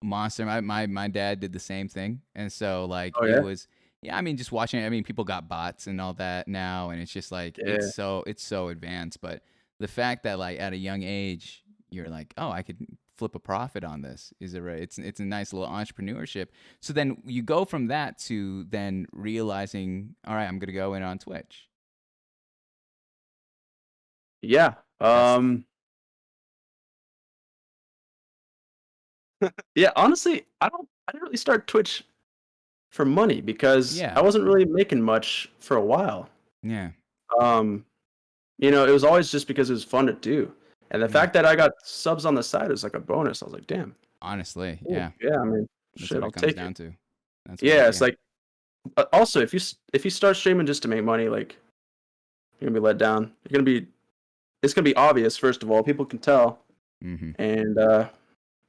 monster. My dad did the same thing, and so like Oh it yeah, was, yeah. I mean, just watching it. I mean, people got bots and all that now, and it's just like yeah, it's so advanced. But the fact that like at a young age you're like, oh, I could flip a profit on this is it's a nice little entrepreneurship. So then you go from that to then realizing, all right, I'm gonna go in on Twitch. yeah. That's Yeah. Honestly, I didn't really start Twitch for money because I yeah. wasn't really making much for a while. Yeah. Um, You know, it was always just because it was fun to do. And the Yeah. fact that I got subs on the side was like a bonus. I was like, damn. Honestly, Cool. yeah. Yeah, I mean, That's shit, what I'll it comes take down it. to. That's what Yeah, it's yeah. like also if you start streaming just to make money, like you're gonna be let down. It's gonna be obvious first of all. People can tell, Mm-hmm. and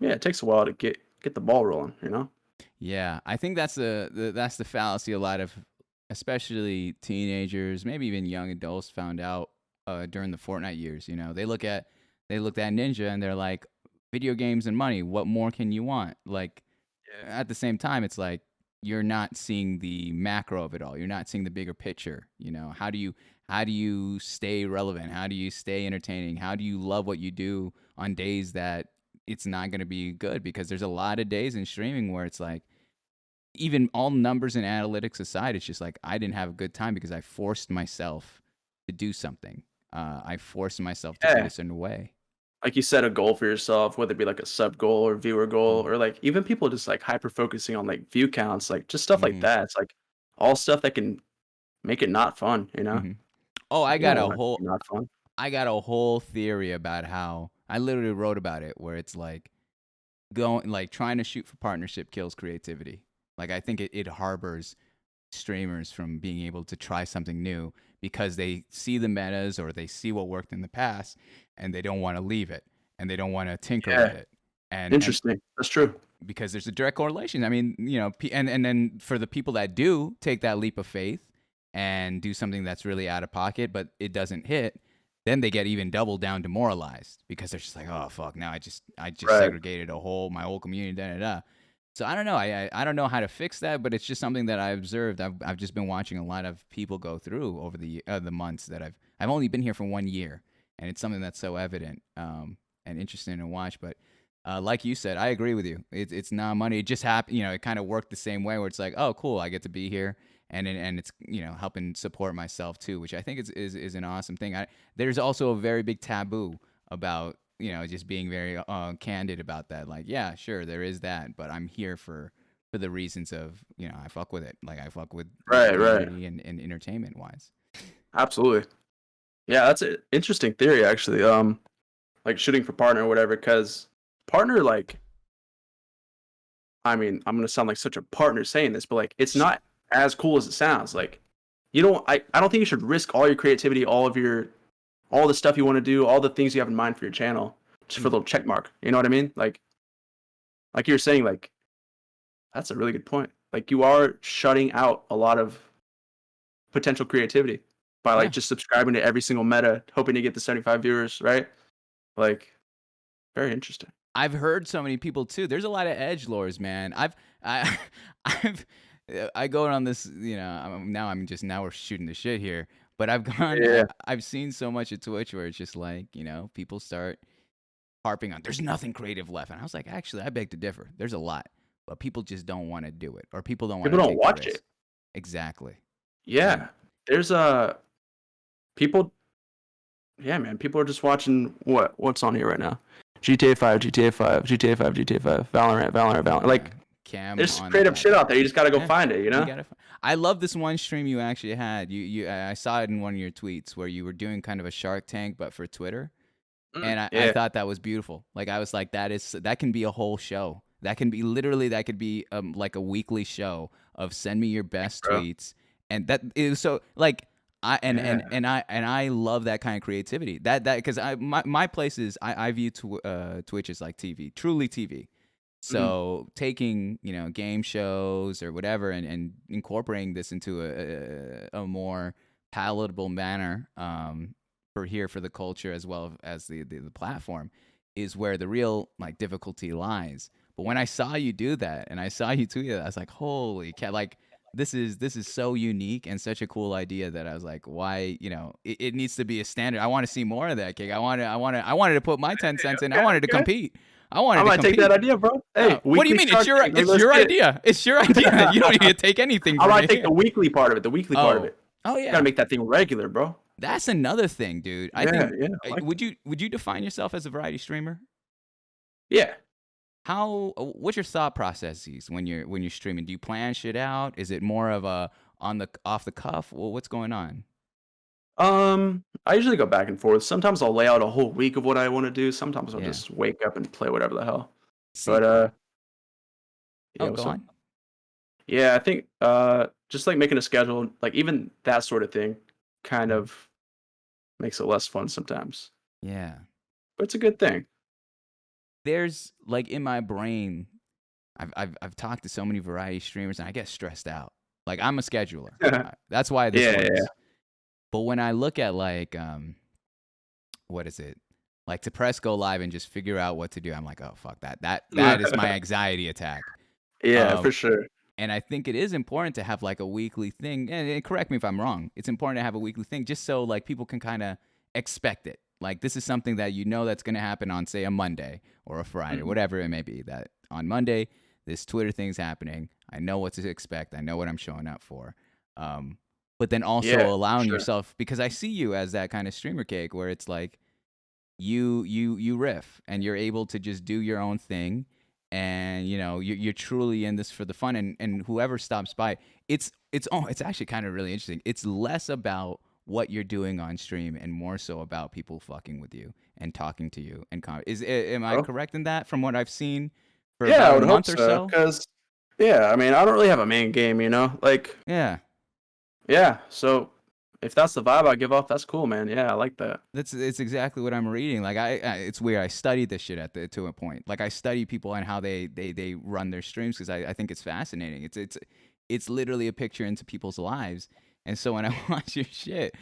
yeah, it takes a while to get the ball rolling. You know. Yeah, I think that's that's the fallacy a lot of, especially teenagers, maybe even young adults, found out during the Fortnite years. You know, they looked at Ninja and they're like, video games and money. What more can you want? Like, at the same time, it's like you're not seeing the macro of it all. You're not seeing the bigger picture. You know, how do you stay relevant? How do you stay entertaining? How do you love what you do on days that it's not going to be good? Because there's a lot of days in streaming where it's like, even all numbers and analytics aside, it's just like I didn't have a good time because I forced myself to do something. I forced myself to be Yeah, a certain way. like you set a goal for yourself, whether it be like a sub goal or viewer goal, Mm-hmm. or like even people just like hyper focusing on like view counts, like just stuff like Mm-hmm. that. It's like all stuff that can make it not fun. You know, Mm-hmm. Oh, you don't want it to be not fun. I got a whole theory about how I literally wrote about it, where it's like going like trying to shoot for partnership kills creativity. Like I think it harbors streamers from being able to try something new because they see the metas or they see what worked in the past and they don't want to leave it and they don't want to tinker with Yeah, it. And interesting. That's true. because there's a direct correlation. I mean, you know, and then for the people that do take that leap of faith and do something that's really out of pocket, but it doesn't hit, then they get even double down demoralized because they're just like, oh fuck, now I just Right. segregated my whole community, da da da. So I don't know. I don't know how to fix that, but it's just something that I observed. I've just been watching a lot of people go through over the months that I've only been here for 1 year, and it's something that's so evident and interesting to watch. But like you said, I agree with you. It's not money. It just happened. You know, it kind of worked the same way where it's like, oh, cool, I get to be here, and it's helping support myself too, which I think is an awesome thing. There's also a very big taboo about just being very candid about that. Like, yeah, sure, there is that, but I'm here for the reasons of I fuck with it. Like I fuck with the Right. Right. community and entertainment wise. Absolutely. Yeah, that's an interesting theory actually. Like shooting for partner or whatever, because partner, like, I mean, I'm gonna sound like such a partner saying this, but like, it's not as cool as it sounds. Like, I don't think you should risk all your creativity, all the stuff you want to do, all the things you have in mind for your channel, just for a little check mark. You know what I mean? Like you're saying, like, that's a really good point. Like, you are shutting out a lot of potential creativity by like Yeah. just subscribing to every single meta, hoping to get the 75 viewers, right? Like, very interesting. I've heard so many people too. There's a lot of edge lords, man. I I've I go on this, now we're shooting the shit here, but Yeah. I've seen so much at Twitch where it's just like, people start harping on there's nothing creative left. And I was like, actually, I beg to differ. There's a lot, but people just don't want to do it or people don't want People to don't take the watch risk. it. Exactly. Yeah. There's people. Yeah, man. People are just watching what's on here right now. GTA 5, GTA 5, GTA 5, GTA 5, Valorant. Like, Cam there's on creative that. shit out there. You just gotta go Yeah, find it. You know. I love this one stream you actually had. I saw it in one of your tweets where you were doing kind of a Shark Tank, but for Twitter. And I Yeah. thought that was beautiful. Like I was like, that can be a whole show. That can be like a weekly show of send me your best Bro. tweets, and that is so like Yeah. and I love that kind of creativity. That because my place is I view Twitch as like TV, truly TV. So taking game shows or whatever and incorporating this into a more palatable manner for the culture as well as the platform is where the real like difficulty lies. But when I saw you do that and I saw you tweet it, I was like, holy cat! Like this is so unique and such a cool idea that I was like, why it needs to be a standard. I want to see more of that, Kick. I wanted to put my 10 cents in. I wanted to compete. I might take that idea, bro. Hey, what do you mean? It's your idea. It's your idea. You don't need to take anything. I From might it. take the weekly part of it. The weekly part of it. Oh You yeah. gotta make that thing regular, bro. That's another thing, dude. I Yeah, think. yeah, I like would you define yourself as a variety streamer? Yeah. What's your thought processes when you're streaming? Do you plan shit out? Is it more of a off the cuff? Well, what's going on? I usually go back and forth. Sometimes I'll lay out a whole week of what I want to do. Sometimes I'll Yeah. just wake up and play whatever the hell. See, But yeah, oh, what's go up? on. Yeah, I think just like making a schedule, like even that sort of thing kind Mhm. of makes it less fun sometimes. Yeah. But it's a good thing. There's like in my brain, I've talked to so many variety streamers and I get stressed out. Like I'm a scheduler. That's why this Yeah, yeah. works. But when I look at like what is it? Like to press go live and just figure out what to do, I'm like, oh fuck that. That is my anxiety attack. Yeah, for Um sure. and I think it is important to have like a weekly thing. And correct me if I'm wrong. It's important to have a weekly thing just so like people can kind of expect it. Like this is something that you know that's going to happen on say a Monday or a Friday, Mhm. whatever it may be. That on Monday this Twitter thing's happening. I know what to expect. I know what I'm showing up for. But then Yeah, also for allowing sure. yourself because I see you as that kind of streamer cake where it's like you riff and you're able to just do your own thing and you know you're truly in this for the fun and whoever stops by it's actually kind of really interesting. It's less about what you're doing on stream and more so about people fucking with you and talking to you and am I Bro. correct in that from what I've seen for Yeah, I about a would hope month or so. so? Cause yeah, I mean, I don't really have a main game, you know. Like, Yeah. yeah. So if that's the vibe I give off, that's cool, man. Yeah, I like that. That's it's exactly what I'm reading. Like I it's weird. I studied this shit to a point. Like I study people and how they run their streams because I think it's fascinating. It's literally a picture into people's lives. And so when I watch your shit,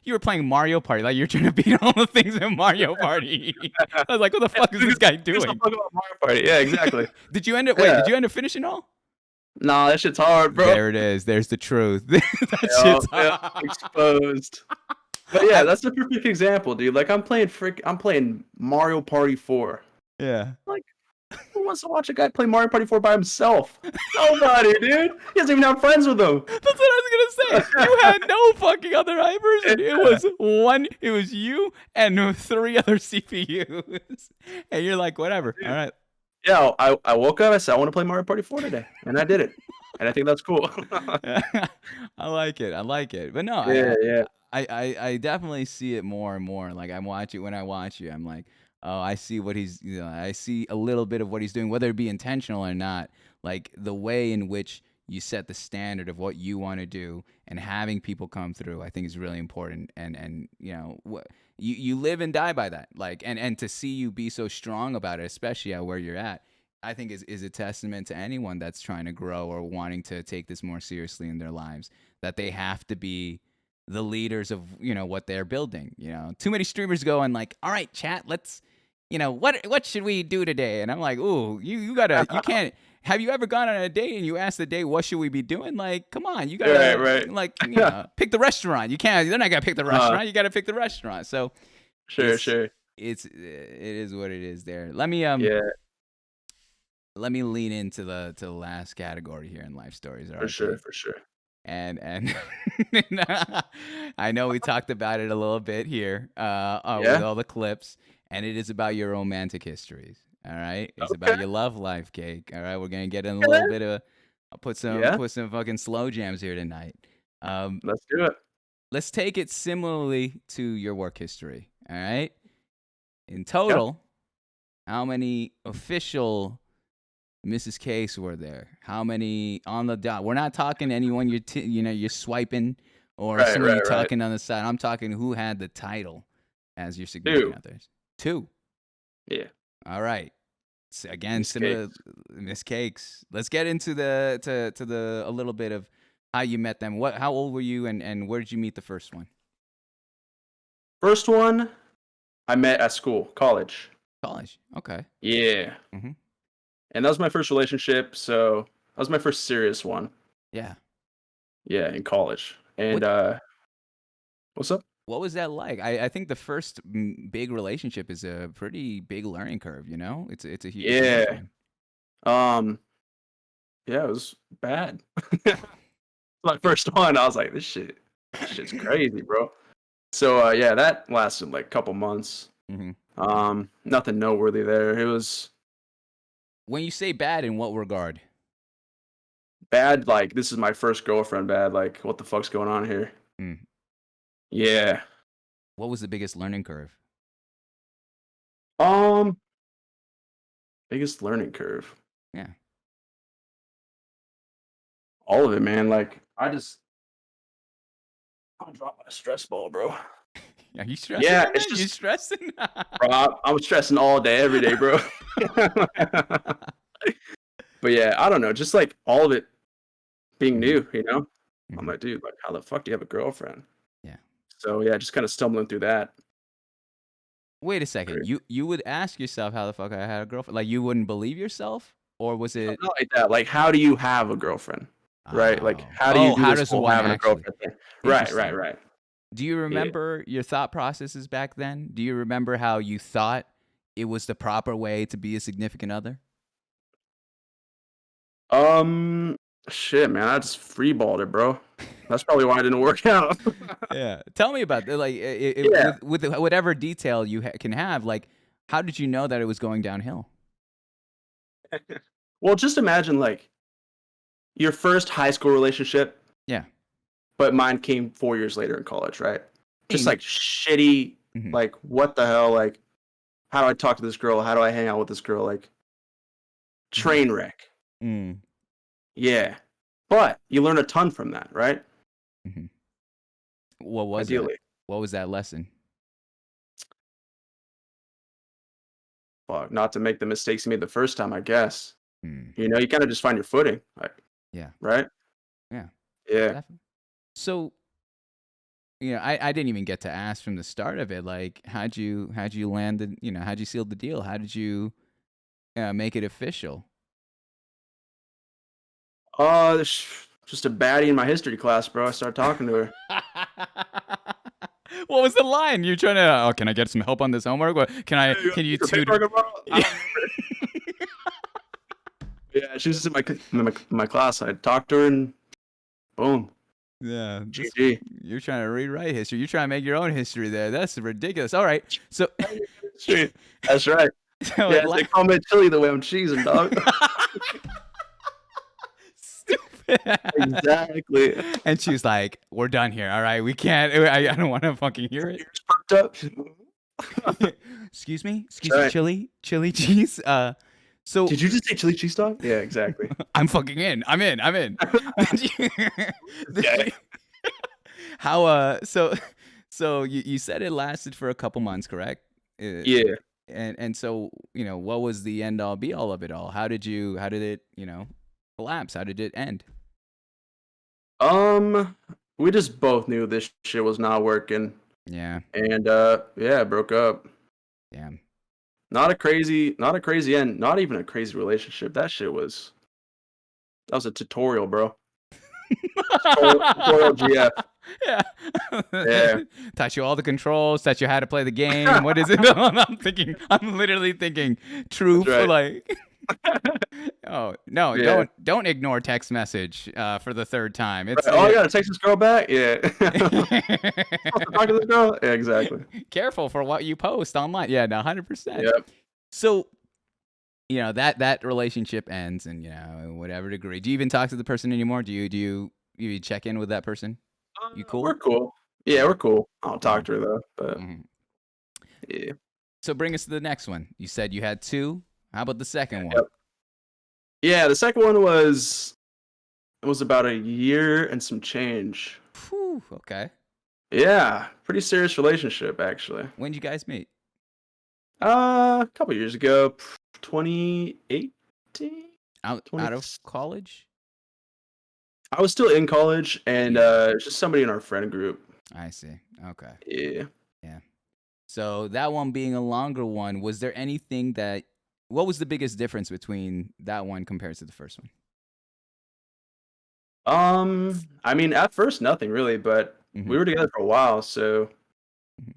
you were playing Mario Party, like you're trying to beat all the things in Mario Party. I was like, what the fuck is this guy Who's the doing? fuck about Mario Party? Yeah, exactly. Did you end up? Wait, Yeah. did you end up finishing all? Nah, that shit's hard, bro. There it is. There's the truth. That Yeah, shit's. yeah, exposed. But yeah, I, that's the perfect example, dude. Like I'm playing Mario Party 4. yeah. Like, who wants to watch a guy play Mario Party 4 by himself? Nobody, dude. He doesn't even have friends with him. That's what I was gonna say. You had no fucking other hypers, and it was one. It was you and three other CPUs, and you're like, whatever. All right. Yeah, I woke up, I said I want to play Mario Party 4 today. And I did it. And I think that's cool. I like it. I like it. But no, Yeah, yeah. I definitely see it more and more. Like I'm watching when I watch you, I'm like, oh, I see what he's. You know, I see a little bit of what he's doing, whether it be intentional or not. Like the way in which you set the standard of what you want to do and having people come through, I think is really important. And you know what you live and die by that. Like and to see you be so strong about it, especially at where you're at. I think is a testament to anyone that's trying to grow or wanting to take this more seriously in their lives that they have to be the leaders of what they're building. Too many streamers go and like, all right, chat, let's what should we do today? And I'm like, ooh, you can't. Have you ever gone on a date and you ask the date what should we be doing? Like, come on, you Right, gotta right. like pick the restaurant. You can't. They're not gonna pick the restaurant. You gotta pick the restaurant. So Sure, sure. it is what it is. There. Let me Yeah, lean into the last category here in life stories. All for right, sure, Kate? for sure. And I know we talked about it a little bit here with Yeah? all the clips, and it is about your romantic histories. All right, it's Okay. about your love life, Cake. All right, we're gonna get in a little bit of. I'll Yeah, put some fucking slow jams here tonight. Um, let's do it. let's take it similarly to your work history. All right, in Yeah. total, how many official Mrs. Case were there? How many on the dot? We're not talking anyone you're swiping or Right, someone right, you're right. talking on the side. I'm talking who had the title as your significant 2. others. Two. Yeah. All right. Again, Miss similar Cakes. Miss Cakes. Let's get into the a little bit of how you met them. How old were you and where did you meet the first one? First one I met at school, college. College. Okay. Yeah. Mhm. And that was my first relationship, so that was my first serious one. Yeah. Yeah, in college. And What what's up? what was that like? I think the first big relationship is a pretty big learning curve, you know? It's a huge Yeah. one. Um, yeah, it was bad. My first one, I was like, this shit's crazy, bro. So yeah, that lasted like a couple months. Mhm. Nothing noteworthy there. It was When you say bad, in what regard? bad, like this is my first girlfriend bad, like what the fuck's going on here? Mm. Yeah. What was the biggest learning curve? Um, biggest learning curve. Yeah. All of it, man. Like I dropped my stress ball, bro. Are you stressing, Yeah, my it's man? You just, stressing? bro. I'm stressing all day, every day, bro. But yeah, I don't know. Just like all of it being Mhm, new, you know. I'm mhm. like, dude, like, how the fuck do you have a girlfriend? Yeah. So yeah, just kind of stumbling through that. Wait a second. Crazy. You would ask yourself how the fuck I had a girlfriend? Like you wouldn't believe yourself, or was No, it? not like that. Like, how do you have a girlfriend? Right? Like, Oh, how do you oh, do how this does whole one having a actually? girlfriend thing? Right, right, Interesting. right. Do you Yeah. remember your thought processes back then? Do you remember how you thought it was the proper way to be a significant other? Um, shit, man. I just freeballed it, bro. That's probably why it didn't work out. Yeah. Tell me about that. Like, Yeah. with whatever detail you can have, like, how did you know that it was going downhill? Well, just imagine like your first high school relationship, Yeah. but mine came 4 years later in college, right? Just Mm, like shitty, mhm, like what the hell? Like, how do I talk to this girl? How do I hang out with this girl? Like, mhm, train wreck. mm, Yeah. But you learn a ton from that, right? mhm. What was that? Ideally. What was that lesson? Fuck, not to make the mistakes you made the first time, I guess. Mm, You know, you kind of just find your footing, like, yeah. right? Yeah. Yeah. Definitely. So, I didn't even get to ask from the start of it. Like, how'd you land the, how'd you seal the deal? How did you make it official? Just a baddie in my history class, bro. I started talking to her. What was the line? You trying to? Oh, can I get some help on this homework? What, can I? "Hey, you Can you got your tutor? paperwork tomorrow?" I don't remember. Yeah, she was just in my class. I talked to her and boom, Yeah, GG. you're trying to rewrite history. You're trying to make your own history there. That's ridiculous. All right, so Shit. That's right. so Yeah, they call me chili the way I'm cheesing, dog. stupid. Exactly. And she's like, "We're done here. All right, we can't. I don't want to fucking hear it." Ears perked up. Excuse me, Right. chili cheese. So Did you just say chili cheese dog? Yeah, exactly. I'm fucking in. I'm in. I'm in. Did you- did Okay. you- How so you said it lasted for a couple months, correct? Yeah. And so, what was the end all be all of it all? How did it, collapse? How did it end? We just both knew this shit was not working, Yeah. and yeah, broke up. Yeah. Not a crazy end, not even a crazy relationship. That was a tutorial, bro. Tutorial GF. Yeah. Yeah. Taught you all the controls, taught you how to play the game. What is it? I'm literally thinking truth, right. like oh no, Yeah. don't ignore text message for the third time. It's Right. Oh, I gotta text this girl back. Yeah. Talk to this girl. Yeah, exactly. careful for what you post online. Yeah, no, 100%. Yep. So, that relationship ends, and whatever degree. Do you even talk to the person anymore? Do you check in with that person? You We're cool? cool. Yeah, we're cool. I don't talk Mhm, to her though, but mhm. yeah. So bring us to the next one. You said you had two. How about the second one? Yep. Yeah, the second one was about a year and some change. Whew, okay. Yeah, pretty serious relationship actually. When did you guys meet? A couple years ago, 2018. Out of college? I was still in college, and Yeah. it was just somebody in our friend group. I see. Okay. Yeah. Yeah. So that one being a longer one, was there anything what was the biggest difference between that one compared to the first one? I mean, at first nothing really, but we Mhm, were together for a while, so mhm.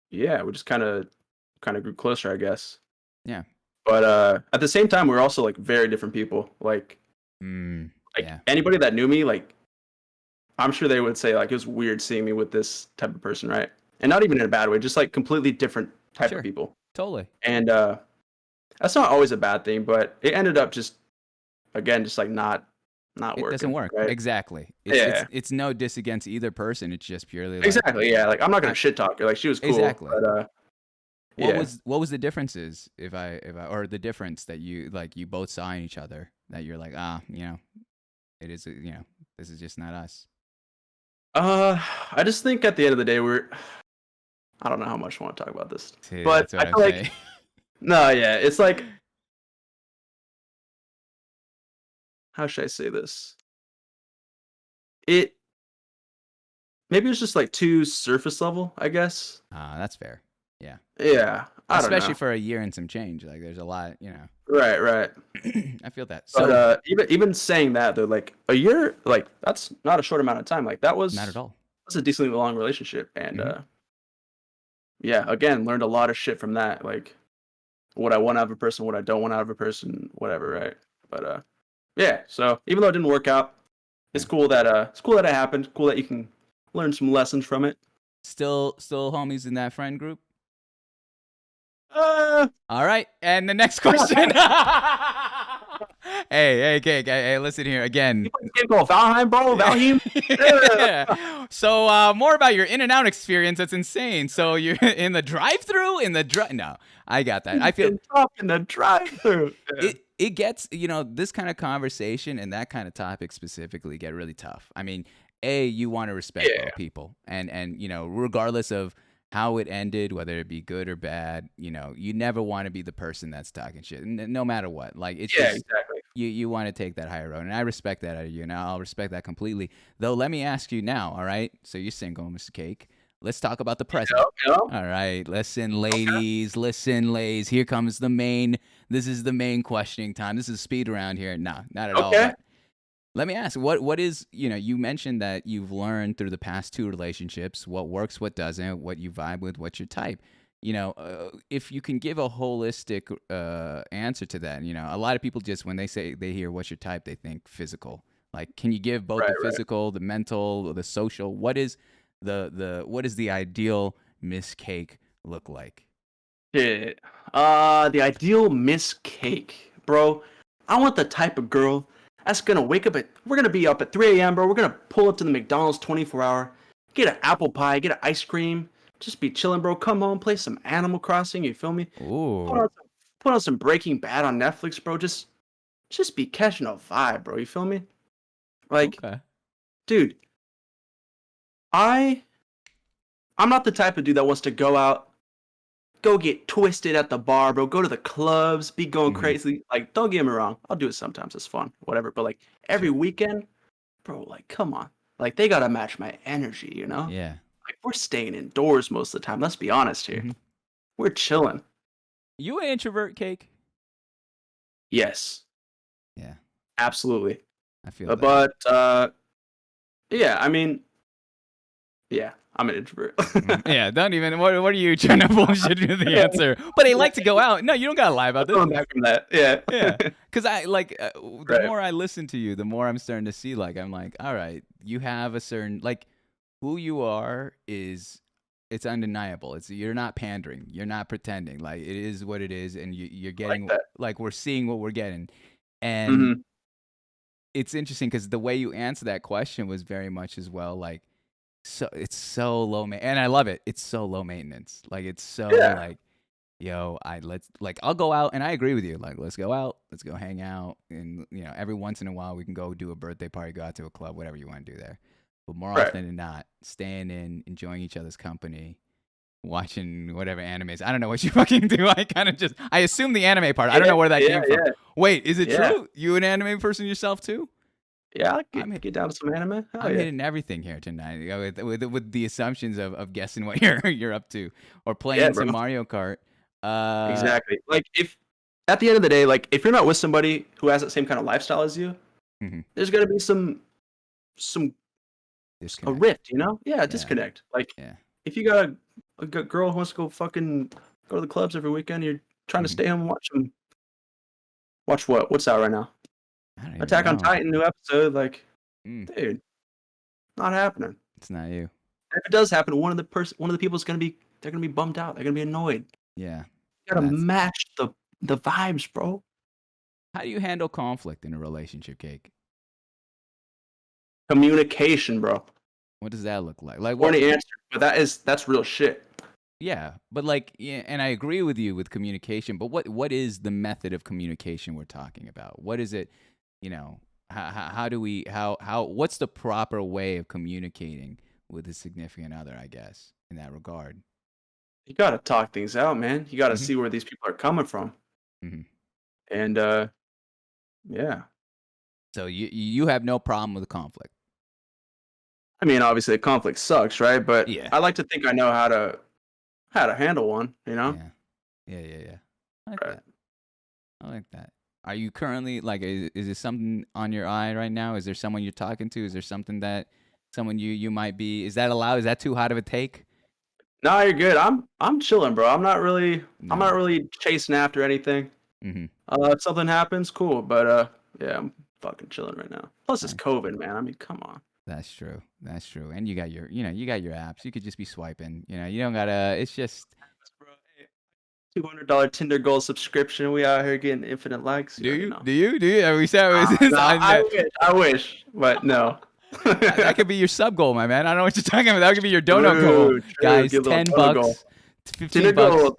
yeah, we just kind of grew closer, I guess. Yeah. But at the same time, we were also like very different people. Mm, Like yeah. anybody that knew me, like I'm sure they would say like it was weird seeing me with this type of person, right? And not even in a bad way, just like completely different type of Sure. people. Totally. And that's not always a bad thing, but it ended up just again just like not not It working. doesn't work. Right? Exactly. Yeah. It's no diss against either person. It's just purely like Exactly. Yeah. Like I'm not gonna shit talk her. Like she was cool. Exactly. But yeah. What was the differences if I or the difference that you like you both saw in each other that you're like, it is, this is just not us. I just think at the end of the day I don't know how much I want to talk about this, See, but that's what I I'm feel like saying. no, yeah, it's like how should I say this? It maybe it's just like too surface level, I guess. That's fair. Yeah. Yeah, I don't Especially know. for a year and some change. Like there's a lot, Right. I feel that. But So even saying that though, like a year, like that's not a short amount of time. Like not at all. that's a decently long relationship, and Mhm. yeah, again, learned a lot of shit from that. Like what I want out of a person, what I don't want out of a person, whatever, right? But yeah. So even though it didn't work out, it's Yeah. cool that it happened. Cool that you can learn some lessons from it. Still homies in that friend group? Uh, All right, and the next question. Hey, listen here again. you play this game called Valheim, bro. Valheim. Yeah. So more about your in and out experience. That's insane. So you're in the drive-through, No, I got that. I feel Talk in the drive-through. it gets this kind of conversation and that kind of topic specifically get really tough. I mean, you want to respect Yeah. both people, and regardless of how it ended, whether it be good or bad, you never want to be the person that's talking shit, no matter what. Like it's Yeah, just exactly. you want to take that higher road, and I respect that out of you, and I'll respect that completely. Though, let me ask you now. All right, so you're single, Mr. Cake. Let's talk about the present. Yep. All right, listen, ladies, listen, ladies. Here comes the main. This is the main questioning time. This is speed around here. No, not at all. Okay. But let me ask, what is, you mentioned that you've learned through the past 2 relationships what works, what doesn't, what you vibe with, what's your type. If you can give a holistic answer to that, a lot of people just when they hear what's your type, they think physical. Like, can you give both the Right. physical, the mental, the social? What is what is the ideal Miss Cake look like? Yeah. The ideal Miss Cake, bro. I want the type of girl that's gonna wake up we're gonna be up at 3 a.m., bro. We're gonna pull up to the McDonald's 24-hour, get an apple pie, get an ice cream, just be chilling, bro. Come home, play some Animal Crossing, you feel me? Put Ooh, on some, put on some Breaking Bad on Netflix, bro. Just be catching a vibe, bro. You feel me? Like, okay. dude, I'm not the type of dude that wants to go out, go get twisted at the bar, bro. Go to the clubs, be going Mhm. crazy. Like, don't get me wrong, I'll do it sometimes. It's fun, whatever. But like every Sure. weekend, bro, like come on, like they gotta match my energy, you know? Yeah. Like we're staying indoors most of the time. Let's be honest here. Mhm. We're chilling. You an introvert, Cake? Yes, Yeah, absolutely. I feel that. But yeah, I mean, yeah, I'm an introvert. Yeah, don't even. What are you trying to bullshit into the answer? But I like to go out. No, you don't gotta lie about this. Going back from that, yeah, Yeah, because I like the Right. more I listen to you, the more I'm starting to see. Like I'm like, all right, you have a certain like who you are is it's undeniable. You're not pandering. You're not pretending. Like it is what it is, and you're like getting that. like we're seeing what we're getting, and hmm it's interesting because the way you answer that question was very much as well like so it's so low and I love it. It's so low maintenance. Like it's so Yeah, like yo, I'll go out and I agree with you. Like let's go out, let's go hang out and every once in a while we can go do a birthday party, go out to a club, whatever you want to do there. But more right. often than not, staying in, enjoying each other's company, watching whatever animes. I don't know what you fucking do. I assume the anime part. I don't know where that Yeah, came from. yeah, Wait, is it yeah. true? You an anime person yourself too? Yeah, I I'm get down to some anime. Hell I'm yeah. hitting everything here tonight with the assumptions of guessing what you're up to or Yeah, playing some bro. Mario Kart. Exactly. Like if at the end of the day, like if you're not with somebody who has that same kind of lifestyle as you, Mhm. there's gonna be some a Disconnect. rift, you know? Yeah, Yeah. disconnect. Like Yeah. if you got a good girl who wants to go to the clubs every weekend, you're trying to Mhm. stay home and watch what? What's out right now? I don't even Attack on know. Titan new episode. Like, Mm, dude, not happening. it's not you. And if it does happen, one of the people's they're gonna be bummed out. They're gonna be annoyed. Yeah. You gotta That's match the vibes, bro. how do you handle conflict in a relationship, Cake? Communication, bro. What does that look like? Like what? Corny answer, but that's real shit. Yeah, but like, yeah, and I agree with you with communication. But what is the method of communication we're talking about? What is it? You know, how do we how what's the proper way of communicating with a significant other? I guess in that regard. You gotta talk things out, man. You gotta Hmm. see where these people are coming from, Hmm. and yeah. So you have no problem with the conflict. I mean, obviously, the conflict sucks, right? But Yeah. I like to think I know how to handle one. You know? Yeah. Yeah. I like Right. that. I like that. Are you currently like is there something on your eye right now? Is there someone you're talking to? Is there something that someone you might be? Is that allowed? Is that too hot of a take? No, you're good. I'm chilling, bro. I'm No. not really chasing after anything. Mhm. If something happens, cool. But yeah, I'm fucking chilling right now. Plus, it's Nice. COVID, man. I mean, come on. That's true. That's true. And you got your, you got your apps. You could just be swiping. You don't gotta. It's just. Bro, hey, $200 Tinder Gold subscription. We out here getting infinite likes. You Do already you? know. Do you? Do you? Are we saying No, I wish, but no. that could be your sub goal, my man. I don't know what you're talking about. That could be your donut goal, True, guys. get a little 10 donut goal. bucks, 15 Tinder bucks. Gold.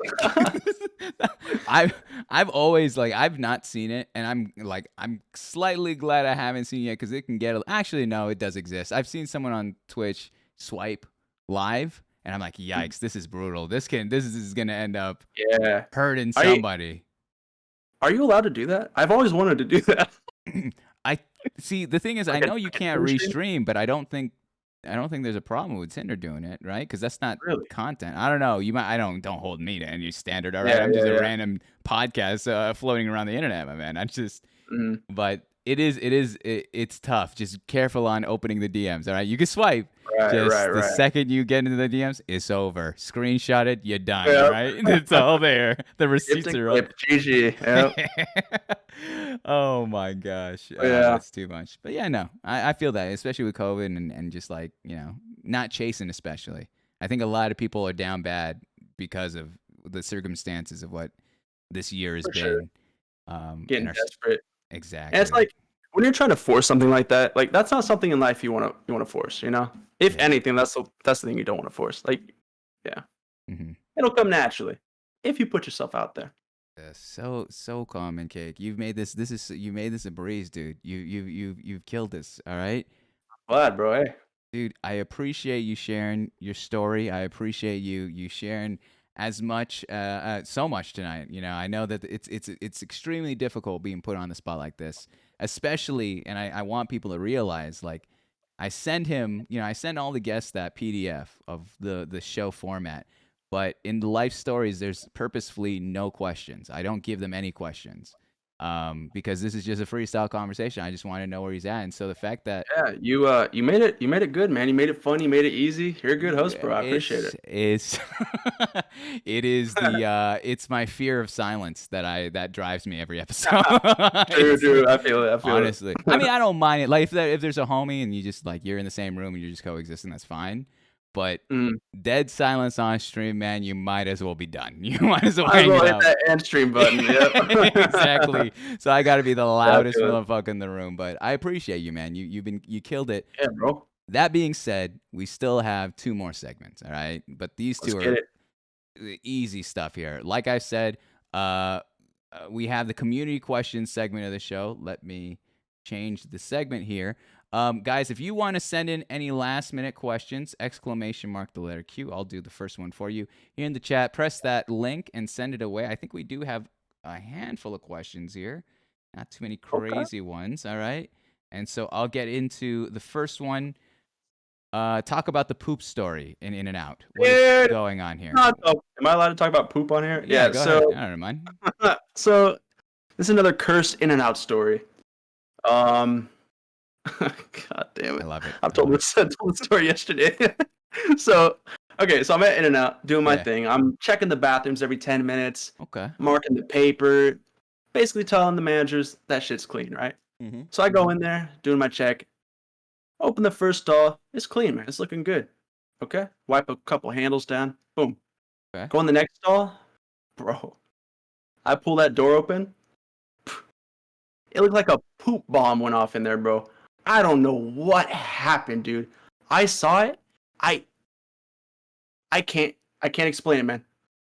I've always like I've not seen it, and I'm slightly glad I haven't seen it yet because it can get. Actually, no, it does exist. I've seen someone on Twitch swipe live, and I'm like, yikes, this is brutal. This is gonna end up Yeah. hurting Are you- somebody. Are you allowed to do that? I've always wanted to do that. I see. The thing is, I Like a- know you like a can't Twitch stream? restream, but I don't think there's a problem with Tinder doing it, right? Because that's not Really? content. I don't know. You might. I don't hold me to any standard. All right, Yeah, I'm just yeah, a yeah. random podcast floating around the internet, my man. I just. Mhm. But it's tough. Just careful on opening the DMs. All right, you can swipe. Right, Just right, the right. second you get into the DMs, it's over. Screenshot it, you're done. Yep. Right? It's all there. The receipts Instant are up. clip, GG. Yep. Oh my gosh. Yeah. That's too much. But yeah, no, I feel that, especially with COVID and just like, not chasing, especially. I think a lot of people are down bad because of the circumstances of what this year has For been. sure. Getting and our- desperate. Exactly. And it's like when you're trying to force something like that, like that's not something in life you want to force, you know? If Yeah. anything, that's the thing you don't want to force. Like, yeah. hmm It'll come naturally if you put yourself out there. so common, Cake. You made this a breeze, dude. You've killed this, all right? Glad, bro. Hey. Dude, I appreciate you sharing your story. I appreciate you sharing as much, so much tonight. I know that it's extremely difficult being put on the spot like this, especially, and I want people to realize, like, I send all the guests that PDF of the show format, but in the life stories, there's purposefully no questions. I don't give them any questions. Because this is just a freestyle conversation. I just want to know where he's at. And so the fact that Yeah, you made it good, man. You made it fun, you made it easy. You're a good host, bro. I appreciate it. It's it's my fear of silence that drives me every episode. True. I feel it. Honestly, I mean, I don't mind it. Like if there's a homie and you just like you're in the same room and you're just coexisting, that's fine. But Mm. dead silence on stream, man, you might as well be done. You might as well I hang will it hit up. that end stream button. Yep. Exactly. So I got to be the loudest good. motherfucker in the room. But I appreciate you, man. You killed it. Yeah, bro. That being said, we still have 2 more segments. All right, but these Let's 2 get are it. easy stuff here. Like I said, we have the community questions segment of the show. Let me change the segment here. Guys, if you want to send in any last minute questions, ! The letter Q. I'll do the first one for you here in the chat. Press that link and send it away. I think we do have a handful of questions here. Not too many crazy ones. All right. And so I'll get into the first one. Talk about the poop story in In-N-Out. What is Dude, going on here? Am I allowed to talk about poop on here? Yeah, go so ahead. I don't mind. so this is another cursed In-N-Out story. God damn it. I love it. I told the story yesterday. So I'm at In-N-Out doing my Yeah. thing. I'm checking the bathrooms every 10 minutes, Okay. marking the paper, basically telling the managers that shit's clean, right? Mm-hmm. So I go in there, doing my check, open the first stall. It's clean, man. It's looking good. Okay. Wipe a couple handles down. Boom. Okay. Go in the next stall. Bro, I pull that door open. It looked like a poop bomb went off in there, bro. I don't know what happened, dude. I saw it. I can't explain it, man.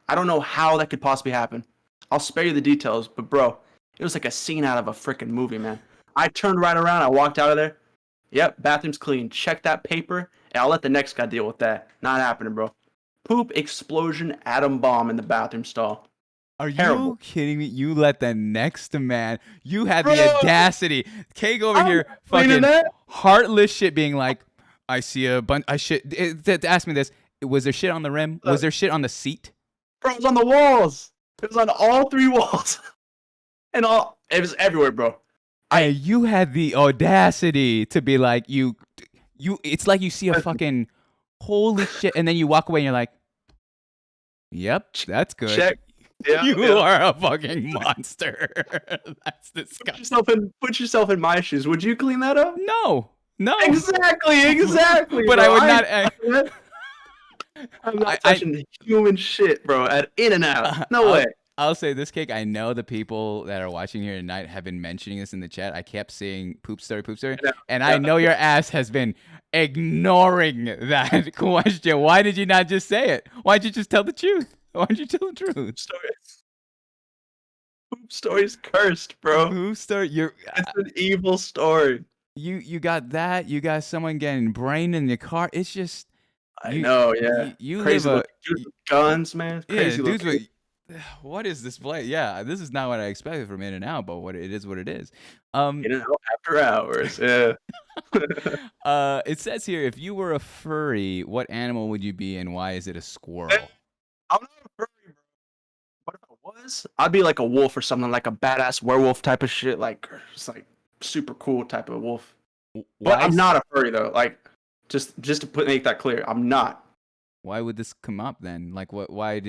I don't know how that could possibly happen. I'll spare you the details, but bro, it was like a scene out of a freaking movie, man. I turned right around, I walked out of there. Yep, bathroom's clean. Check that paper, and I'll let the next guy deal with that. Not happening, bro. Poop explosion atom bomb in the bathroom stall. Are Terrible. you kidding me? You let the next man. You had Bro, the audacity. Cake over I'm here, cleaning fucking that. heartless shit, being like, I see a bunch. Ask me this. Was there shit on the rim? Was there shit on the seat? Bro, it was on the walls. It was on all 3 walls. And it was everywhere, bro. You had the audacity to be like, it's like you see a fucking holy shit, and then you walk away and you're like, yep, that's good. Check. Yeah, You are a fucking monster. That's disgusting. Put yourself in my shoes. Would you clean that up? No. Exactly. But bro. I would not. I'm not touching human shit, bro. At In and Out. No way. I'll say this, Cake. I know the people that are watching here tonight have been mentioning this in the chat. I kept seeing poop story, and I know your ass has been ignoring that question. Why did you not just say it? Why'd you just tell the truth? Why'd you tell the truth? Poop story's cursed, bro. Poop story. It's an evil story. You got that. You got someone getting brained in your car. It's just. I know, yeah. You crazy live dudes with guns, man. Crazy dudes looking. with. What is this play? Yeah, this is not what I expected from In and Out, but what it is. In and Out after hours. Yeah. It says here, if you were a furry, what animal would you be, and why is it a squirrel? I'm not a furry, bro. What if I was? I'd be like a wolf or something, like a badass werewolf type of shit, like just like super cool type of wolf. But I'm not a furry though. Like, just to make that clear, I'm not. Why would this come up then? Like, what? Why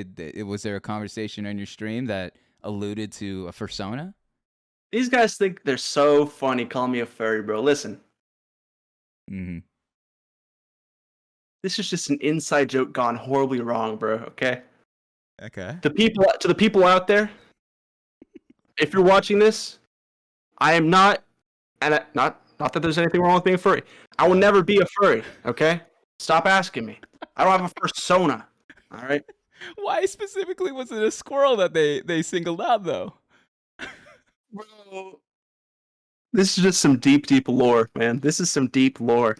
was there a conversation on your stream that alluded to a fursona? These guys think they're so funny calling me a furry, bro. Listen. Mm-hmm. This is just an inside joke gone horribly wrong, bro. Okay. Okay. To the people out there, if you're watching this, I am not, and not that there's anything wrong with being a furry. I will never be a furry. Okay. Stop asking me. I don't have a fursona. All right. Why specifically was it a squirrel that they singled out though? Bro, this is just some deep lore, man. This is some deep lore.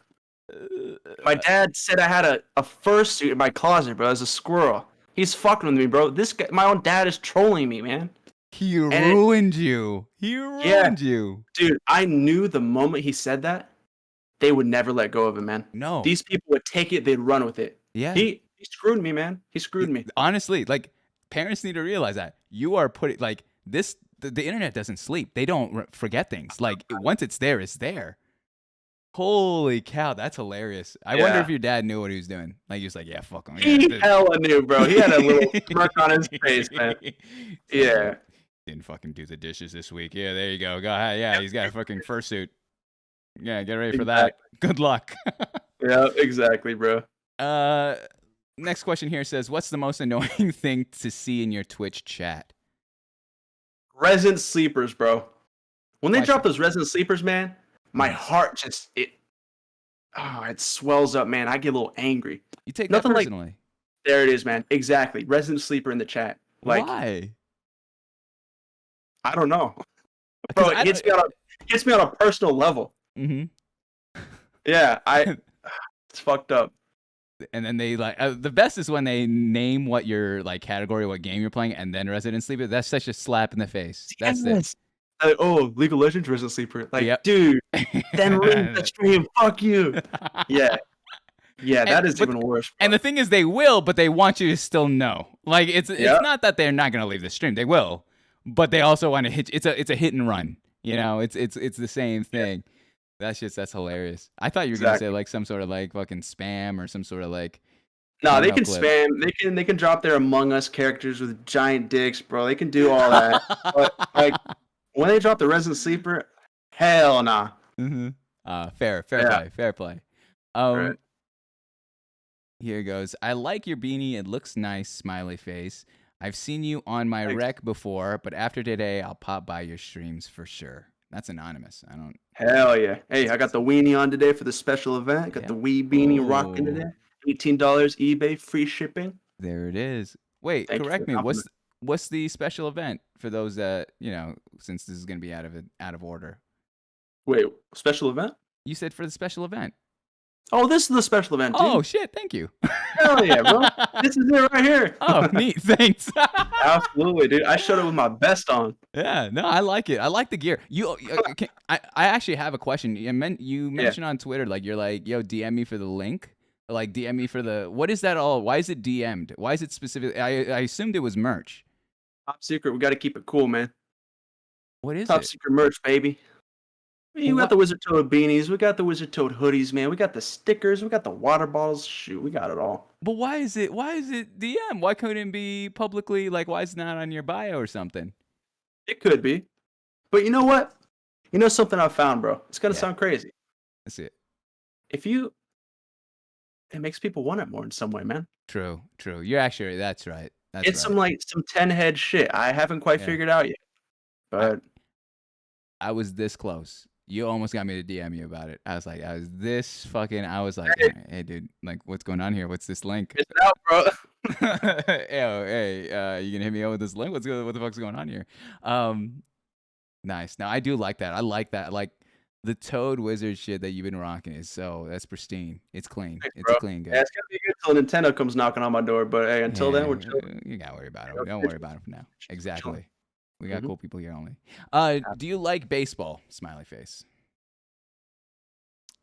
My dad said I had a fursuit in my closet, bro, as a squirrel. He's fucking with me, bro. This guy, my own dad is trolling me, man. He ruined you. He ruined you. Dude, I knew the moment he said that, they would never let go of it, man. No. These people would take it, they'd run with it. Yeah. He screwed me, man. He screwed me. Honestly, like, parents need to realize that. You are putting, like, this, the internet doesn't sleep. They don't forget things. Like, once it's there, it's there. Holy cow, that's hilarious. I wonder if your dad knew what he was doing. Like, he was like, yeah, fuck him. He hella knew, bro. He had a little smirk on his face, man. Yeah. Didn't fucking do the dishes this week. Yeah, there you go. Go ahead. Yeah, he's got a fucking fursuit. Yeah, get ready for that. Good luck. Yeah, exactly, bro. Next question here says, what's the most annoying thing to see in your Twitch chat? Resident sleepers, bro. When they drop those resident sleepers, man, my heart just it swells up, man. I get a little angry. You take Nothing that personally. There it is, man. Exactly. Resident sleeper in the chat. Like, why? I don't know. Bro, it hits me on a personal level. Mm-hmm. Yeah, it's fucked up. And then they like the best is when they name what your like category, what game you're playing, and then Resident Sleeper. That's such a slap in the face. That's it. League of Legends Resident Sleeper. Like, dude, then leave the stream. Fuck you. Yeah. Yeah, that is even worse. Bro. And the thing is, they will, but they want you to still know. Like, it's not that they're not gonna leave the stream. They will, but they also want to hit. It's a hit and run. You know, it's the same thing. Yeah. That's hilarious. I thought you were gonna say like some sort of like fucking spam or some sort of like. No, they can spam. They can drop their Among Us characters with giant dicks, bro. They can do all that. But like when they drop the Resident Sleeper, hell nah. Mm-hmm. Fair play. Right. Here goes. I like your beanie. It looks nice. Smiley face. I've seen you on my rec before, but after today, I'll pop by your streams for sure. That's anonymous. I don't. Hell yeah. Hey, I got the weenie on today for the special event. Got Yeah. the wee beanie rocking Oh, today. $18 eBay, free shipping. there it is. Wait, Thank you for correct the me. compliment. What's the special event for those that since this is gonna be out of order? Wait, special event? You said for the special event. Oh, this is the special event, dude. Oh shit! Thank you. Hell yeah, bro. This is it right here. Oh, neat. Thanks. Absolutely, dude. I showed up with my best on. Yeah, no, I like it. I like the gear. I actually have a question. You mentioned on Twitter, like you're like, yo, DM me for the link. Like DM me for the. What is that all? Why is it DM'd? Why is it specific? I assumed it was merch. Top secret. We got to keep it cool, man. What is Top it? secret merch, baby. We got the Wizard Toad beanies. We got the Wizard Toad hoodies, man. We got the stickers. We got the water bottles. Shoot, we got it all. But why is it DM? Why couldn't it be publicly? Like, why is it not on your bio or something? It could be. But you know what? You know something I found, bro? It's going to sound crazy. That's it. It makes people want it more in some way, man. True. You're actually, that's right. It's some 10 head shit. I haven't quite figured out yet. But I was this close. You almost got me to DM you about it. I was like, hey, dude, like, what's going on here? What's this link? it's out, bro. Hey, you gonna hit me up with this link? What the fuck's going on here? Nice. Now I do like that. I like that. Like the Toad Wizard shit that you've been rocking that's pristine. It's clean. Thanks, It's bro. a clean guy. Yeah, it's gonna be good till Nintendo comes knocking on my door. But hey, until then, we're chilling. You gotta worry about it. Yeah, Don't worry about it for now. Exactly. We got cool people here only. Do you like baseball? Smiley face.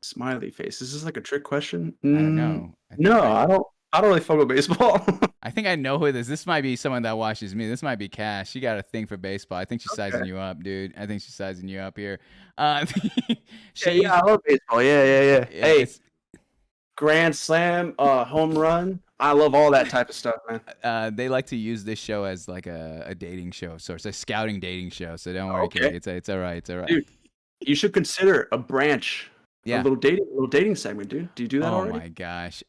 Smiley face. Is this like a trick question? I don't know. No, I don't. I don't really fuck with baseball. I think I know who this. This might be someone that watches me. This might be Cash. She got a thing for baseball. I think she's sizing you up, dude. I think she's sizing you up here. Yeah, I love baseball. Yeah. Hey, it's- grand slam, home run. I love all that type of stuff, man. they like to use this show as like a dating show of sorts, a scouting dating show. So don't worry, Okay. kid. It's all right. It's all right. Dude, you should consider a branch. Yeah. A little dating segment, dude. Do you do that Oh already? my gosh.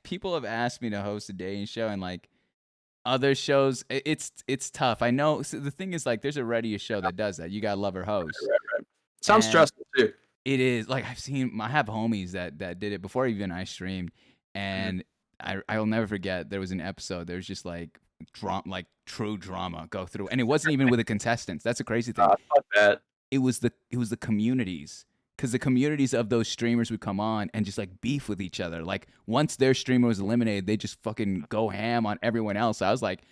People have asked me to host a dating show, and like other shows, it's tough. I know. So the thing is, like, there's already a show that does that. You got Lover Host. Right. Sounds And stressful too. It is. Like, I have homies that did it before even I streamed, and I'll never forget. There was an episode. There was just like true drama go through, and it wasn't even with the contestants. That's a crazy thing. Fuck that. It was the communities, because the communities of those streamers would come on and just like beef with each other. Like once their streamer was eliminated, they just fucking go ham on everyone else. I was like,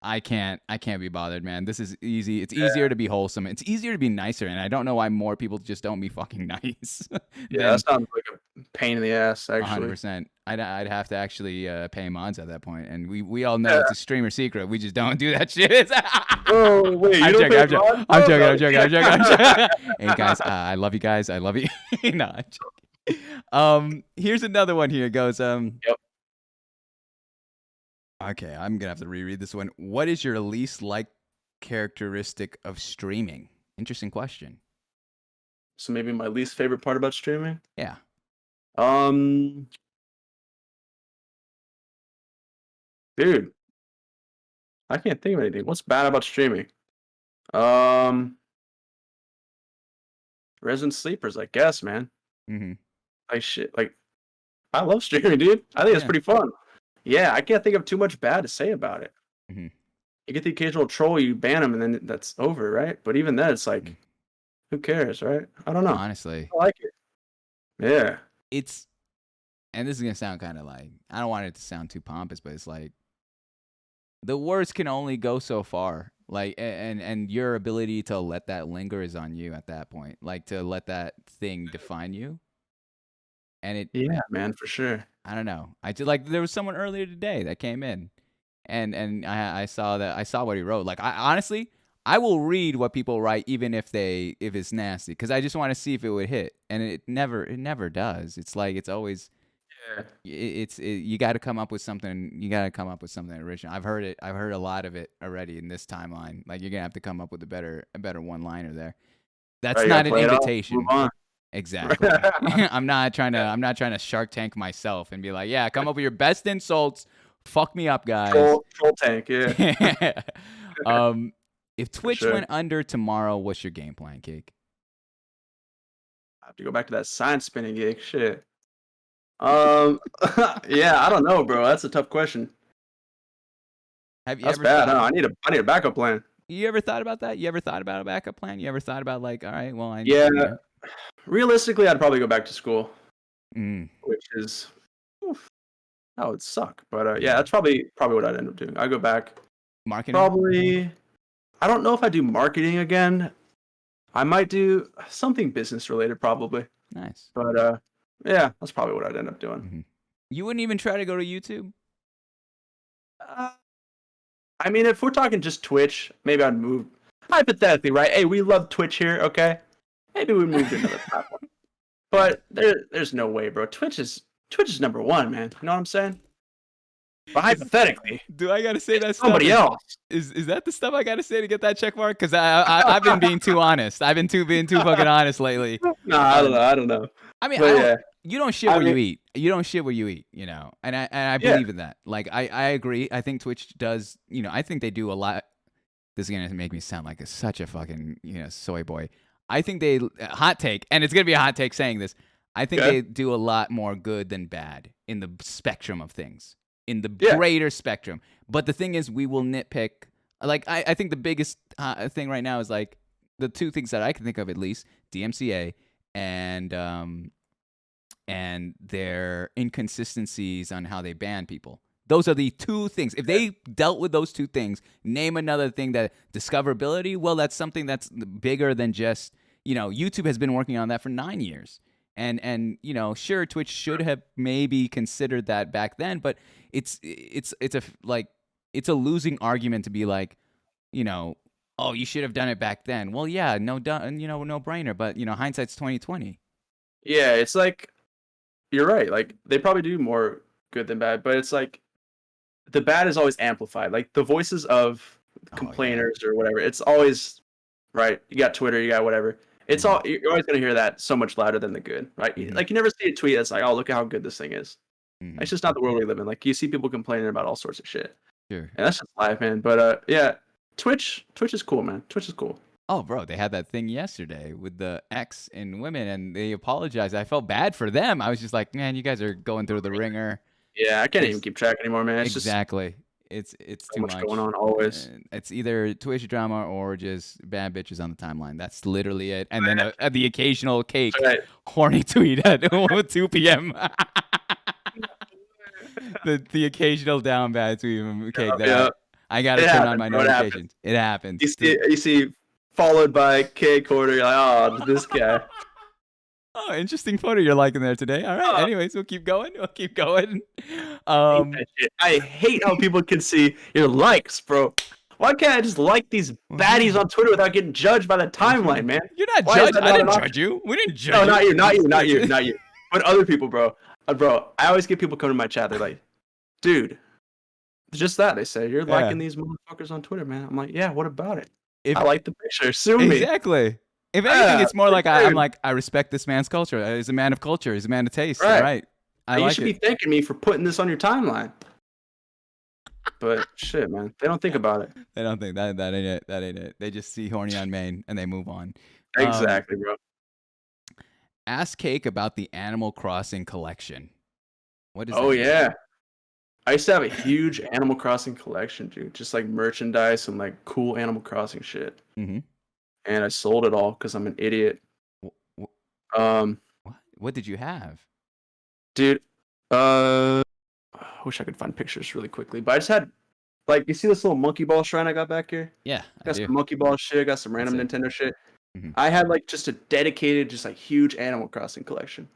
I can't be bothered, man. This is easy. It's easier to be wholesome. It's easier to be nicer, and I don't know why more people just don't be fucking nice. Yeah, that sounds like a pain in the ass, actually. 100%. I'd have to actually pay mods at that point, and we all know it's a streamer secret. We just don't do that shit. Oh wait, you I'm don't joking. pay I'm mods? joking. Hey guys, I love you guys. I love you. No, I'm joking. Here's another one. Here it goes. Yep. Okay, I'm gonna have to reread this one. What is your least liked characteristic of streaming? Interesting question. So maybe my least favorite part about streaming? Yeah. Dude, I can't think of anything. What's bad about streaming? Resident Sleepers, I guess, man. Mm-hmm. I love streaming, dude. I think it's Yeah. pretty fun. Yeah, I can't think of too much bad to say about it. Mhm. You get the occasional troll, you ban them, and then that's over, right? But even then, it's like, who cares, right? I don't know. Honestly, I like it. Yeah. And this is gonna sound kind of like, I don't want it to sound too pompous, but it's like the words can only go so far. Like, and your ability to let that linger is on you at that point. Like to let that thing define you. And Yeah, man, for sure. I don't know. I just like, there was someone earlier today that came in, and I saw what he wrote. Like, I honestly, I will read what people write even if it's nasty, because I just want to see if it would hit, and it never does. It's like, it's always, Yeah. you got to come up with something. You got to come up with something original. I've heard a lot of it already in this timeline. Like, you're gonna have to come up with a better one-liner there. That's Right, you not gotta an play it off, invitation. move on. Exactly. I'm not trying to Shark Tank myself and be like, yeah, come up with your best insults. Fuck me up, guys. Troll tank, yeah. If Twitch sure. went under tomorrow, what's your game plan, Cake? I have to go back to that sign spinning gig. Shit. Yeah, I don't know, bro. That's a tough question. Have you That's ever bad. thought? Huh? I need a backup plan. You ever thought about that? You ever thought about a backup plan? You ever thought about like, all right, well, Yeah, you know, realistically, I'd probably go back to school, mm, which is, oof, that would suck. But yeah, that's probably what I'd end up doing. I go back. marketing. Probably. I don't know if I do marketing again. I might do something business related, probably. Nice. But yeah, that's probably what I'd end up doing. Mm-hmm. You wouldn't even try to go to YouTube? Uh, I mean, if we're talking just Twitch, maybe I'd move. Hypothetically, right? Hey, we love Twitch here, okay? Maybe we move to another platform. But there's no way, bro. Twitch is number one, man. You know what I'm saying? But hypothetically, Do I gotta say that somebody stuff? else. Is that the stuff I gotta say to get that check mark? Because I've been being too honest. I've been being too fucking honest lately. Nah, I don't know. I don't know. I mean, But yeah, you don't shit I where you mean- eat. You don't shit where you eat. You know, and I Yeah. believe in that. Like I agree. I think Twitch does. You know, I think they do a lot. This is gonna make me sound like such a fucking soy boy. I think they hot take, and it's gonna be a hot take saying this. I think Okay. they do a lot more good than bad in the spectrum of things, in the Yeah. greater spectrum. But the thing is, we will nitpick. Like I think the biggest thing right now is like the two things that I can think of at least: DMCA and their inconsistencies on how they ban people. Those are the two things. If they dealt with those two things, name another thing that discoverability. Well, that's something that's bigger than just YouTube has been working on that for 9 years. And sure, Twitch should have maybe considered that back then, but it's a losing argument to be like, oh, you should have done it back then. Well, yeah, no brainer, but hindsight's 2020. Yeah, it's like you're right. Like they probably do more good than bad, but it's like the bad is always amplified. Like the voices of complainers or whatever. It's always right. You got Twitter, you got whatever. It's all you're always gonna hear that so much louder than the good, right? Mhm. Like you never see a tweet that's like, "Oh, look at how good this thing is." Mhm. It's just not the world we live in. Like you see people complaining about all sorts of shit, Sure. and that's just life, man. But yeah, Twitch is cool, man. Twitch is cool. Oh, bro, they had that thing yesterday with the X and women, and they apologized. I felt bad for them. I was just like, man, you guys are going through the ringer. Yeah, I can't even keep track anymore, man. It's Exactly. It's just too so much going on always. It's either Twitch drama or just bad bitches on the timeline. That's literally it. And then the occasional Cake Right. horny tweet at 2 p.m. the occasional down bad tweet from Cake that Yeah. I gotta It turn on my happens, bro. It happens. notifications. It happens. You see followed by K Quarter. You're like, oh, this guy. Oh, interesting photo you're liking there today. All right. Oh. Anyways, we'll keep going. I hate how people can see your likes, bro. Why can't I just like these baddies on Twitter without getting judged by the timeline, man? You're not Why is judged. that I not didn't an judge option? you. We didn't judge No, you. not you. But other people, bro. Bro, I always get people come to my chat. They're like, dude, just that. They say, you're liking these motherfuckers on Twitter, man. I'm like, yeah, what about it? I like the picture. Sue me. Exactly. If anything, it's more like dude. I'm like, I respect this man's culture. He's a man of culture. He's a man of taste. Right. All right. You should be thanking me for putting this on your timeline. But shit, man, they don't think about it. They don't think that ain't it. That ain't it. They just see horny on Maine and they move on. Exactly, bro. Ask Cake about the Animal Crossing collection. What is? Oh that? yeah, I used to have a huge Animal Crossing collection, dude. Just like merchandise and like cool Animal Crossing shit. Mm-hmm. And I sold it all because I'm an idiot. What did you have? Dude, I wish I could find pictures really quickly, but I just had like you see this little monkey ball shrine I got back here? Yeah, I got some monkey ball shit, got some random That's Nintendo shit. Mhm. I had like just a dedicated, just like huge Animal Crossing collection.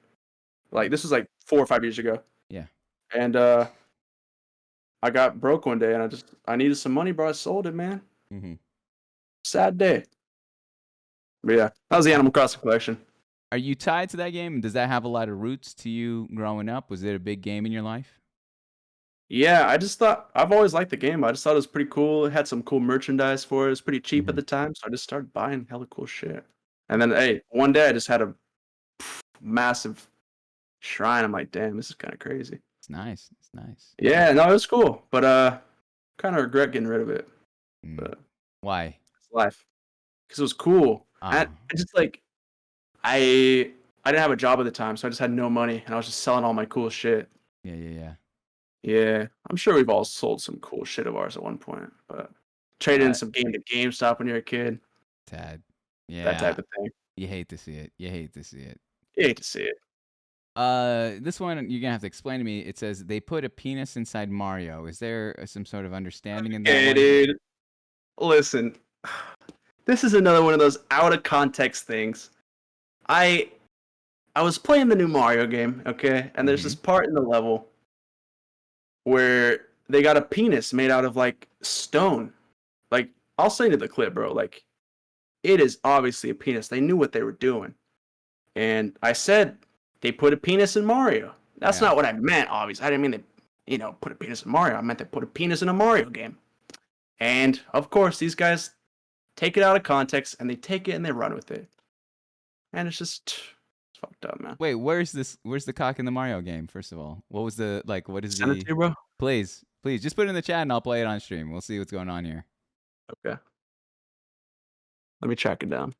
Like this was like 4 or 5 years ago. Yeah. And I got broke one day and I needed some money, bro. I sold it, man. Mm-hmm. Sad day. But yeah, that was the Animal Crossing collection. Are you tied to that game? Does that have a lot of roots to you growing up? Was it a big game in your life? Yeah, I just thought I've always liked the game. I just thought it was pretty cool. It had some cool merchandise for it. It was pretty cheap at the time, so I just started buying hella cool shit. And then, hey, one day I just had a massive shrine. I'm like, damn, this is kind of crazy. It's nice. It's nice. Yeah, no, it was cool, but kind of regret getting rid of it. Mm. But Why? life because it was cool. Oh. I just like I didn't have a job at the time, so I just had no money, and I was just selling all my cool shit. Yeah. Yeah, I'm sure we've all sold some cool shit of ours at one point, but trading in some game to GameStop when you're a kid, Tad. that Yeah. type of thing. You hate to see it. You hate to see it. You hate to see it. This one you're gonna have to explain to me. It says they put a penis inside Mario. Is there some sort of understanding in that Hey, one? dude, listen, this is another one of those out of context things. I was playing the new Mario game, okay, and there's this part in the level where they got a penis made out of like stone. Like, I'll send you the clip, bro. Like, it is obviously a penis. They knew what they were doing. And I said they put a penis in Mario. That's Yeah. not what I meant, obviously. I didn't mean they, put a penis in Mario. I meant they put a penis in a Mario game. And of course, these guys take it out of context and they take it and they run with it. And it's just it's fucked up, man. Wait, where's the cock in the Mario game? First of all, what was the what is Send it the? to you, bro. Please, just put it in the chat and I'll play it on stream. We'll see what's going on here. Okay. Let me track it down.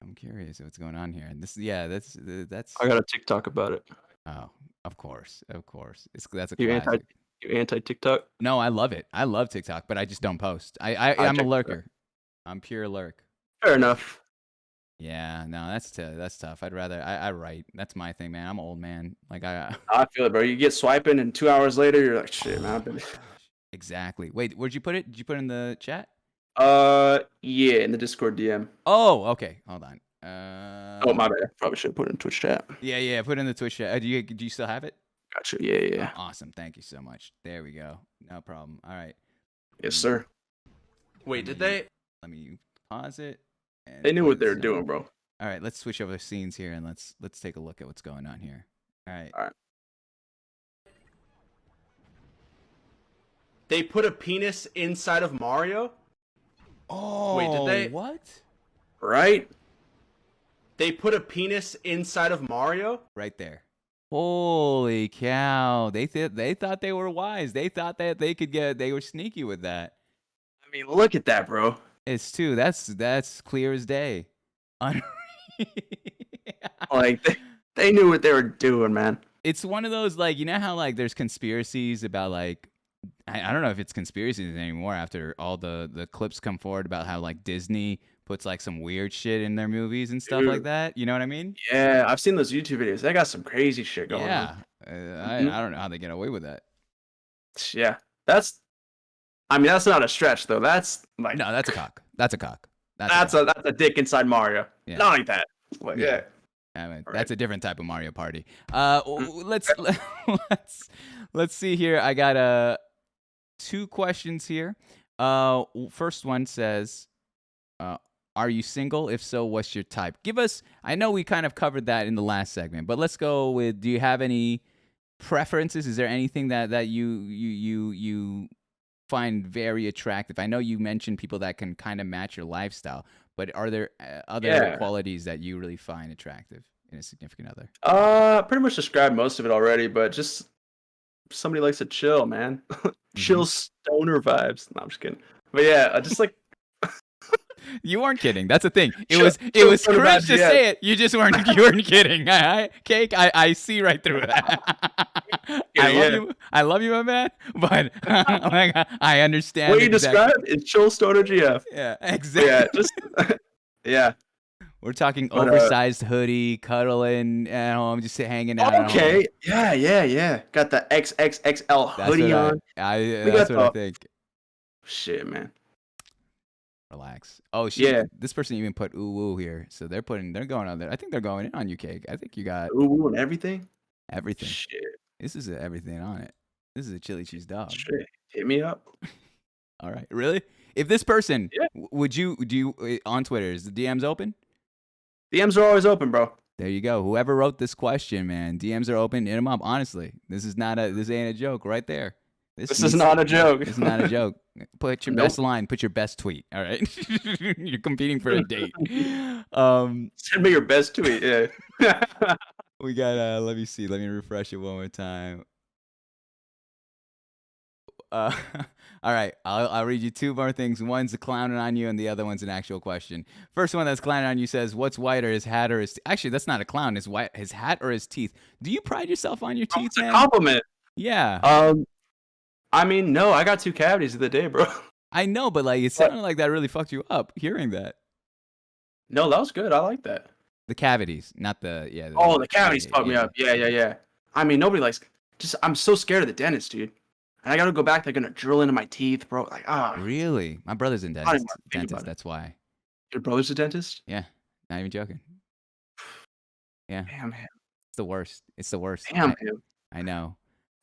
I'm curious what's going on here. And that's. I got a TikTok about it. Oh, of course. That's a You classic. anti TikTok? No, I love it. I love TikTok, but I just don't post. I'm a check it lurker. I'm pure lurk. Fair enough. Yeah, no, that's tough. I'd rather I write. That's my thing, man. I'm an old man. Like I I feel it, bro. You get swiping, and 2 hours later, you're like, shit, man. I've been... Exactly. Wait, where'd you put it? Did you put it in the chat? Yeah, in the Discord DM. Oh, okay. Hold on. Oh, my bad. Probably should have put it in Twitch chat. Yeah. Put it in the Twitch chat. Do you still have it? Gotcha. Yeah. Oh, awesome. Thank you so much. There we go. No problem. All right. Yes, sir. Wait, did they? Let me pause it. And They knew put what they were this doing, on. bro. All right, let's switch over scenes here and let's take a look at what's going on here. All right. All right. They put a penis inside of Mario? Oh, Wait, did they? What? Right? They put a penis inside of Mario? Right there. Holy cow! They thought they were wise. They thought that they were sneaky with that. I mean, look at that, bro. It's too. That's clear as day. Like they knew what they were doing, man. It's one of those you know how there's conspiracies about I don't know if it's conspiracies anymore after all the clips come forward about how Disney puts some weird shit in their movies and stuff like that. You know what I mean? Yeah, I've seen those YouTube videos. They got some crazy shit going Yeah. on. I don't know how they get away with that. Yeah, that's not a stretch though. That's No, that's a cock. That's a cock. that's a dick inside Mario. Yeah. Not like that. But yeah. I mean, All that's a different type of Mario Party. Let's see here. I got 2 questions here. First one says, are you single? If so, what's your type? Give us. I know we kind of covered that in the last segment, but let's go with. Do you have any preferences? Is there anything that you find very attractive? I know you mentioned people that can kind of match your lifestyle, but are there other qualities that you really find attractive in a significant other? Pretty much described most of it already, but just somebody likes to chill, man. Chill stoner vibes. No, I'm just kidding. But yeah, just You weren't kidding. That's the thing. It Chill- was chill cringe stoner to vibes, yeah. say it. You just weren't kidding. Cake. I see right through that. I love you, my man. But I understand. what you exactly. described is chill stoner GF. Yeah, But exactly. yeah, just yeah. We're talking But, oversized hoodie, cuddling at home, just hanging out. At home. Okay. Yeah. Got the XXXL That's hoodie what on. that's what I think. Shit, man. Relax. Oh, Yeah. This person even put ooh woo here, so they're going on there. I think they're going in on you, Cake. I think you got Ooh, and everything. everything. Shit. This is everything on it. This is a chili cheese dog. Shit. Hit me up. All right, really? If this person, Yeah. would you on Twitter? Is the DMs open? DMs are always open, bro. There you go. Whoever wrote this question, man, DMs are open. Hit them up. Honestly, this ain't a joke. Right there. This is not a joke. It's not a joke. Put your Nope. best line. Put your best tweet. All right. You're competing for a date. Send me your best tweet. Yeah. We got. Let me see. Let me refresh it one more time. all right, I'll read you two more things. One's a clowning on you, and the other one's an actual question. First one that's clowning on you says, "What's whiter, his hat or his?" Actually, that's not a clown. His hat or his teeth? Do you pride yourself on your Bro, teeth, it's a man? compliment. Yeah, I mean, no, I got 2 cavities the other day, bro. I know, but like it But sounded like that really fucked you up hearing that. no, that was good. I like that. The cavities, not the Oh, the cavities fucked me yeah. up. Yeah. I mean, nobody likes. Just I'm so scared of the dentist, dude. And I gotta go back. They're gonna drill into my teeth, bro. Like, Really? My brother's in I don't even dentist. wanna think about it. That's why. Your brother's a dentist? Yeah, not even joking. Yeah, Damn him. it's the worst. It's the worst. Damn him. I know.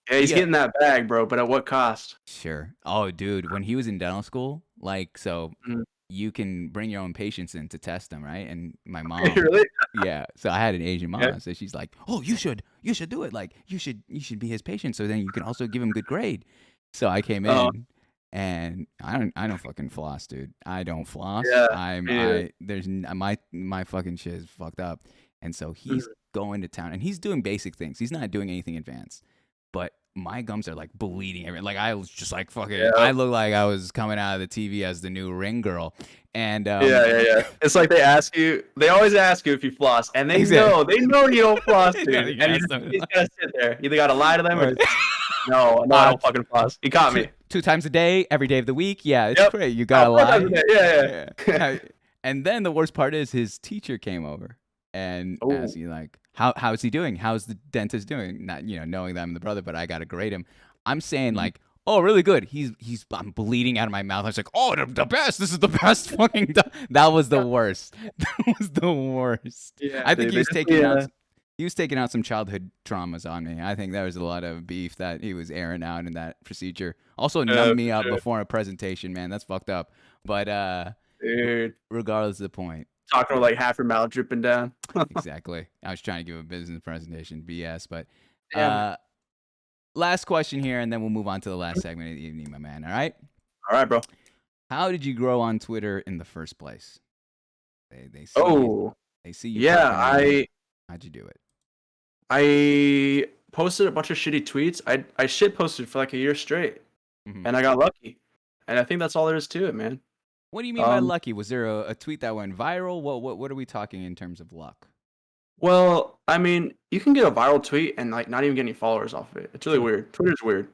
Yeah, he's Yeah. getting that bag, bro. But at what cost? Sure. Oh, dude, when he was in dental school, like, so Mhm. you can bring your own patients in to test them, right? And my mom, Really? yeah. So I had an Asian Yeah. mom, so she's like, "Oh, you should do it. Like, you should be his patient, so then you can also give him good grade." So I came Oh, in, and I don't fucking floss, dude. I don't floss. yeah. I'm Me neither. I there's n- my fucking shit is fucked up, and so he's Mhm. going to town, and he's doing basic things. He's not doing anything advanced, but my gums are like bleeding everywhere. Like I was just like fucking. Yeah. I look like I was coming out of the TV as the new Ring girl, and Yeah. It's like they ask you. They always ask you if you floss, and they Exactly. know you don't floss, dude. Yeah, you And you ask them. just gotta sit there. You either gotta lie to them or no, I don't fucking floss. You caught me. two times a day, every day of the week. Yeah, it's Yep. great. You gotta Oh, 4 times lie. a day. Yeah. Yeah. And then the worst part is his teacher came over and Oh. asked me like, how's he doing? How's the dentist doing? Not knowing that I'm the brother, but I gotta grade him. I'm saying like, oh, really good. I'm bleeding out of my mouth. I was like, oh, the best. This is the best fucking. That was the worst. That was the worst. Yeah, I think dude, he was they taking definitely, out. He was taking out some childhood traumas on me. I think there was a lot of beef that he was airing out in that procedure. Also numbed me up sure. before a presentation, man. That's fucked up. But dude, regardless of the point, talking with like half your mouth dripping down. exactly. I was trying to give a business presentation, BS. But Damn. last question here, and then we'll move on to the last segment of the evening, my man. All right. All right, bro. How did you grow on Twitter in the first place? They see Oh, they see you. yeah. popping in. How'd you do it? I posted a bunch of shitty tweets. I shit posted for like a year straight, Mhm. and I got lucky. And I think that's all there is to it, man. What do you mean by Um, lucky? Was there a tweet that went viral? What are we talking in terms of luck? Well, I mean, you can get a viral tweet and like not even get any followers off of it. It's really Sure. weird. Twitter's weird.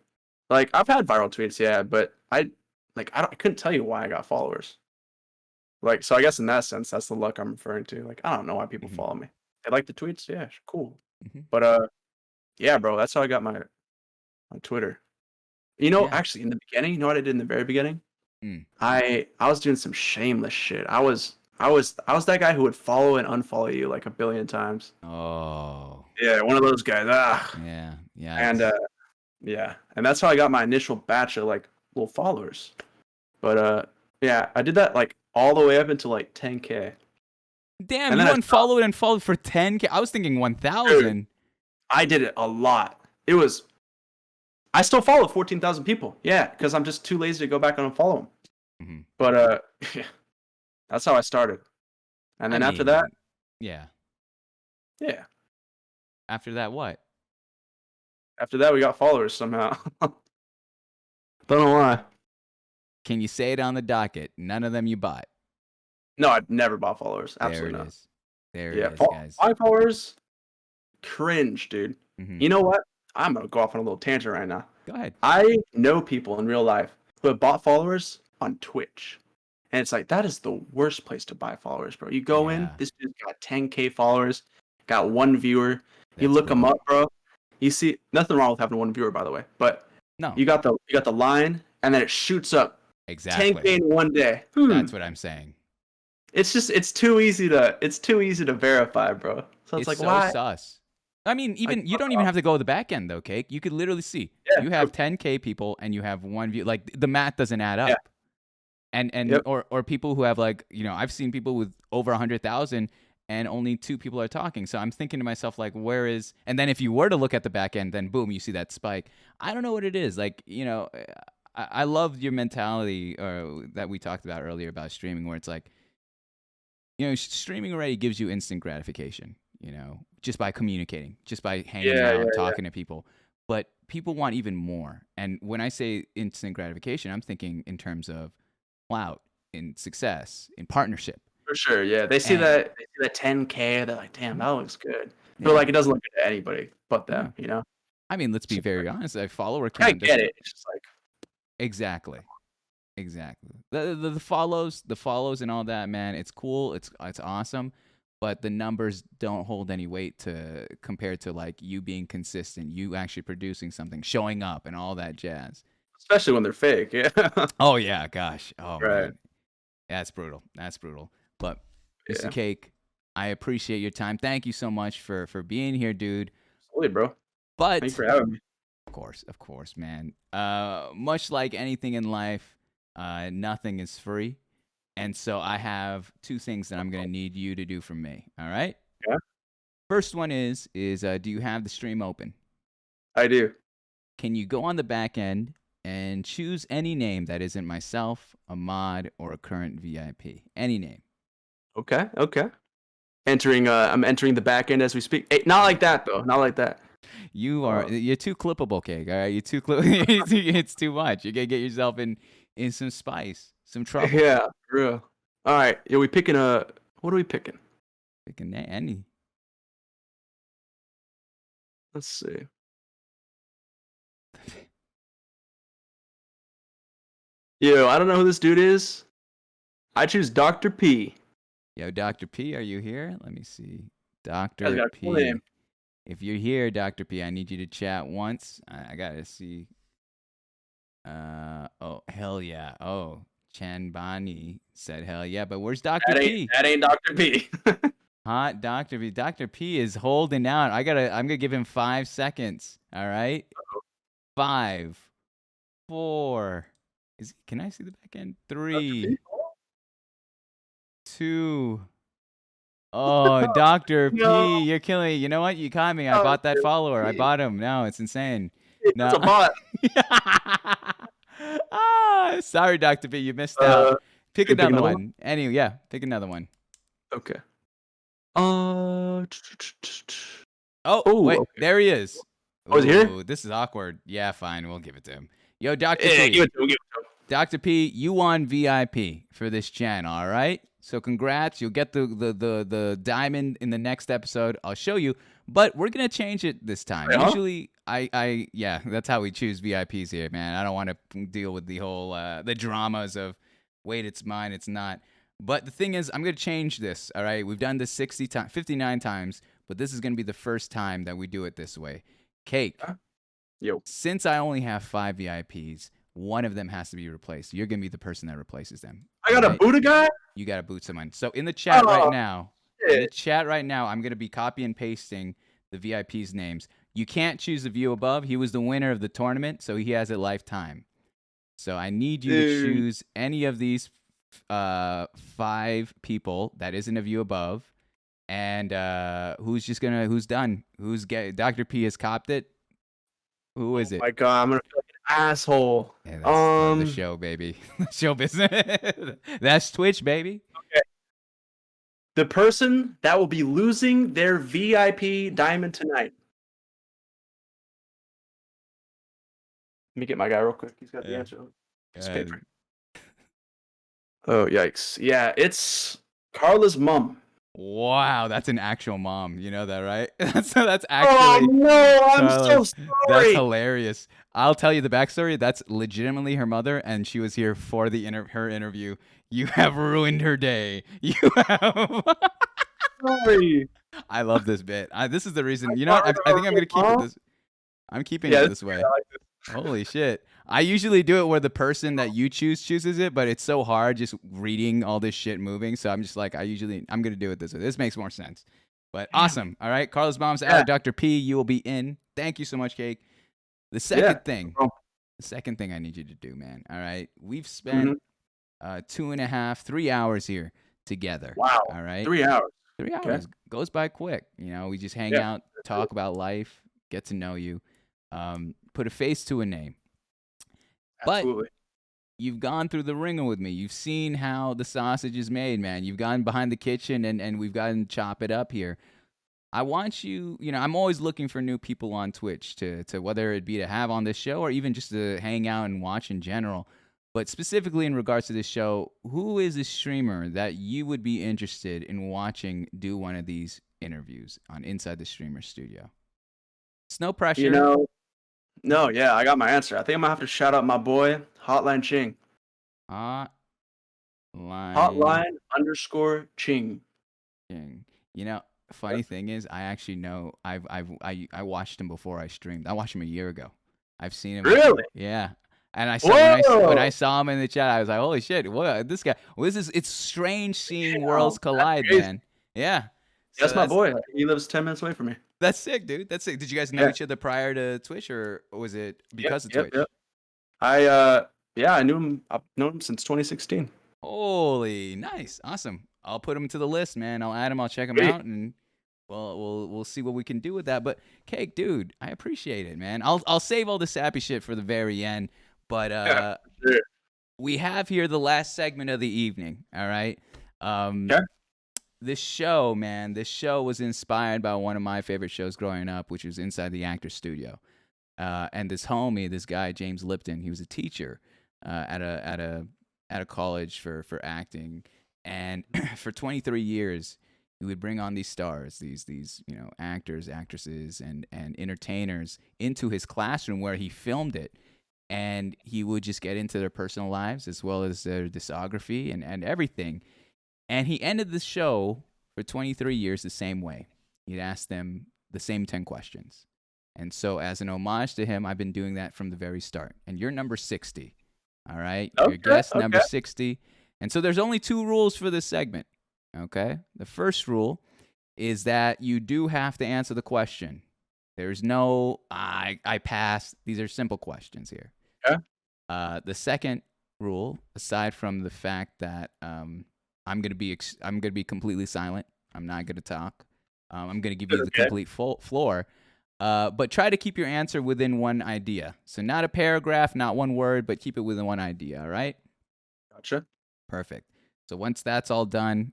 Like I've had viral tweets, yeah, but I couldn't tell you why I got followers. Like, so I guess in that sense, that's the luck I'm referring to. Like, I don't know why people Mhm. follow me. They like the tweets, yeah, cool. Mhm. But yeah, bro, that's how I got my Twitter. Yeah. Actually, in the beginning, you know what I did in the very beginning? Mm. I was doing some shameless shit. I was that guy who would follow and unfollow you like a billion times. Oh. Yeah, one of those guys. Yeah. Yeah. And yeah, and that's how I got my initial batch of like little followers. But yeah, I did that like all the way up into like 10K. Damn, and you then I unfollowed and followed for 10K. I was thinking 1,000. I did it a lot. I still follow 14,000 people. Yeah, because I'm just too lazy to go back and unfollow them. Mhm. But yeah, that's how I started. And then after that, yeah. yeah, After that, what? after that we got followers somehow. Don't know why. Can you say it on the docket? None of them you bought. No, I'd never bought followers. There Absolutely it not. is. There Yeah, it is, guys. buy followers, cringe, dude. Mhm. You know what? I'm gonna go off on a little tangent right now. Go ahead. I know people in real life who have bought followers on Twitch. And it's like, that is the worst place to buy followers, bro. You go in, Yeah. this dude's got 10K followers, got one viewer. You That's look him brutal. up, bro. You see, nothing wrong with having one viewer, by the way. But No. you got the line, and then it shoots up Exactly. 10K in one day. That's what I'm saying. It's too easy to verify, bro. So it's like, so why? sus. I mean, even you fuck don't even off. have to go to the back end though, Cake. You could literally see Yeah, you have 10K people and you have one view. Like the math doesn't add up. Yeah. And Yep. or people who have like I've seen people with over 100,000 and only 2 people are talking. So I'm thinking to myself like, where is? And then if you were to look at the back end, then boom, you see that spike. I don't know what it is. Like I love your mentality that we talked about earlier about streaming, where it's like, streaming already gives you instant gratification, just by communicating, just by hanging out, talking to people. But people want even more. And when I say instant gratification, I'm thinking in terms of clout, in success, in partnership. For sure, yeah. They see And that 10K, they're like, damn, that looks good. But yeah, like, it doesn't look good to anybody but yeah. them, you know? I mean, let's be So, very honest. A follower I count get doesn't it. It's just like, exactly. Exactly. The follows and all that, man. It's cool. It's awesome, but the numbers don't hold any weight to compared to like you being consistent, you actually producing something, showing up, and all that jazz. especially when they're fake, yeah. Oh yeah, gosh. Oh Right. man, that's brutal. That's brutal. But Mr. Yeah. Cake, I appreciate your time. Thank you so much for being here, dude. Absolutely, bro. But Thanks for having me. of course, man. Much like anything in life, nothing is free. And so I have two things that I'm going to need you to do for me. All right? Yeah. First one is do you have the stream open? I do. Can you go on the back end and choose any name that isn't myself, a mod, or a current VIP? Any name. Okay. I'm entering the back end as we speak. Hey, not like that though. Not like that. You're too clippable, Cake. All right? You're too it's too much. You're going to get yourself in some spice, some trouble. Yeah, for real. All right. Yeah, we picking what are we picking? Pick a name, any. Let's see. Yo, I don't know who this dude is. I choose Dr. P. Yo, Dr. P, are you here? Let me see. Guy's Dr. got a cool P. name. If you're here, Dr. P, I need you to chat once. I gotta see. Oh, hell yeah. Oh, Chanbani said hell yeah, but where's Dr. P? That ain't Dr. P. Hot Dr. P. Dr. P is holding out. I'm gonna give him 5 seconds. All right? 5, 4. Can I see the back end? 3, 2. Oh, Dr. No. P, you're killing it. You know what? You caught me. I Oh, bought that Dr. follower. I P. bought him. No, it's insane. No. It's a bot. Sorry, Dr. P, you missed out. Pick pick another another one. Anyway, yeah, pick another one. Okay. Oh, Oh, wait, okay. there he is. Oh, is he here? Ooh, this is awkward. Yeah, fine, we'll give it to him. Yo, Dr. Yeah, P. give it to him. Dr. P, you won VIP for this channel, all right? So congrats. You'll get the diamond in the next episode. I'll show you. But we're going to change it this time. Wait, huh? Usually, yeah, that's how we choose VIPs here, man. I don't want to deal with the whole, the dramas of, wait, it's mine, it's not. But the thing is, I'm going to change this, all right? We've done this 59 times, but this is going to be the first time that we do it this way. Cake. Yo. Since I only have 5 VIPs, one of them has to be replaced. You're going to be the person that replaces them. I got to right? boot a guy? You got to boot someone. So in the chat right now, shit. I'm going to be copy and pasting the VIPs' names. You can't choose the view above. He was the winner of the tournament, so he has a lifetime. So I need you to choose any of these 5 people that isn't a view above. And who's done? Dr. P has copped it? Who is it? Oh my god, I'm gonna feel like an asshole. Yeah, that's the show, baby. Show business. That's Twitch, baby. Okay. The person that will be losing their VIP diamond tonight. Let me get my guy real quick. He's got the answer. It's paper. Oh yikes! Yeah, it's Carla's mom. Wow, that's an actual mom. You know that, right? that's Oh actually. no, I'm Carla's- so That's sorry. hilarious. I'll tell you the backstory. That's legitimately her mother, and she was here for the her interview. You have ruined her day. You have. Sorry. I love this bit. This is the reason. You know what? I think I'm gonna keep it this. I'm keeping it this way. I like this. Holy shit. I usually do it where the person that you chooses it, but it's so hard just reading all this shit moving. So I'm just like, I'm going to do it this way. This makes more sense. But awesome. All right. Carlos Bombs out. Dr. P, you will be in. Thank you so much, Cake. The second thing I need you to do, man. All right. We've spent 2.5, 3 hours here together. Wow. All right. 3 hours. 3 hours goes by quick. You know, we just hang out, talk about life, get to know you, put a face to a name. Absolutely. But you've gone through the ringer with me. You've seen how the sausage is made, man. You've gone behind the kitchen and we've gotten chop it up here. I want you, I'm always looking for new people on Twitch to whether it be to have on this show or even just to hang out and watch in general. But specifically in regards to this show, who is a streamer that you would be interested in watching do one of these interviews on Inside the Streamer Studio? It's no pressure. You know, no, yeah, I got my answer. I think I'm gonna have to shout out my boy, Hotline Ching. Hotline Hotline_Ching. King. Funny thing is, I actually know I watched him before I streamed. I watched him a year ago. I've seen him. Really? Yeah. And I saw when I Whoa! saw him in the chat, I was like, "Holy shit! What this guy? It's strange seeing Damn, worlds that's collide, crazy. man." Yeah. So That's my boy. He lives 10 minutes away from me. That's sick, dude. That's sick. Did you guys know Yeah. each other prior to Twitch, or was it because of Yep, Twitch? yep. I knew him. I've known him since 2016. Holy, nice, awesome. I'll put him to the list, man. I'll add him. I'll check him Sweet. out, and we'll see what we can do with that. But Cake, dude, I appreciate it, man. I'll save all the sappy shit for the very end. But Yeah, sure. we have here the last segment of the evening. All right. Okay. This show, man, this show was inspired by one of my favorite shows growing up, which was Inside the Actor Studio. And this homie, this guy James Lipton, he was a teacher at a college for acting, and for 23 years he would bring on these stars, these actors, actresses, and entertainers into his classroom where he filmed it, and he would just get into their personal lives as well as their discography and everything. And he ended the show for 23 years the same way. He'd ask them the same 10 questions. And so, as an homage to him, I've been doing that from the very start. And you're number 60. All right? Your Okay, guest, number okay. 60. And so, there's only 2 rules for this segment. Okay? The first rule is that you do have to answer the question. There's no, I passed. These are simple questions here. Okay. The second rule, aside from the fact that I'm gonna be completely silent. I'm not gonna talk. I'm gonna give you the Okay. complete floor. But try to keep your answer within one idea. So not a paragraph, not one word, but keep it within one idea. All right? Gotcha. Perfect. So once that's all done,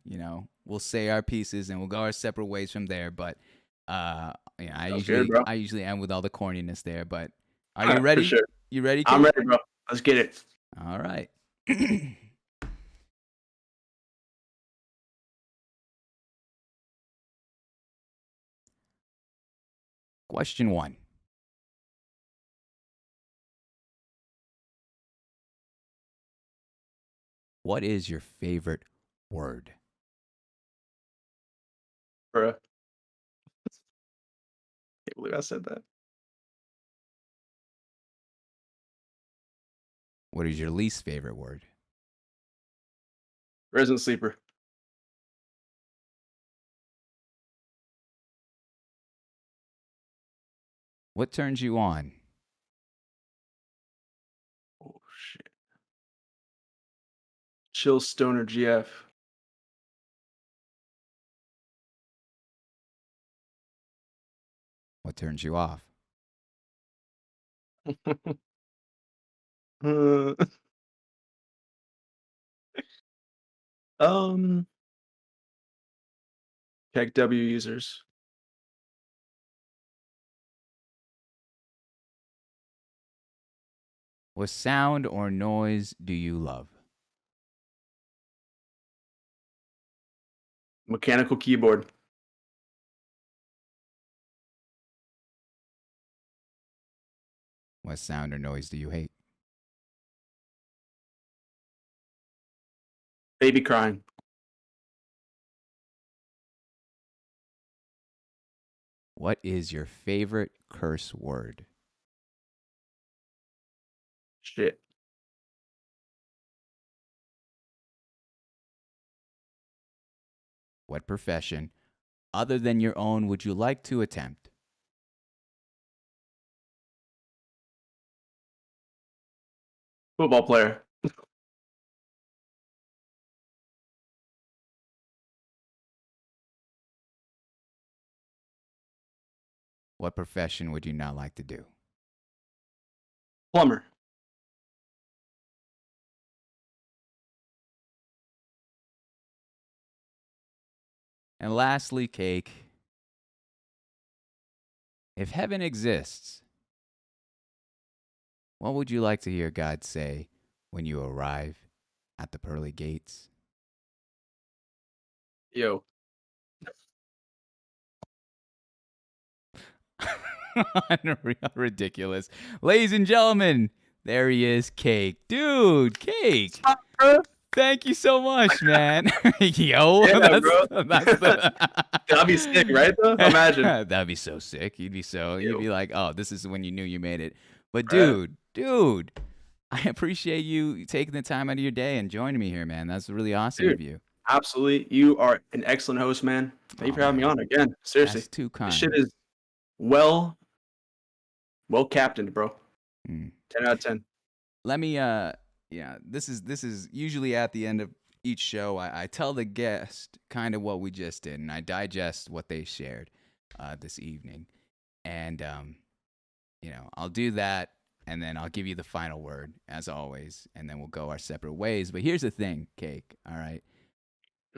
we'll say our pieces and we'll go our separate ways from there. But I Sounds good, bro. usually end with all the corniness there. But are For you ready? sure. You ready? I'm Kid? ready, bro. Let's get it. All right. Question 1. What is your favorite word? Bro. Can't believe I said that. What is your least favorite word? Resident Sleeper. What turns you on? Oh shit. Chill Stoner GF. What turns you off? Uh, um, Tech W users. What sound or noise do you love? Mechanical keyboard. What sound or noise do you hate? Baby crying. What is your favorite curse word? Shit. What profession, other than your own, would you like to attempt? Football player. What profession would you not like to do? Plumber. And lastly, Cake, if heaven exists, what would you like to hear God say when you arrive at the pearly gates? Yo, Unreal, ridiculous. Ladies and gentlemen, there he is, Cake. Dude, Cake. bro. Thank you so much, man. Yo, Yeah, that's, bro. that's the. That'd be sick, right? Though, imagine. That'd be so sick. You'd be Yo. like, oh, this is when you knew you made it. But Right. dude, I appreciate you taking the time out of your day and joining me here, man. That's really awesome Dude. of you. Absolutely, you are an excellent host, man. Thank you Oh, for having me man. on again. Seriously, That's too this kind. shit is well captained, bro. Mm. 10 out of 10. Let me yeah, this is usually at the end of each show. I tell the guest kind of what we just did, and I digest what they shared this evening. And I'll do that, and then I'll give you the final word as always, and then we'll go our separate ways. But here's the thing, Cake. All right,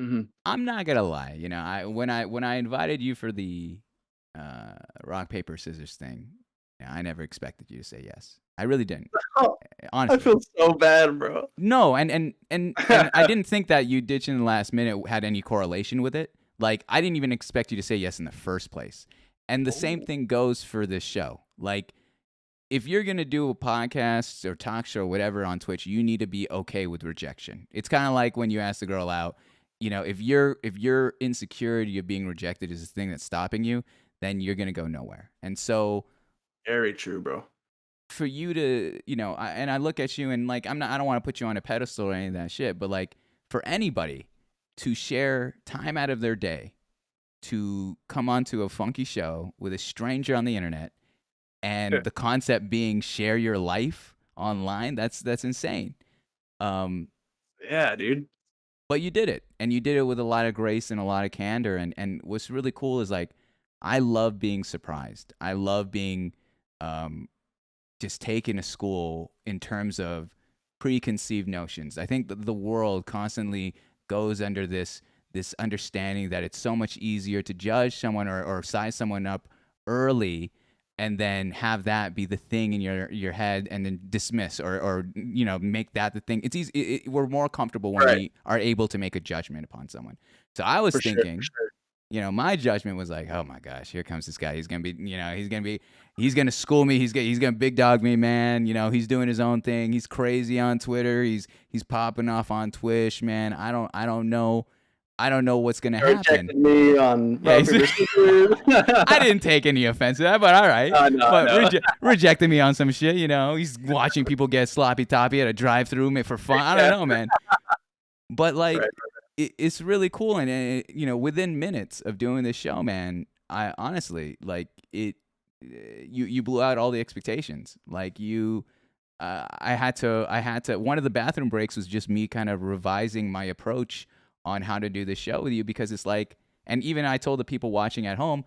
Mm-hmm. I'm not gonna lie. When I invited you for the rock paper scissors thing, I never expected you to say yes. I really didn't. Oh, Honestly. I feel so bad, bro. No, and I didn't think that you ditching the last minute had any correlation with it. Like, I didn't even expect you to say yes in the first place. And the same thing goes for this show. Like, if you're gonna do a podcast or talk show or whatever on Twitch, you need to be okay with rejection. It's kind of like when you ask the girl out. If your insecurity of being rejected is the thing that's stopping you, then you're gonna go nowhere. And so, Very true, bro. for you to, I look at you and like, I don't want to put you on a pedestal or any of that shit, but like, for anybody to share time out of their day to come onto a funky show with a stranger on the internet, and Yeah. the concept being share your life online, that's insane. Yeah, dude. But you did it, and you did it with a lot of grace and a lot of candor. And what's really cool is, like, I love being surprised. I love being just taken to school in terms of preconceived notions. I think that the world constantly goes under this understanding that it's so much easier to judge someone or size someone up early, and then have that be the thing in your head, and then dismiss or make that the thing. It's easy. We're more comfortable when Right. we are able to make a judgment upon someone. So I was For sure, thinking, for sure. my judgment was like, oh my gosh, here comes this guy. He's gonna he's gonna school me. He's gonna big dog me, man. He's doing his own thing. He's crazy on Twitter. He's popping off on Twitch, man. I don't know what's gonna You happen. rejected me on Yeah, rock, paper, scissors. I didn't take any offense to that, but all right. No, But no. rejected me on some shit, He's watching people get sloppy toppy at a drive-through for fun. I don't know, man. But like, Right. it's really cool, and within minutes of doing this show, man, I honestly like it. You blew out all the expectations. Like I had to. One of the bathroom breaks was just me kind of revising my approach on how to do the show with you, because it's like, and even I told the people watching at home,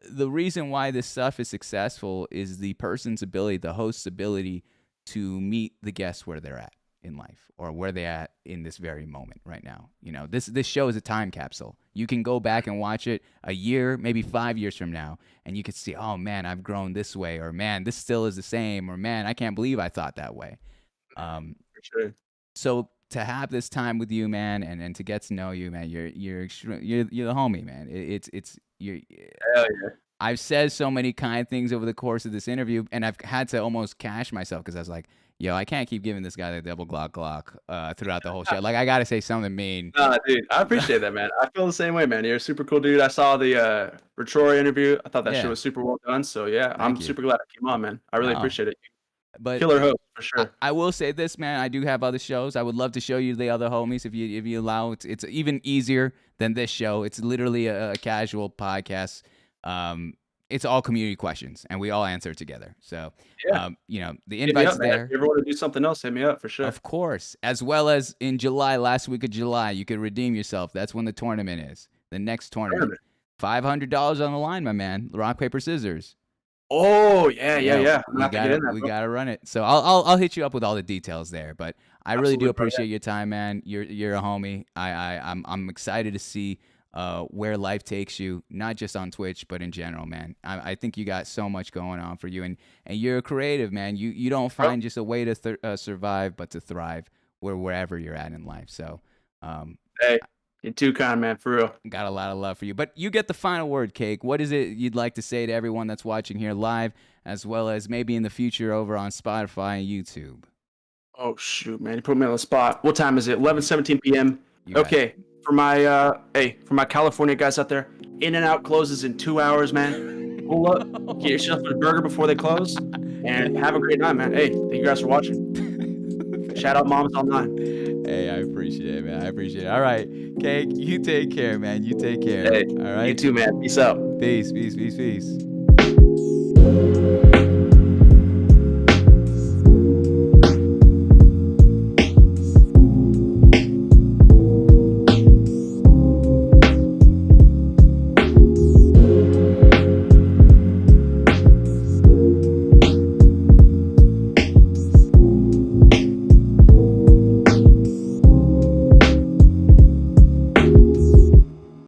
the reason why this stuff is successful is the person's ability, the host's ability to meet the guests where they're at in life, or where they're at in this very moment right now. This show is a time capsule. You can go back and watch it a year, maybe 5 years from now, and you could see, oh man, I've grown this way, or man, this still is the same, or man, I can't believe I thought that way. For sure. So to have this time with you, man, and to get to know you, man, you're the homie, man. You're. Hell yeah. I've said so many kind things over the course of this interview, and I've had to almost cash myself, because I was like, yo, I can't keep giving this guy the double glock throughout the whole show. Like, I gotta say something mean. Nah, dude, I appreciate that, man. I feel the same way, man. You're a super cool dude. I saw the Retroy interview. I thought that Yeah. shit was super well done. So yeah, I'm you. super glad I came on, man. I really Wow. appreciate it. But Killer host for sure. I will say this, man. I do have other shows. I would love to show you the other homies if you allow. It's even easier than this show. It's literally a casual podcast. It's all community questions, and we all answer it together. So, Yeah. the Hit me invite's up, man. there. If you ever want to do something else, hit me up for sure. Of course. As well as in July, last week of July, you could redeem yourself. That's when the tournament is. The next tournament. $500 on the line, my man. Rock, paper, scissors. Oh yeah. I'm We gonna have to get in there, we bro. gotta run it. So I'll hit you up with all the details there. But I really do Absolutely, bro, appreciate your time, man. You're a homie. I'm excited to see where life takes you, not just on Twitch, but in general, man. I think you got so much going on for you, and you're a creative, man. You don't find just a way to survive, but to thrive wherever you're at in life. So, Hey, you're too kind, man, for real. got a lot of love for you. But you get the final word, Cake. What is it you'd like to say to everyone that's watching here live, as well as maybe in the future over on Spotify and YouTube? Oh shoot, man, you put me on the spot. What time is it? 11:17 p.m. You got Okay, for my California guys out there, In-N-Out closes in 2 hours, man. Pull up, get yourself a burger before they close, and have a great night, man. Hey, thank you guys for watching. Shout out Moms Online. Hey, I appreciate it, man. I appreciate it. All right, Cake, you take care, man. You take care. Hey, all right. you too, man. Peace out. Peace, peace, peace, peace.